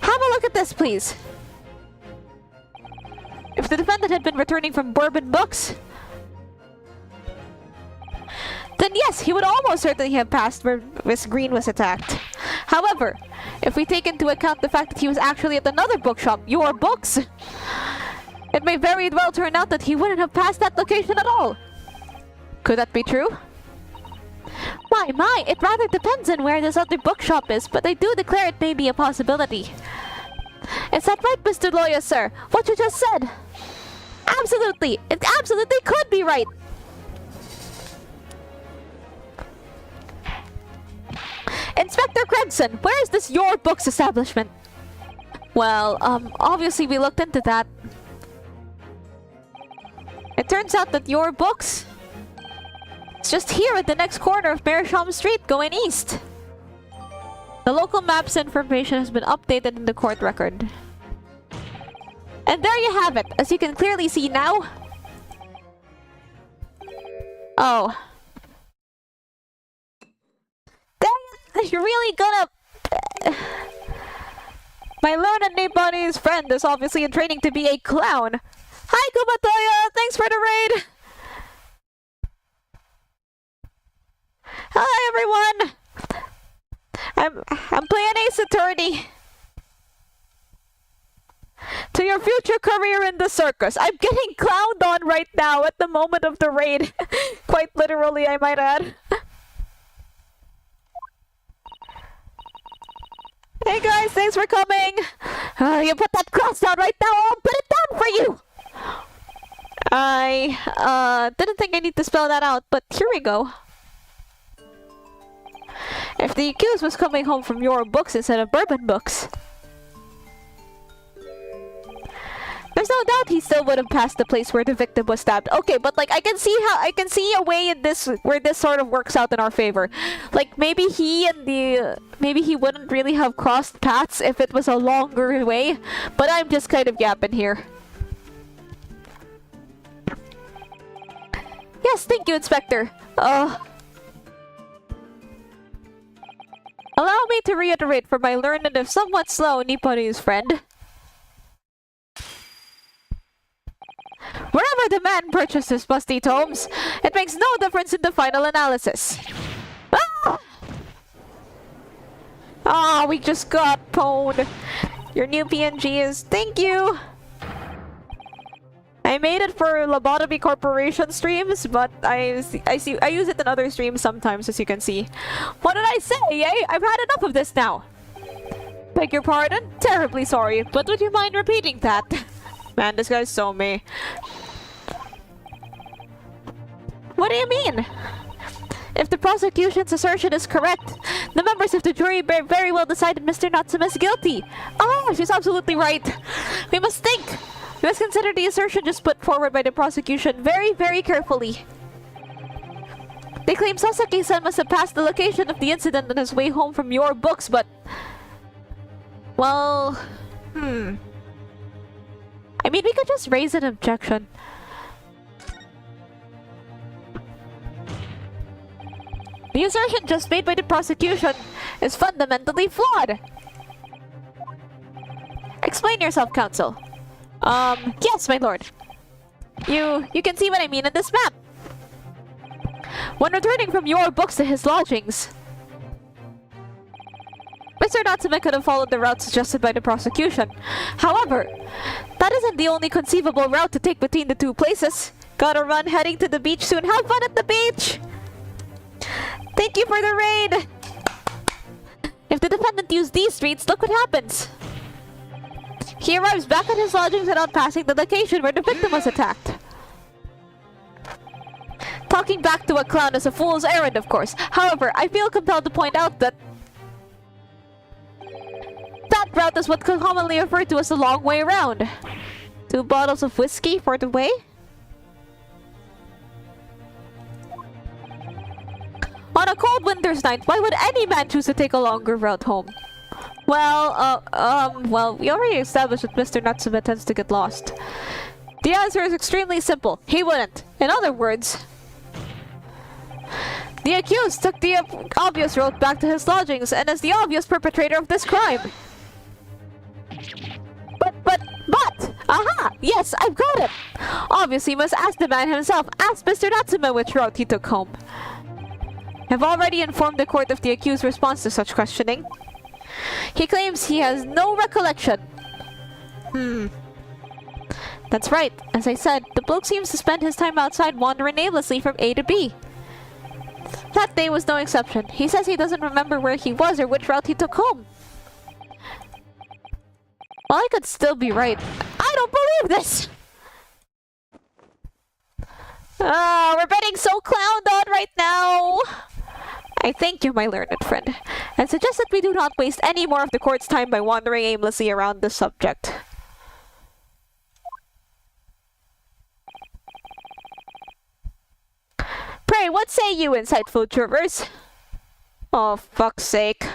Have a look at this, please. If the defendant had been returning from Bourbon Books, then yes, he would almost certainly have passed where Miss Green was attacked. However, if we take into account the fact that he was actually at another bookshop, Your Books, it may very well turn out that he wouldn't have passed that location at all. Could that be true? My, it rather depends on where this other bookshop is, but I do declare it may be a possibility. Is that right, Mr. Lawyer, sir? What you just said? Absolutely! It absolutely could be right! Inspector Gregson, where is this Your Books establishment? Well, obviously we looked into that. It turns out that Your Books is just here at the next corner of Merisham Street, going east. The local map's information has been updated in the court record. And there you have it, as you can clearly see now. Oh. You're really gonna... My learned Nipponi's friend is obviously in training to be a clown. Hi, Kumatoya! Thanks for the raid! Hi, everyone! I'm playing Ace Attorney. To your future career in the circus. I'm getting clowned on right now at the moment of the raid. Quite literally, I might add. Hey guys, thanks for coming! You put that cross down right now, I'll put it down for you! I, didn't think I need to spell that out, but here we go. If the accused was coming home from your books instead of bourbon books, there's no doubt he still would have passed the place where the victim was stabbed. Okay, but like I can see a way in this where this sort of works out in our favor. Like maybe he wouldn't really have crossed paths if it was a longer way, but I'm just kind of yapping here. Yes, thank you, Inspector. Allow me to reiterate for my learned if somewhat slow Nipponese friend. Wherever the man purchased his musty tomes, it makes no difference in the final analysis. We just got pwned. Your new PNG is... Thank you! I made it for Lobotomy Corporation streams, but I use it in other streams sometimes, as you can see. What did I say? I've had enough of this now. Beg your pardon? Terribly sorry, but would you mind repeating that? Man, this guy's so me. What do you mean? If the prosecution's assertion is correct, the members of the jury very well decided Mr. Natsume is guilty. Oh, she's absolutely right. We must think. We must consider the assertion just put forward by the prosecution very, very carefully. They claim Sasaki-san must have passed the location of the incident on his way home from your books, but... Well... I mean, we could just raise an objection. The assertion just made by the prosecution is fundamentally flawed. Explain yourself, counsel. Yes, my lord. You can see what I mean in this map. When returning from your books to his lodgings, Mr. Natsume could have followed the route suggested by the prosecution. However, that isn't the only conceivable route to take between the two places. Gotta run, heading to the beach soon. Have fun at the beach! Thank you for the raid! If the defendant used these streets, look what happens. He arrives back at his lodgings without passing the location where the victim was attacked. Talking back to a clown is a fool's errand, of course. However, I feel compelled to point out that that route is what commonly referred to as the long way around. 2 bottles of whiskey for the way? On a cold winter's night, why would any man choose to take a longer route home? Well, we already established that Mr. Natsume tends to get lost. The answer is extremely simple. He wouldn't. In other words, the accused took the obvious road back to his lodgings and is the obvious perpetrator of this crime. But! Aha! Yes, I've got it! Obviously, you must ask the man himself. Ask Mr. Natsume which route he took home. I've already informed the court of the accused's response to such questioning. He claims he has no recollection. That's right. As I said, the bloke seems to spend his time outside wandering aimlessly from A to B. That day was no exception. He says he doesn't remember where he was or which route he took home. Well, I could still be right. I don't believe this! We're getting so clowned on right now! I thank you, my learned friend, and suggest that we do not waste any more of the court's time by wandering aimlessly around this subject. Pray, what say you, insightful jurors? Oh, fuck's sake.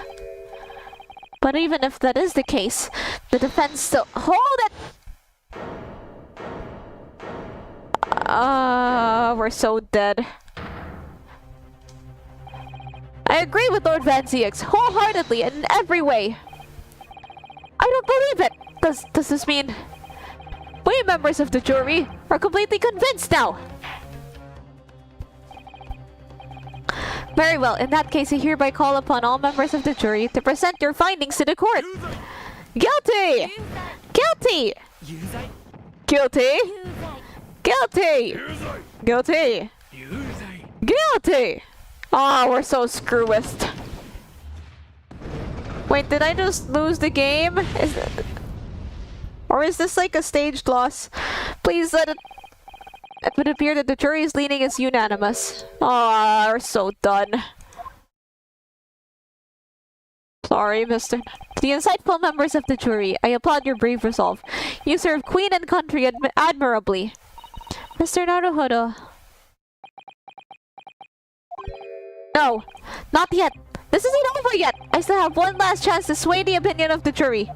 But even if that is the case, the defense still— Hold it! We're so dead. I agree with Lord Van Zieks wholeheartedly and in every way. I don't believe it! Does this mean we members of the jury are completely convinced now? Very well, in that case I hereby call upon all members of the jury to present your findings to the court. Guilty! Guilty! Guilty! Guilty! Guilty! Guilty! Oh, we're so screwist. Wait, did I just lose the game? Or is this like a staged loss? Please let it... It would appear that the jury's leaning is unanimous. Oh, we're so done. Sorry, mister. To the insightful members of the jury, I applaud your brave resolve. You serve queen and country admirably. Mr. Naruhodo. No, not yet. This isn't over yet. I still have one last chance to sway the opinion of the jury.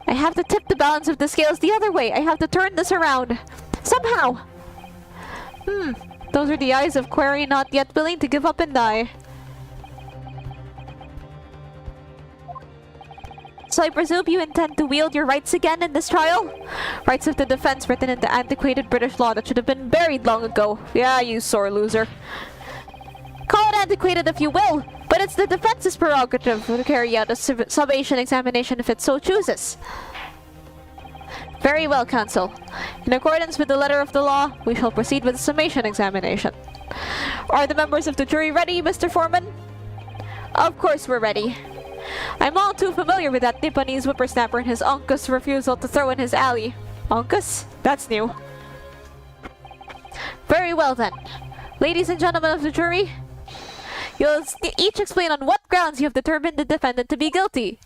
I have to tip the balance of the scales the other way. I have to turn this around. Somehow. Those are the eyes of Query not yet willing to give up and die. So I presume you intend to wield your rights again in this trial? Rights of the defense written in the antiquated British law that should have been buried long ago. Yeah, you sore loser. Call it antiquated if you will, but it's the defense's prerogative to carry out a summation examination if it so chooses. Very well, counsel. In accordance with the letter of the law, we shall proceed with the summation examination. Are the members of the jury ready, Mr. Foreman? Of course we're ready. I'm all too familiar with that Nipponese whippersnapper and his uncas' refusal to throw in his alley. Uncas? That's new. Very well then. Ladies and gentlemen of the jury, you'll each explain on what grounds you have determined the defendant to be guilty.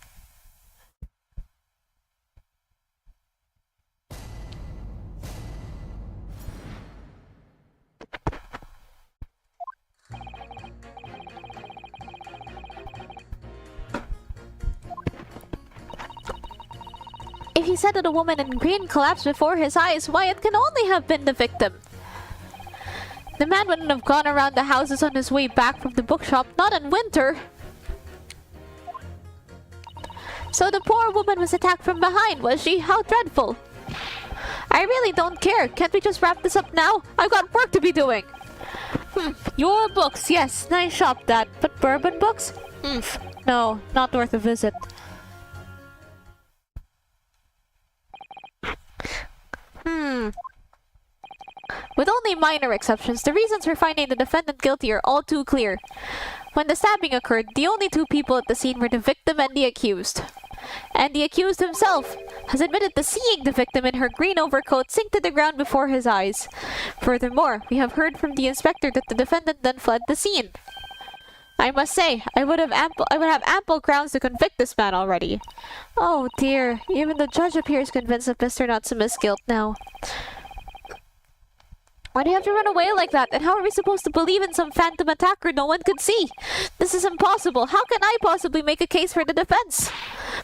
If he said that a woman in green collapsed before his eyes, why it can only have been the victim. The man wouldn't have gone around the houses on his way back from the bookshop, not in winter. So the poor woman was attacked from behind, was she? How dreadful. I really don't care. Can't we just wrap this up now? I've got work to be doing. Your books, yes. Nice shop, Dad. But bourbon books? No, not worth a visit. With only minor exceptions, the reasons for finding the defendant guilty are all too clear. When the stabbing occurred, the only two people at the scene were the victim and the accused. And the accused himself has admitted to seeing the victim in her green overcoat sink to the ground before his eyes. Furthermore, we have heard from the inspector that the defendant then fled the scene. I must say, I would have ample grounds to convict this man already. Oh dear, even the judge appears convinced of Mr. Natsume's guilt now. Why do you have to run away like that? And how are we supposed to believe in some phantom attacker no one could see? This is impossible. How can I possibly make a case for the defense?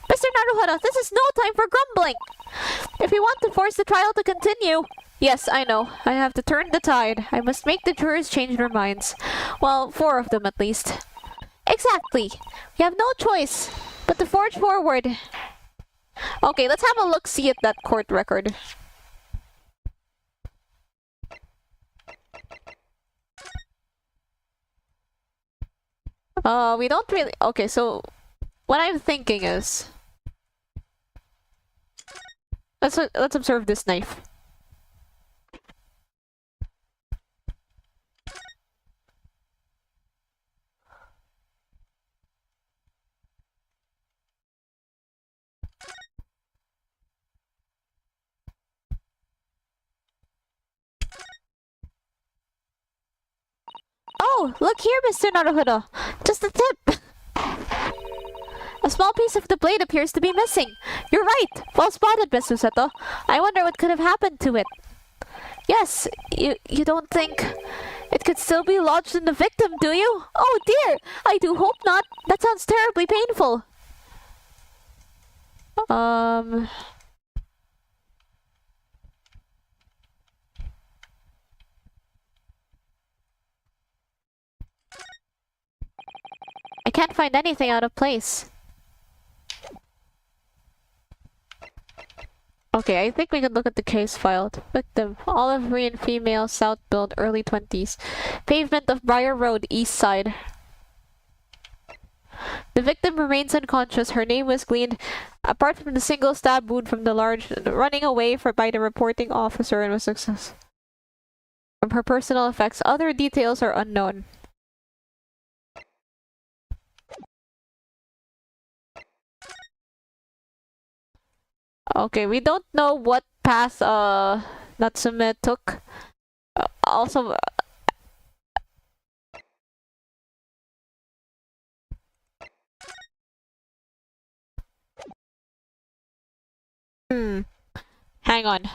Mr. Naruhodo, this is no time for grumbling. If we want to force the trial to continue... Yes, I know. I have to turn the tide. I must make the jurors change their minds. Well, 4 of them at least. Exactly. We have no choice but to forge forward. Okay, let's have a look-see at that court record. We don't really... Okay, so... What I'm thinking is... Let's observe this knife. Oh, look here, Mr. Naruhodo. Just a tip. A small piece of the blade appears to be missing. You're right. Well spotted, Miss Suseto. I wonder what could have happened to it. Yes, you don't think it could still be lodged in the victim, do you? Oh dear, I do hope not. That sounds terribly painful. I can't find anything out of place. Okay, I think we can look at the case filed. Victim, olive green female, south build, early 20s. Pavement of Briar Road, east side. The victim remains unconscious. Her name was gleaned apart from the single stab wound from the large running away by the reporting officer and was success. From her personal effects, other details are unknown. Okay, we don't know what path Natsume took. Also, Hang on.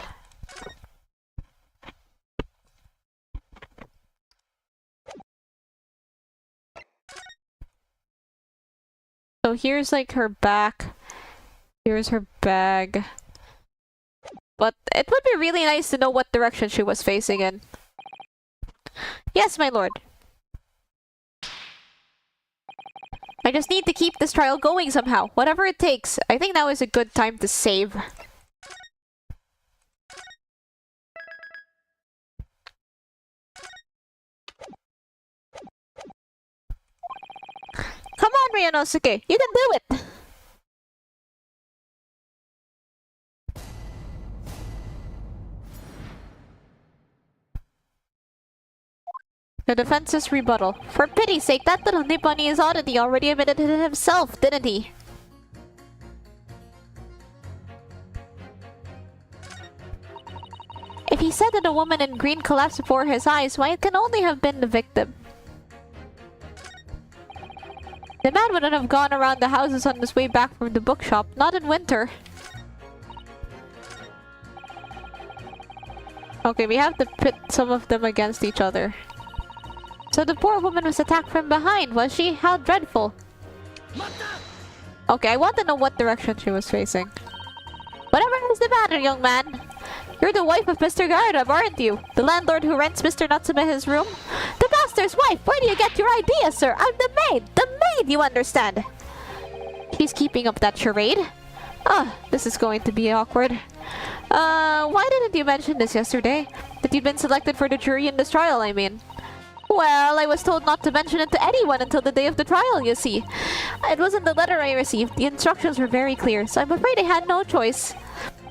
So here's like her back. Here's her bag. But it would be really nice to know what direction she was facing in. Yes, my lord. I just need to keep this trial going somehow. Whatever it takes. I think now is a good time to save. Come on, Ryunosuke! You can do it! The defense's rebuttal. For pity's sake, that little nip on his oddity already admitted it himself, didn't he? If he said that a woman in green collapsed before his eyes, why it can only have been the victim. The man wouldn't have gone around the houses on his way back from the bookshop, not in winter. Okay, we have to pit some of them against each other. So the poor woman was attacked from behind, was she? How dreadful. Okay, I want to know what direction she was facing. Whatever is the matter, young man? You're the wife of Mr. Garda, aren't you? The landlord who rents Mr. Natsume his room? The master's wife! Where do you get your idea, sir? I'm the maid! The maid, you understand! He's keeping up that charade. Ah, this is going to be awkward. Why didn't you mention this yesterday? That you'd been selected for the jury in this trial, I mean. Well, I was told not to mention it to anyone until the day of the trial, you see. It wasn't the letter I received. The instructions were very clear, so I'm afraid I had no choice.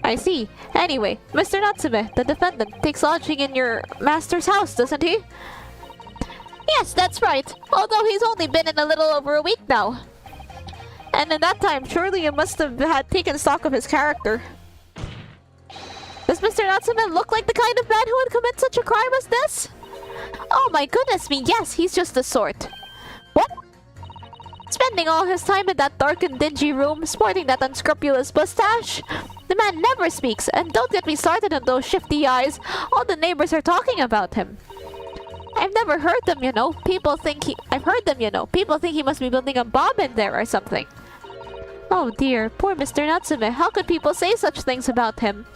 I see. Anyway, Mr. Natsume, the defendant, takes lodging in your master's house, doesn't he? Yes, that's right. Although he's only been in a little over a week now. And in that time, surely you must have had taken stock of his character. Does Mr. Natsume look like the kind of man who would commit such a crime as this? Oh my goodness me, yes, he's just the sort. What? Spending all his time in that dark and dingy room, sporting that unscrupulous mustache? The man never speaks, and don't get me started on those shifty eyes. All the neighbors are talking about him. I've never heard them, you know. I've heard them, you know. People think he must be building a bomb in there or something. Oh dear, poor Mr. Natsume. How could people say such things about him?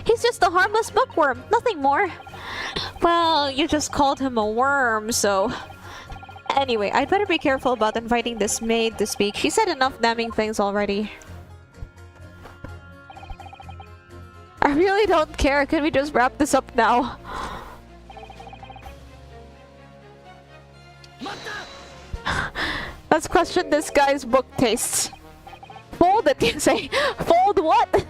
He's just a harmless bookworm, nothing more. Well, you just called him a worm, so... Anyway, I'd better be careful about inviting this maid to speak. She said enough damning things already. I really don't care. Can we just wrap this up now? Let's question this guy's book tastes. Fold it, you say? Fold what?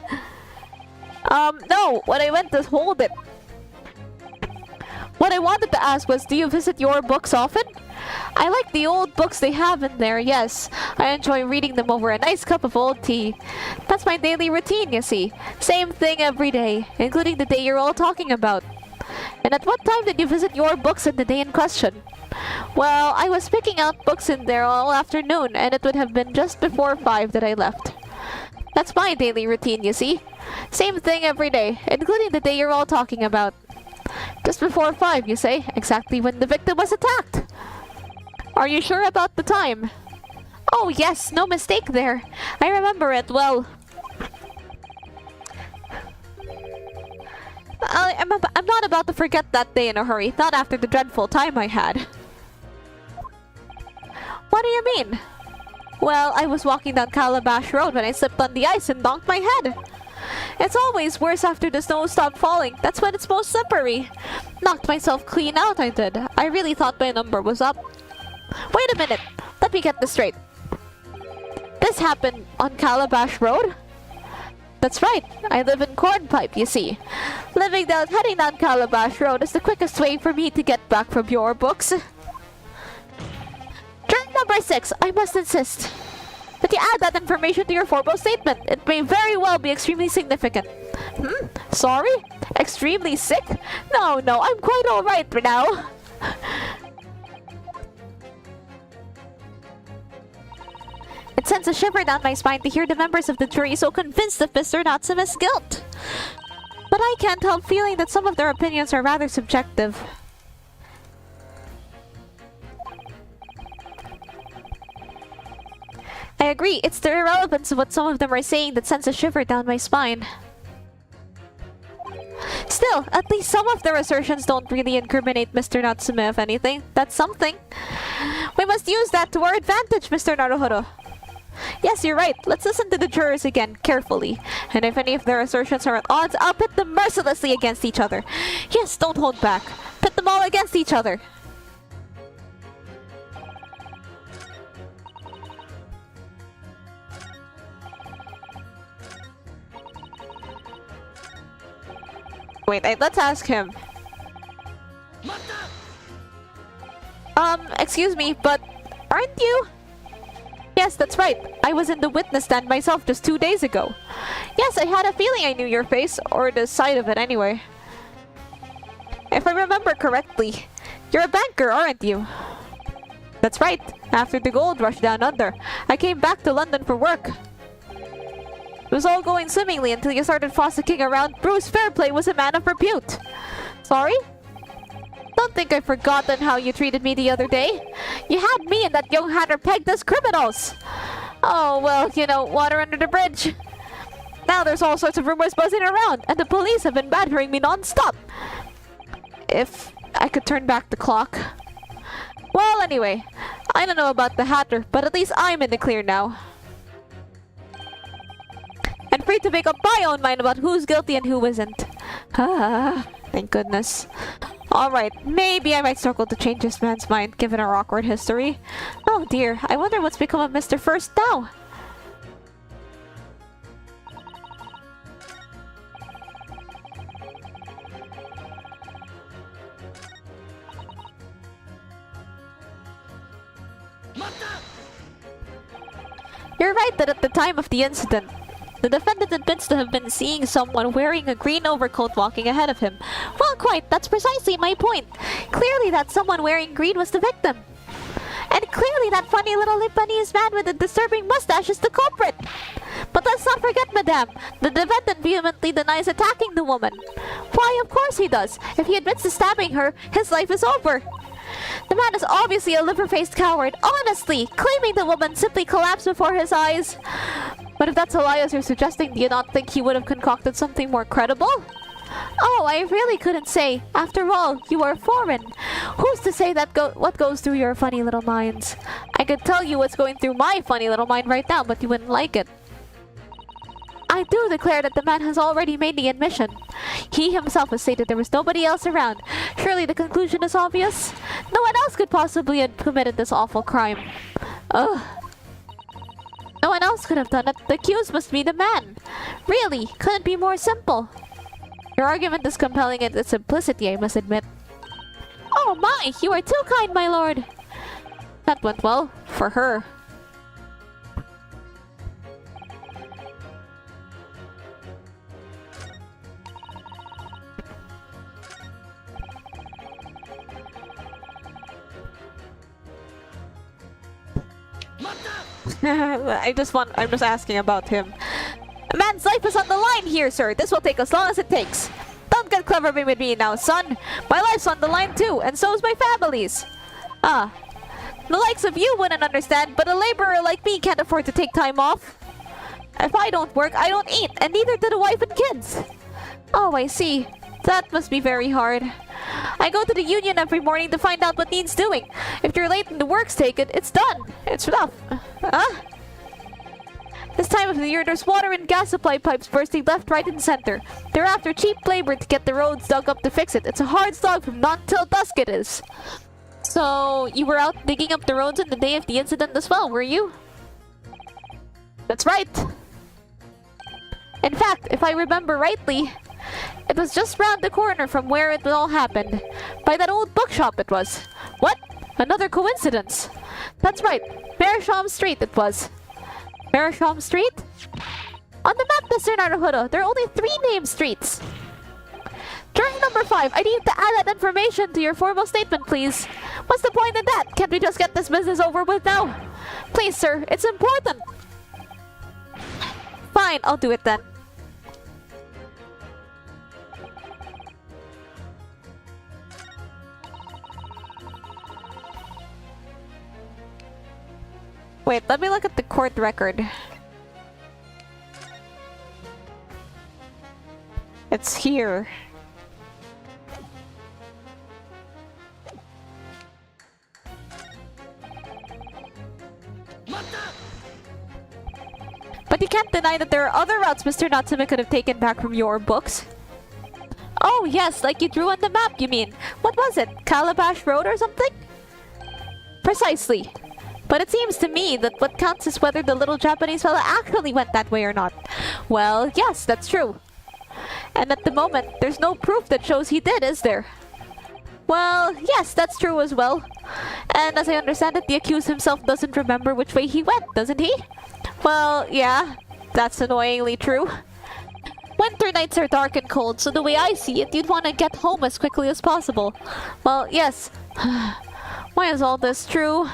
No. What I meant is hold it. What I wanted to ask was, do you visit your books often? I like the old books they have in there, yes. I enjoy reading them over a nice cup of old tea. That's my daily routine, you see. Same thing every day, including the day you're all talking about. And at what time did you visit your books in the day in question? Well, I was picking out books in there all afternoon, and it would have been just before 5 that I left. That's my daily routine, you see. Same thing every day, including the day you're all talking about. Just before 5, you say? Exactly when the victim was attacked. Are you sure about the time? Oh yes, no mistake there. I remember it well. I'm not about to forget that day in a hurry, not after the dreadful time I had. What do you mean? Well, I was walking down Calabash Road when I slipped on the ice and donked my head. It's always worse after the snow stopped falling. That's when it's most slippery. Knocked myself clean out, I did. I really thought my number was up. Wait a minute. Let me get this straight. This happened on Calabash Road? That's right. I live in Cornpipe, you see. Heading down Calabash Road is the quickest way for me to get back from your books. Turn number 6. I must insist that you add that information to your formal statement. It may very well be extremely significant. Sorry? Extremely sick? No, I'm quite alright for now. It sends a shiver down my spine to hear the members of the jury so convinced of Mr. Natsume's guilt. But I can't help feeling that some of their opinions are rather subjective. I agree, it's the irrelevance of what some of them are saying that sends a shiver down my spine. Still, at least some of their assertions don't really incriminate Mr. Natsume, if anything. That's something. We must use that to our advantage, Mr. Naruhodo. Yes, you're right. Let's listen to the jurors again, carefully. And if any of their assertions are at odds, I'll pit them mercilessly against each other. Yes, don't hold back. Pit them all against each other. Wait, let's ask him. Excuse me, but aren't you? Yes, that's right. I was in the witness stand myself just 2 days ago. Yes, I had a feeling I knew your face, or the sight of it anyway. If I remember correctly, you're a banker, aren't you? That's right. After the gold rush down under, I came back to London for work. It was all going swimmingly until you started frolicking around. Bruce Fairplay was a man of repute. Sorry? Don't think I've forgotten how you treated me the other day. You had me and that young hatter pegged as criminals. Oh, well, you know, water under the bridge. Now there's all sorts of rumors buzzing around, and the police have been badgering me non-stop. If I could turn back the clock. Well, anyway, I don't know about the hatter, but at least I'm in the clear now. And free to make up my own mind about who's guilty and who isn't. Ah, thank goodness. Alright, maybe I might struggle to change this man's mind given our awkward history. Oh dear, I wonder what's become of Mr. First now. You're right that at the time of the incident, the defendant admits to have been seeing someone wearing a green overcoat walking ahead of him. Well, quite, that's precisely my point. Clearly that someone wearing green was the victim. And clearly that funny little Lipanese man with the disturbing mustache is the culprit. But let's not forget, madame, the defendant vehemently denies attacking the woman. Why, of course he does. If he admits to stabbing her, his life is over. The man is obviously a liver-faced coward, honestly, claiming the woman simply collapsed before his eyes. But if that's a lie as you're suggesting, do you not think he would have concocted something more credible? Oh, I really couldn't say. After all, you are foreign. Who's to say that what goes through your funny little minds? I could tell you what's going through my funny little mind right now, but you wouldn't like it. I do declare that the man has already made the admission. He himself has stated there was nobody else around. Surely the conclusion is obvious. No one else could possibly have committed this awful crime. Ugh. No one else could have done it. The accused must be the man. Really, couldn't be more simple. Your argument is compelling in its simplicity, I must admit. Oh my, you are too kind, my lord. That went well, for her. I'm just asking about him. A man's life is on the line here, sir. This will take as long as it takes. Don't get clever with me now, son. My life's on the line too, and so is my family's. Ah, the likes of you wouldn't understand, but a laborer like me can't afford to take time off. If I don't work, I don't eat, and neither do the wife and kids. Oh, I see. That must be very hard. I go to the union every morning to find out what needs doing. If you're late and the work's taken, it's done. It's rough. Huh? This time of the year, there's water and gas supply pipes bursting left, right, and center. They're after cheap labor to get the roads dug up to fix it. It's a hard slog from dawn till dusk it is. So, you were out digging up the roads on the day of the incident as well, were you? That's right. In fact, if I remember rightly, it was just round the corner from where it all happened. By that old bookshop it was. What? Another coincidence. That's right. Mersham Street it was. Mersham Street? On the map, Mr. Naruhodo, there are only 3 named streets. During number 5, I need to add that information to your formal statement, please. What's the point in that? Can't we just get this business over with now? Please, sir, it's important. Fine, I'll do it then. Wait, let me look at the court record. It's here. But you can't deny that there are other routes Mr. Natsume could have taken back from your books. Oh yes, like you drew on the map, you mean. What was it? Calabash Road or something? Precisely. But it seems to me that what counts is whether the little Japanese fella actually went that way or not. Well, yes, that's true. And at the moment, there's no proof that shows he did, is there? Well, yes, that's true as well. And as I understand it, the accused himself doesn't remember which way he went, doesn't he? Well, yeah, that's annoyingly true. Winter nights are dark and cold, so the way I see it, you'd want to get home as quickly as possible. Well, yes. Why is all this true?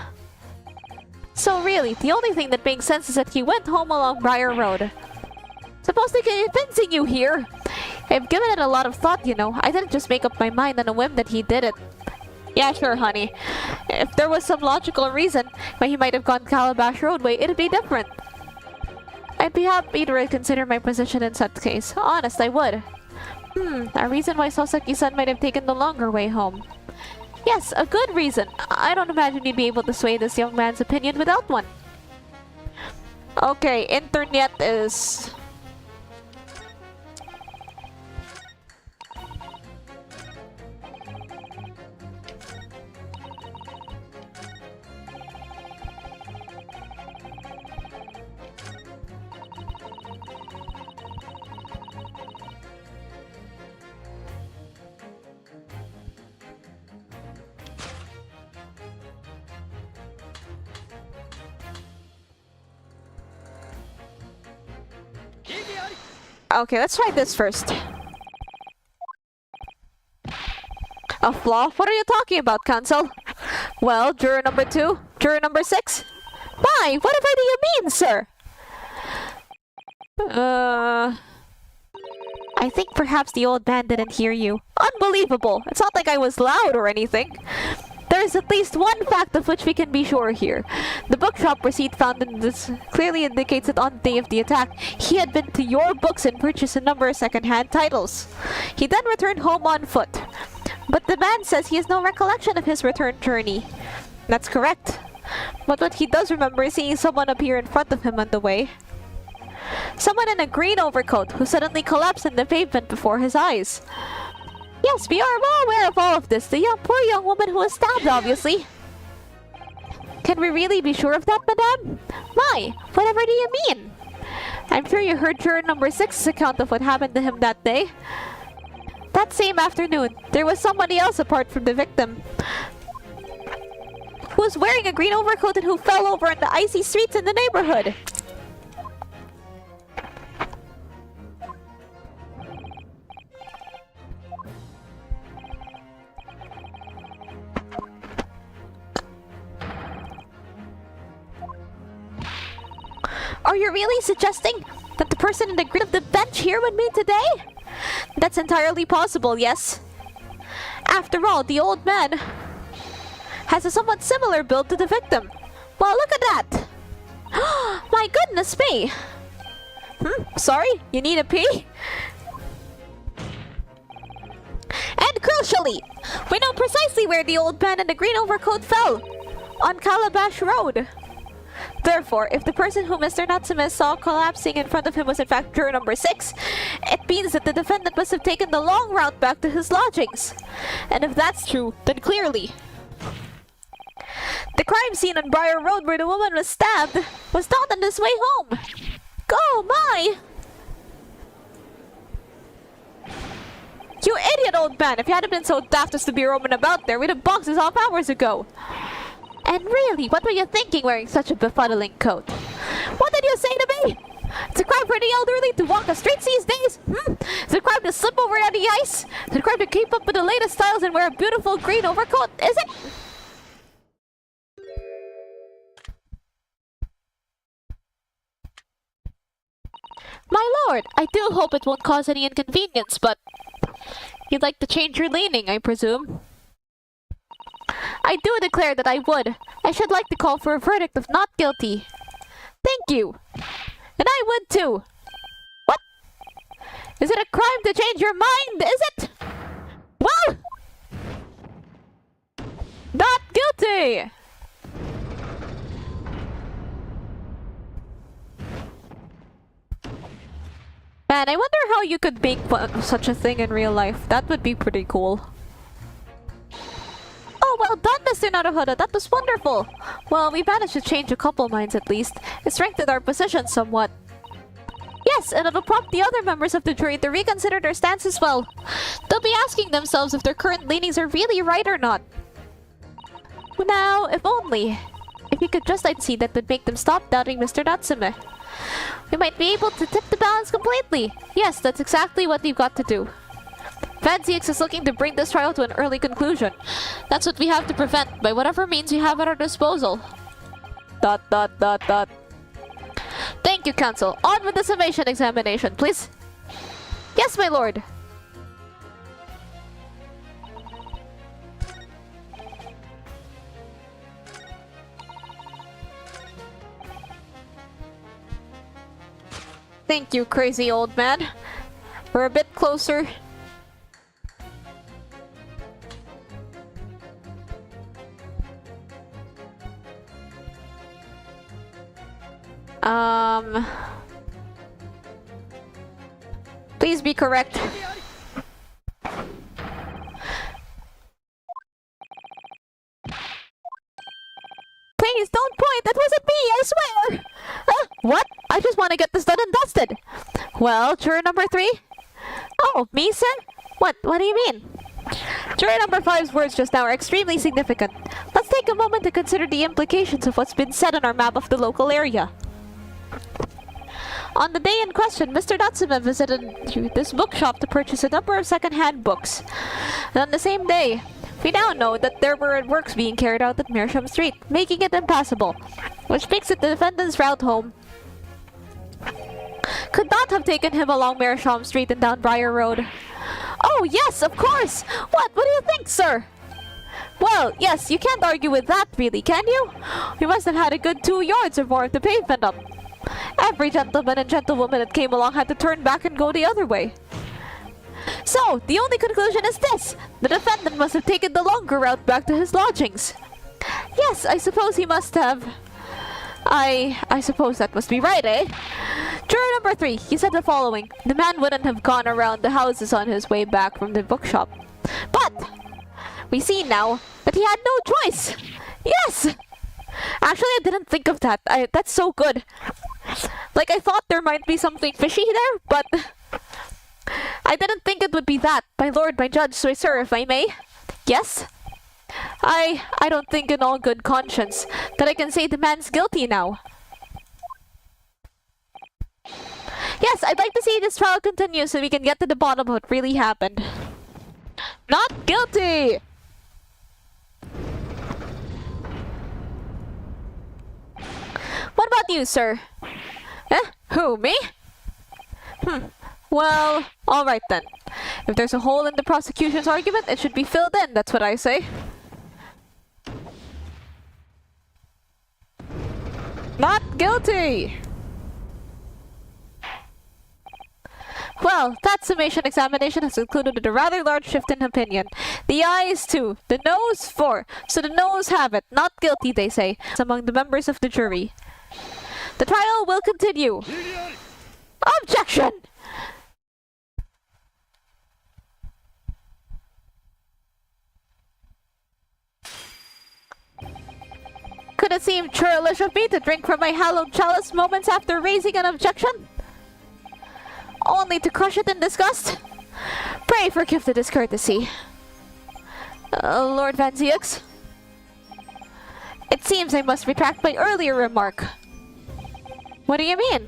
So really, the only thing that makes sense is that he went home along Briar Road. Supposed to be convincing you here. I've given it a lot of thought, you know. I didn't just make up my mind on a whim that he did it. Yeah, sure, honey. If there was some logical reason why he might have gone Calabash Roadway, it'd be different. I'd be happy to reconsider my position in such case. Honest, I would. A reason why Soseki-san might have taken the longer way home. Yes, a good reason. I don't imagine you'd be able to sway this young man's opinion without one. Okay, internet is... Okay, let's try this first. A flaw? What are you talking about, Counsel? Well, juror number 2? Juror number 6? My, whatever do you mean, sir? I think perhaps the old man didn't hear you. Unbelievable! It's not like I was loud or anything. There's at least one fact of which we can be sure here. The bookshop receipt found in this clearly indicates that on the day of the attack, he had been to your books and purchased a number of second-hand titles. He then returned home on foot. But the man says he has no recollection of his return journey. That's correct. But what he does remember is seeing someone appear in front of him on the way. Someone in a green overcoat who suddenly collapsed in the pavement before his eyes. Yes, we are well aware of all of this. The poor young woman who was stabbed, obviously. Can we really be sure of that, madame? My, whatever do you mean? I'm sure you heard juror number 6's account of what happened to him that day. That same afternoon, there was somebody else apart from the victim who was wearing a green overcoat and who fell over in the icy streets in the neighborhood. Are you really suggesting that the person in the grid of the bench here would mean today? That's entirely possible, yes. After all, the old man has a somewhat similar build to the victim. Well, look at that! My goodness me! Sorry? You need a pee? And crucially, we know precisely where the old man in the green overcoat fell. On Calabash Road. Therefore, if the person who Mr. Natsume saw collapsing in front of him was in fact juror number 6, it means that the defendant must have taken the long route back to his lodgings. And if that's true, then clearly the crime scene on Briar Road where the woman was stabbed was not on his way home. Go, my! You idiot, old man! If you hadn't been so daft as to be roaming about there, we'd have boxed this off hours ago. And really, what were you thinking wearing such a befuddling coat? What did you say to me? It's a crime for the elderly to walk the streets these days? It's a crime to slip over on the ice? It's a crime to keep up with the latest styles and wear a beautiful green overcoat, is it? My lord, I do hope it won't cause any inconvenience, but... You'd like to change your leaning, I presume? I do declare that I would. I should like to call for a verdict of not guilty. Thank you. And I would too. What? Is it a crime to change your mind, is it? Well... Not guilty! Man, I wonder how you could make such a thing in real life. That would be pretty cool. Oh, well done, Mr. Naruhodo. That was wonderful. Well, we managed to change a couple minds at least. It strengthened our position somewhat. Yes, and it'll prompt the other members of the jury to reconsider their stance as well. They'll be asking themselves if their current leanings are really right or not. Now, if only. If you could just see that would make them stop doubting Mr. Natsume. We might be able to tip the balance completely. Yes, that's exactly what we've got to do. Fancyx is looking to bring this trial to an early conclusion. That's what we have to prevent by whatever means we have at our disposal. ... Thank you, Counsel. On with the summation examination, please. Yes, my lord. Thank you, crazy old man. We're a bit closer. Please be correct. Please don't point! That wasn't me, I swear! What? I just want to get this done and dusted. Well, juror number 3? Oh, me, sir? What do you mean? Juror number 5's words just now are extremely significant. Let's take a moment to consider the implications of what's been said on our map of the local area. On the day in question, Mr. Natsume visited this bookshop to purchase a number of second-hand books. And on the same day, we now know that there were works being carried out at Meerschaum Street, making it impassable, which makes it the defendant's route home could not have taken him along Meerschaum Street and down Briar Road. Oh yes, of course! What do you think, sir? Well, yes, you can't argue with that really, can you? We must have had a good 2 yards or more of the pavement up. Every gentleman and gentlewoman that came along had to turn back and go the other way. So, the only conclusion is this. The defendant must have taken the longer route back to his lodgings. Yes, I suppose he must have. I suppose that must be right, eh? Juror number 3, he said the following. The man wouldn't have gone around the houses on his way back from the bookshop. But, we see now that he had no choice. Yes! Actually, I didn't think of that. That's so good. Like, I thought there might be something fishy there, but I didn't think it would be that. My lord, my judge, sir, if I may. Yes? I don't think in all good conscience that I can say the man's guilty now. Yes, I'd like to see this trial continue so we can get to the bottom of what really happened. Not guilty! What about you, sir? Who, me? Well, alright then. If there's a hole in the prosecution's argument, it should be filled in, that's what I say. Not guilty! Well, that summation examination has concluded a rather large shift in opinion. The ayes 2, the noes 4, so the noes have it. Not guilty, they say, among the members of the jury. The trial will continue. Objection! Could it seem churlish of me to drink from my hallowed chalice moments after raising an objection? Only to crush it in disgust? Pray forgive the discourtesy. Lord Fancyx? It seems I must retract my earlier remark. What do you mean?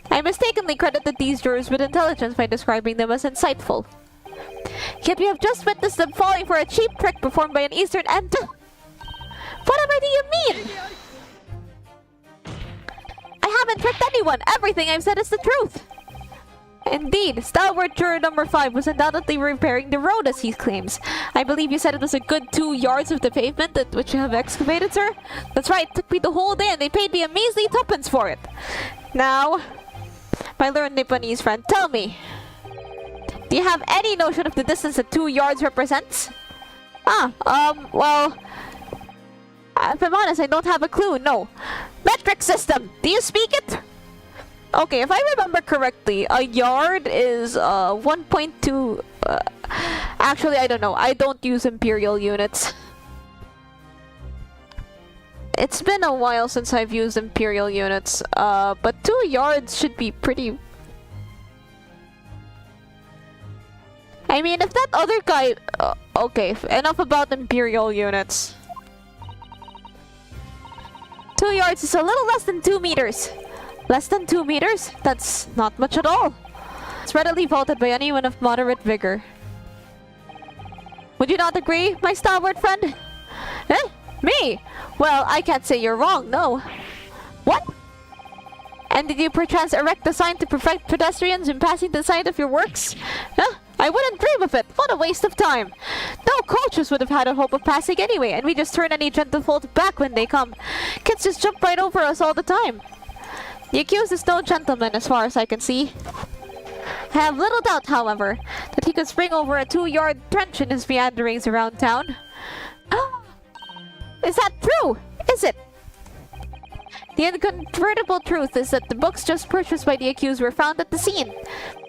I mistakenly credited these jurors with intelligence by describing them as insightful. Yet we have just witnessed them falling for a cheap trick performed by an Eastern Whatever do you mean? I I haven't tricked anyone! Everything I've said is the truth! Indeed, stalwart juror number 5 was undoubtedly repairing the road as he claims. I believe you said it was a good 2 yards of the pavement that which you have excavated, sir? That's right, it took me the whole day and they paid me a measly tuppence for it. Now, my learned Nipponese friend, tell me, do you have any notion of the distance that 2 yards represents? Well, if I'm honest, I don't have a clue, no. Metric system, do you speak it? Okay, if I remember correctly, a yard is 1.2... actually, I don't know. I don't use imperial units. It's been a while since I've used imperial units, but 2 yards should be pretty... I mean, if that other guy... okay, enough about imperial units. 2 yards is a little less than 2 meters. Less than 2 meters? That's not much at all. It's readily vaulted by anyone of moderate vigor. Would you not agree, my stalwart friend? Eh? Me? Well, I can't say you're wrong, no. What? And did you perchance erect a sign to prevent pedestrians in passing the site of your works? Huh? I wouldn't dream of it. What a waste of time. No coaches would have had a hope of passing anyway, and we just turn any gentlefolk back when they come. Kids just jump right over us all the time. The accused is no gentleman as far as I can see. I have little doubt, however, that he could spring over a 2-yard trench in his meanderings around town. Is that true? Is it? The incontrovertible truth is that the books just purchased by the accused were found at the scene.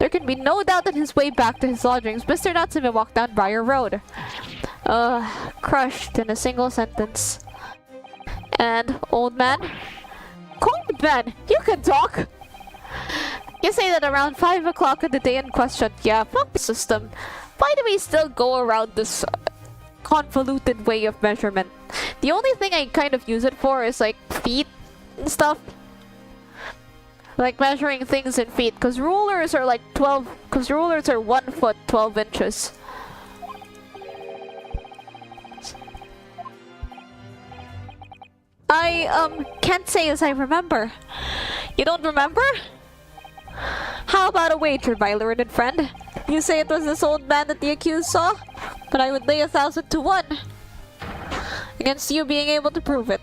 There can be no doubt that his way back to his lodgings, Mr. Natsume walked down Briar Road. Crushed in a single sentence. And, old man? Cold man, you can talk! You say that around 5 o'clock on the day in question. Yeah, fuck the system. Why do we still go around this convoluted way of measurement? The only thing I kind of use it for is like feet and stuff. Like measuring things in feet, because rulers are like 12, because rulers are 1 foot 12 inches. I can't say as I remember. You don't remember? How about a wager, my learned friend? You say it was this old man that the accused saw, but I would lay 1,000 to 1 against you being able to prove it.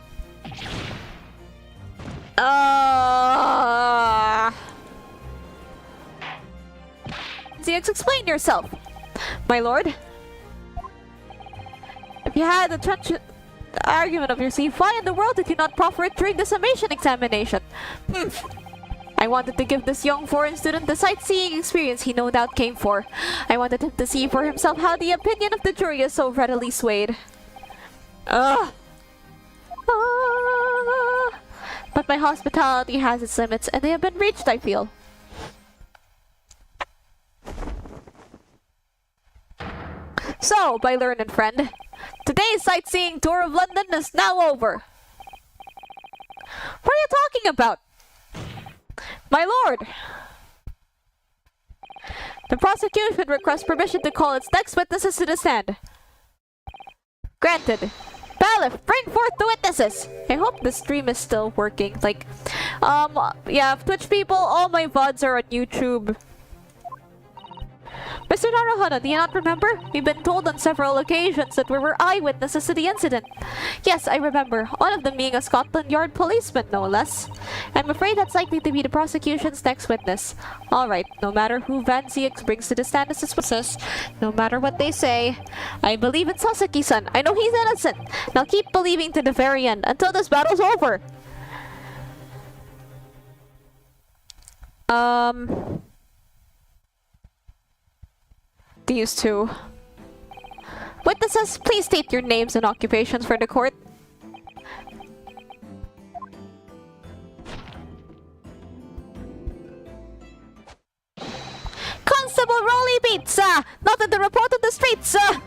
ZX, explain yourself, my lord. If you had a trenchant argument of your sleeve, why in the world did you not proffer it during the summation examination? I wanted to give this young foreign student the sightseeing experience he no doubt came for. I wanted him to see for himself how the opinion of the jury is so readily swayed. But my hospitality has its limits, and they have been reached, I feel. So, my learned friend, today's sightseeing tour of London is now over. What are you talking about? My lord! The prosecution requests permission to call its next witnesses to the stand. Granted. Bailiff, bring forth the witnesses! I hope the stream is still working. Like, yeah, Twitch people, all my VODs are on YouTube. Mr. Naruhodo, do you not remember? We've been told on several occasions that we were eyewitnesses to the incident. Yes, I remember. One of them being a Scotland Yard policeman, no less. I'm afraid that's likely to be the prosecution's next witness. Alright, no matter who Van Zieks brings to the stand as his witness, no matter what they say, I believe in Sasaki-san. I know he's innocent. And I'll keep believing to the very end, until this battle's over. These two. Witnesses, please state your names and occupations for the court. Constable Rolly Pizza! Nothing to report on the streets, sir! And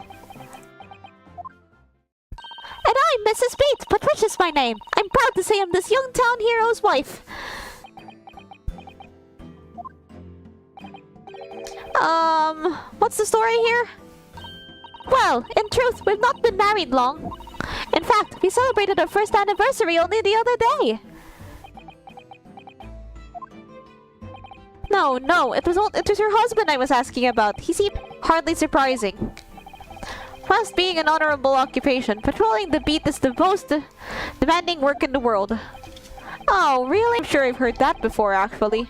I'm Mrs. Bates, but which is my name? I'm proud to say I'm this young town hero's wife. What's the story here? Well, in truth, we've not been married long. In fact, we celebrated our first anniversary only the other day. No, it was your husband I was asking about. He seemed hardly surprising. Must being an honorable occupation, patrolling the beat is the most demanding work in the world. Oh, really? I'm sure I've heard that before, actually.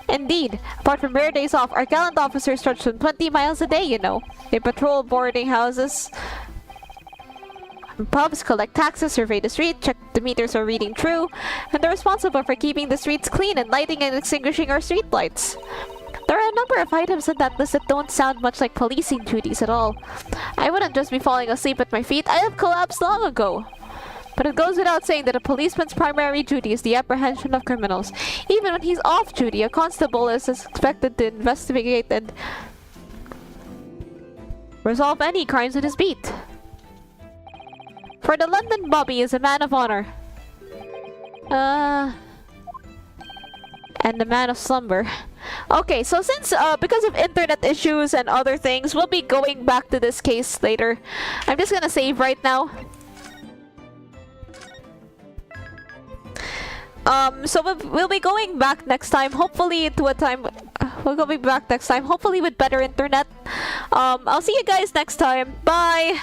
Indeed, apart from rare days off, our gallant officers stretch some 20 miles a day, you know. They patrol boarding houses, pubs, collect taxes, survey the street, check the meters are reading true, and they're responsible for keeping the streets clean and lighting and extinguishing our street lights. There are a number of items in that list that don't sound much like policing duties at all. I wouldn't just be falling asleep at my feet, I'd have collapsed long ago. But it goes without saying that a policeman's primary duty is the apprehension of criminals. Even when he's off duty, a constable is expected to investigate and resolve any crimes in his beat. For the London Bobby is a man of honor. And a man of slumber. Okay, so since, because of internet issues and other things, we'll be going back to this case later. I'm just gonna save right now. So we'll be going back next time, hopefully to a time... We'll be back next time, hopefully with better internet. I'll see you guys next time. Bye!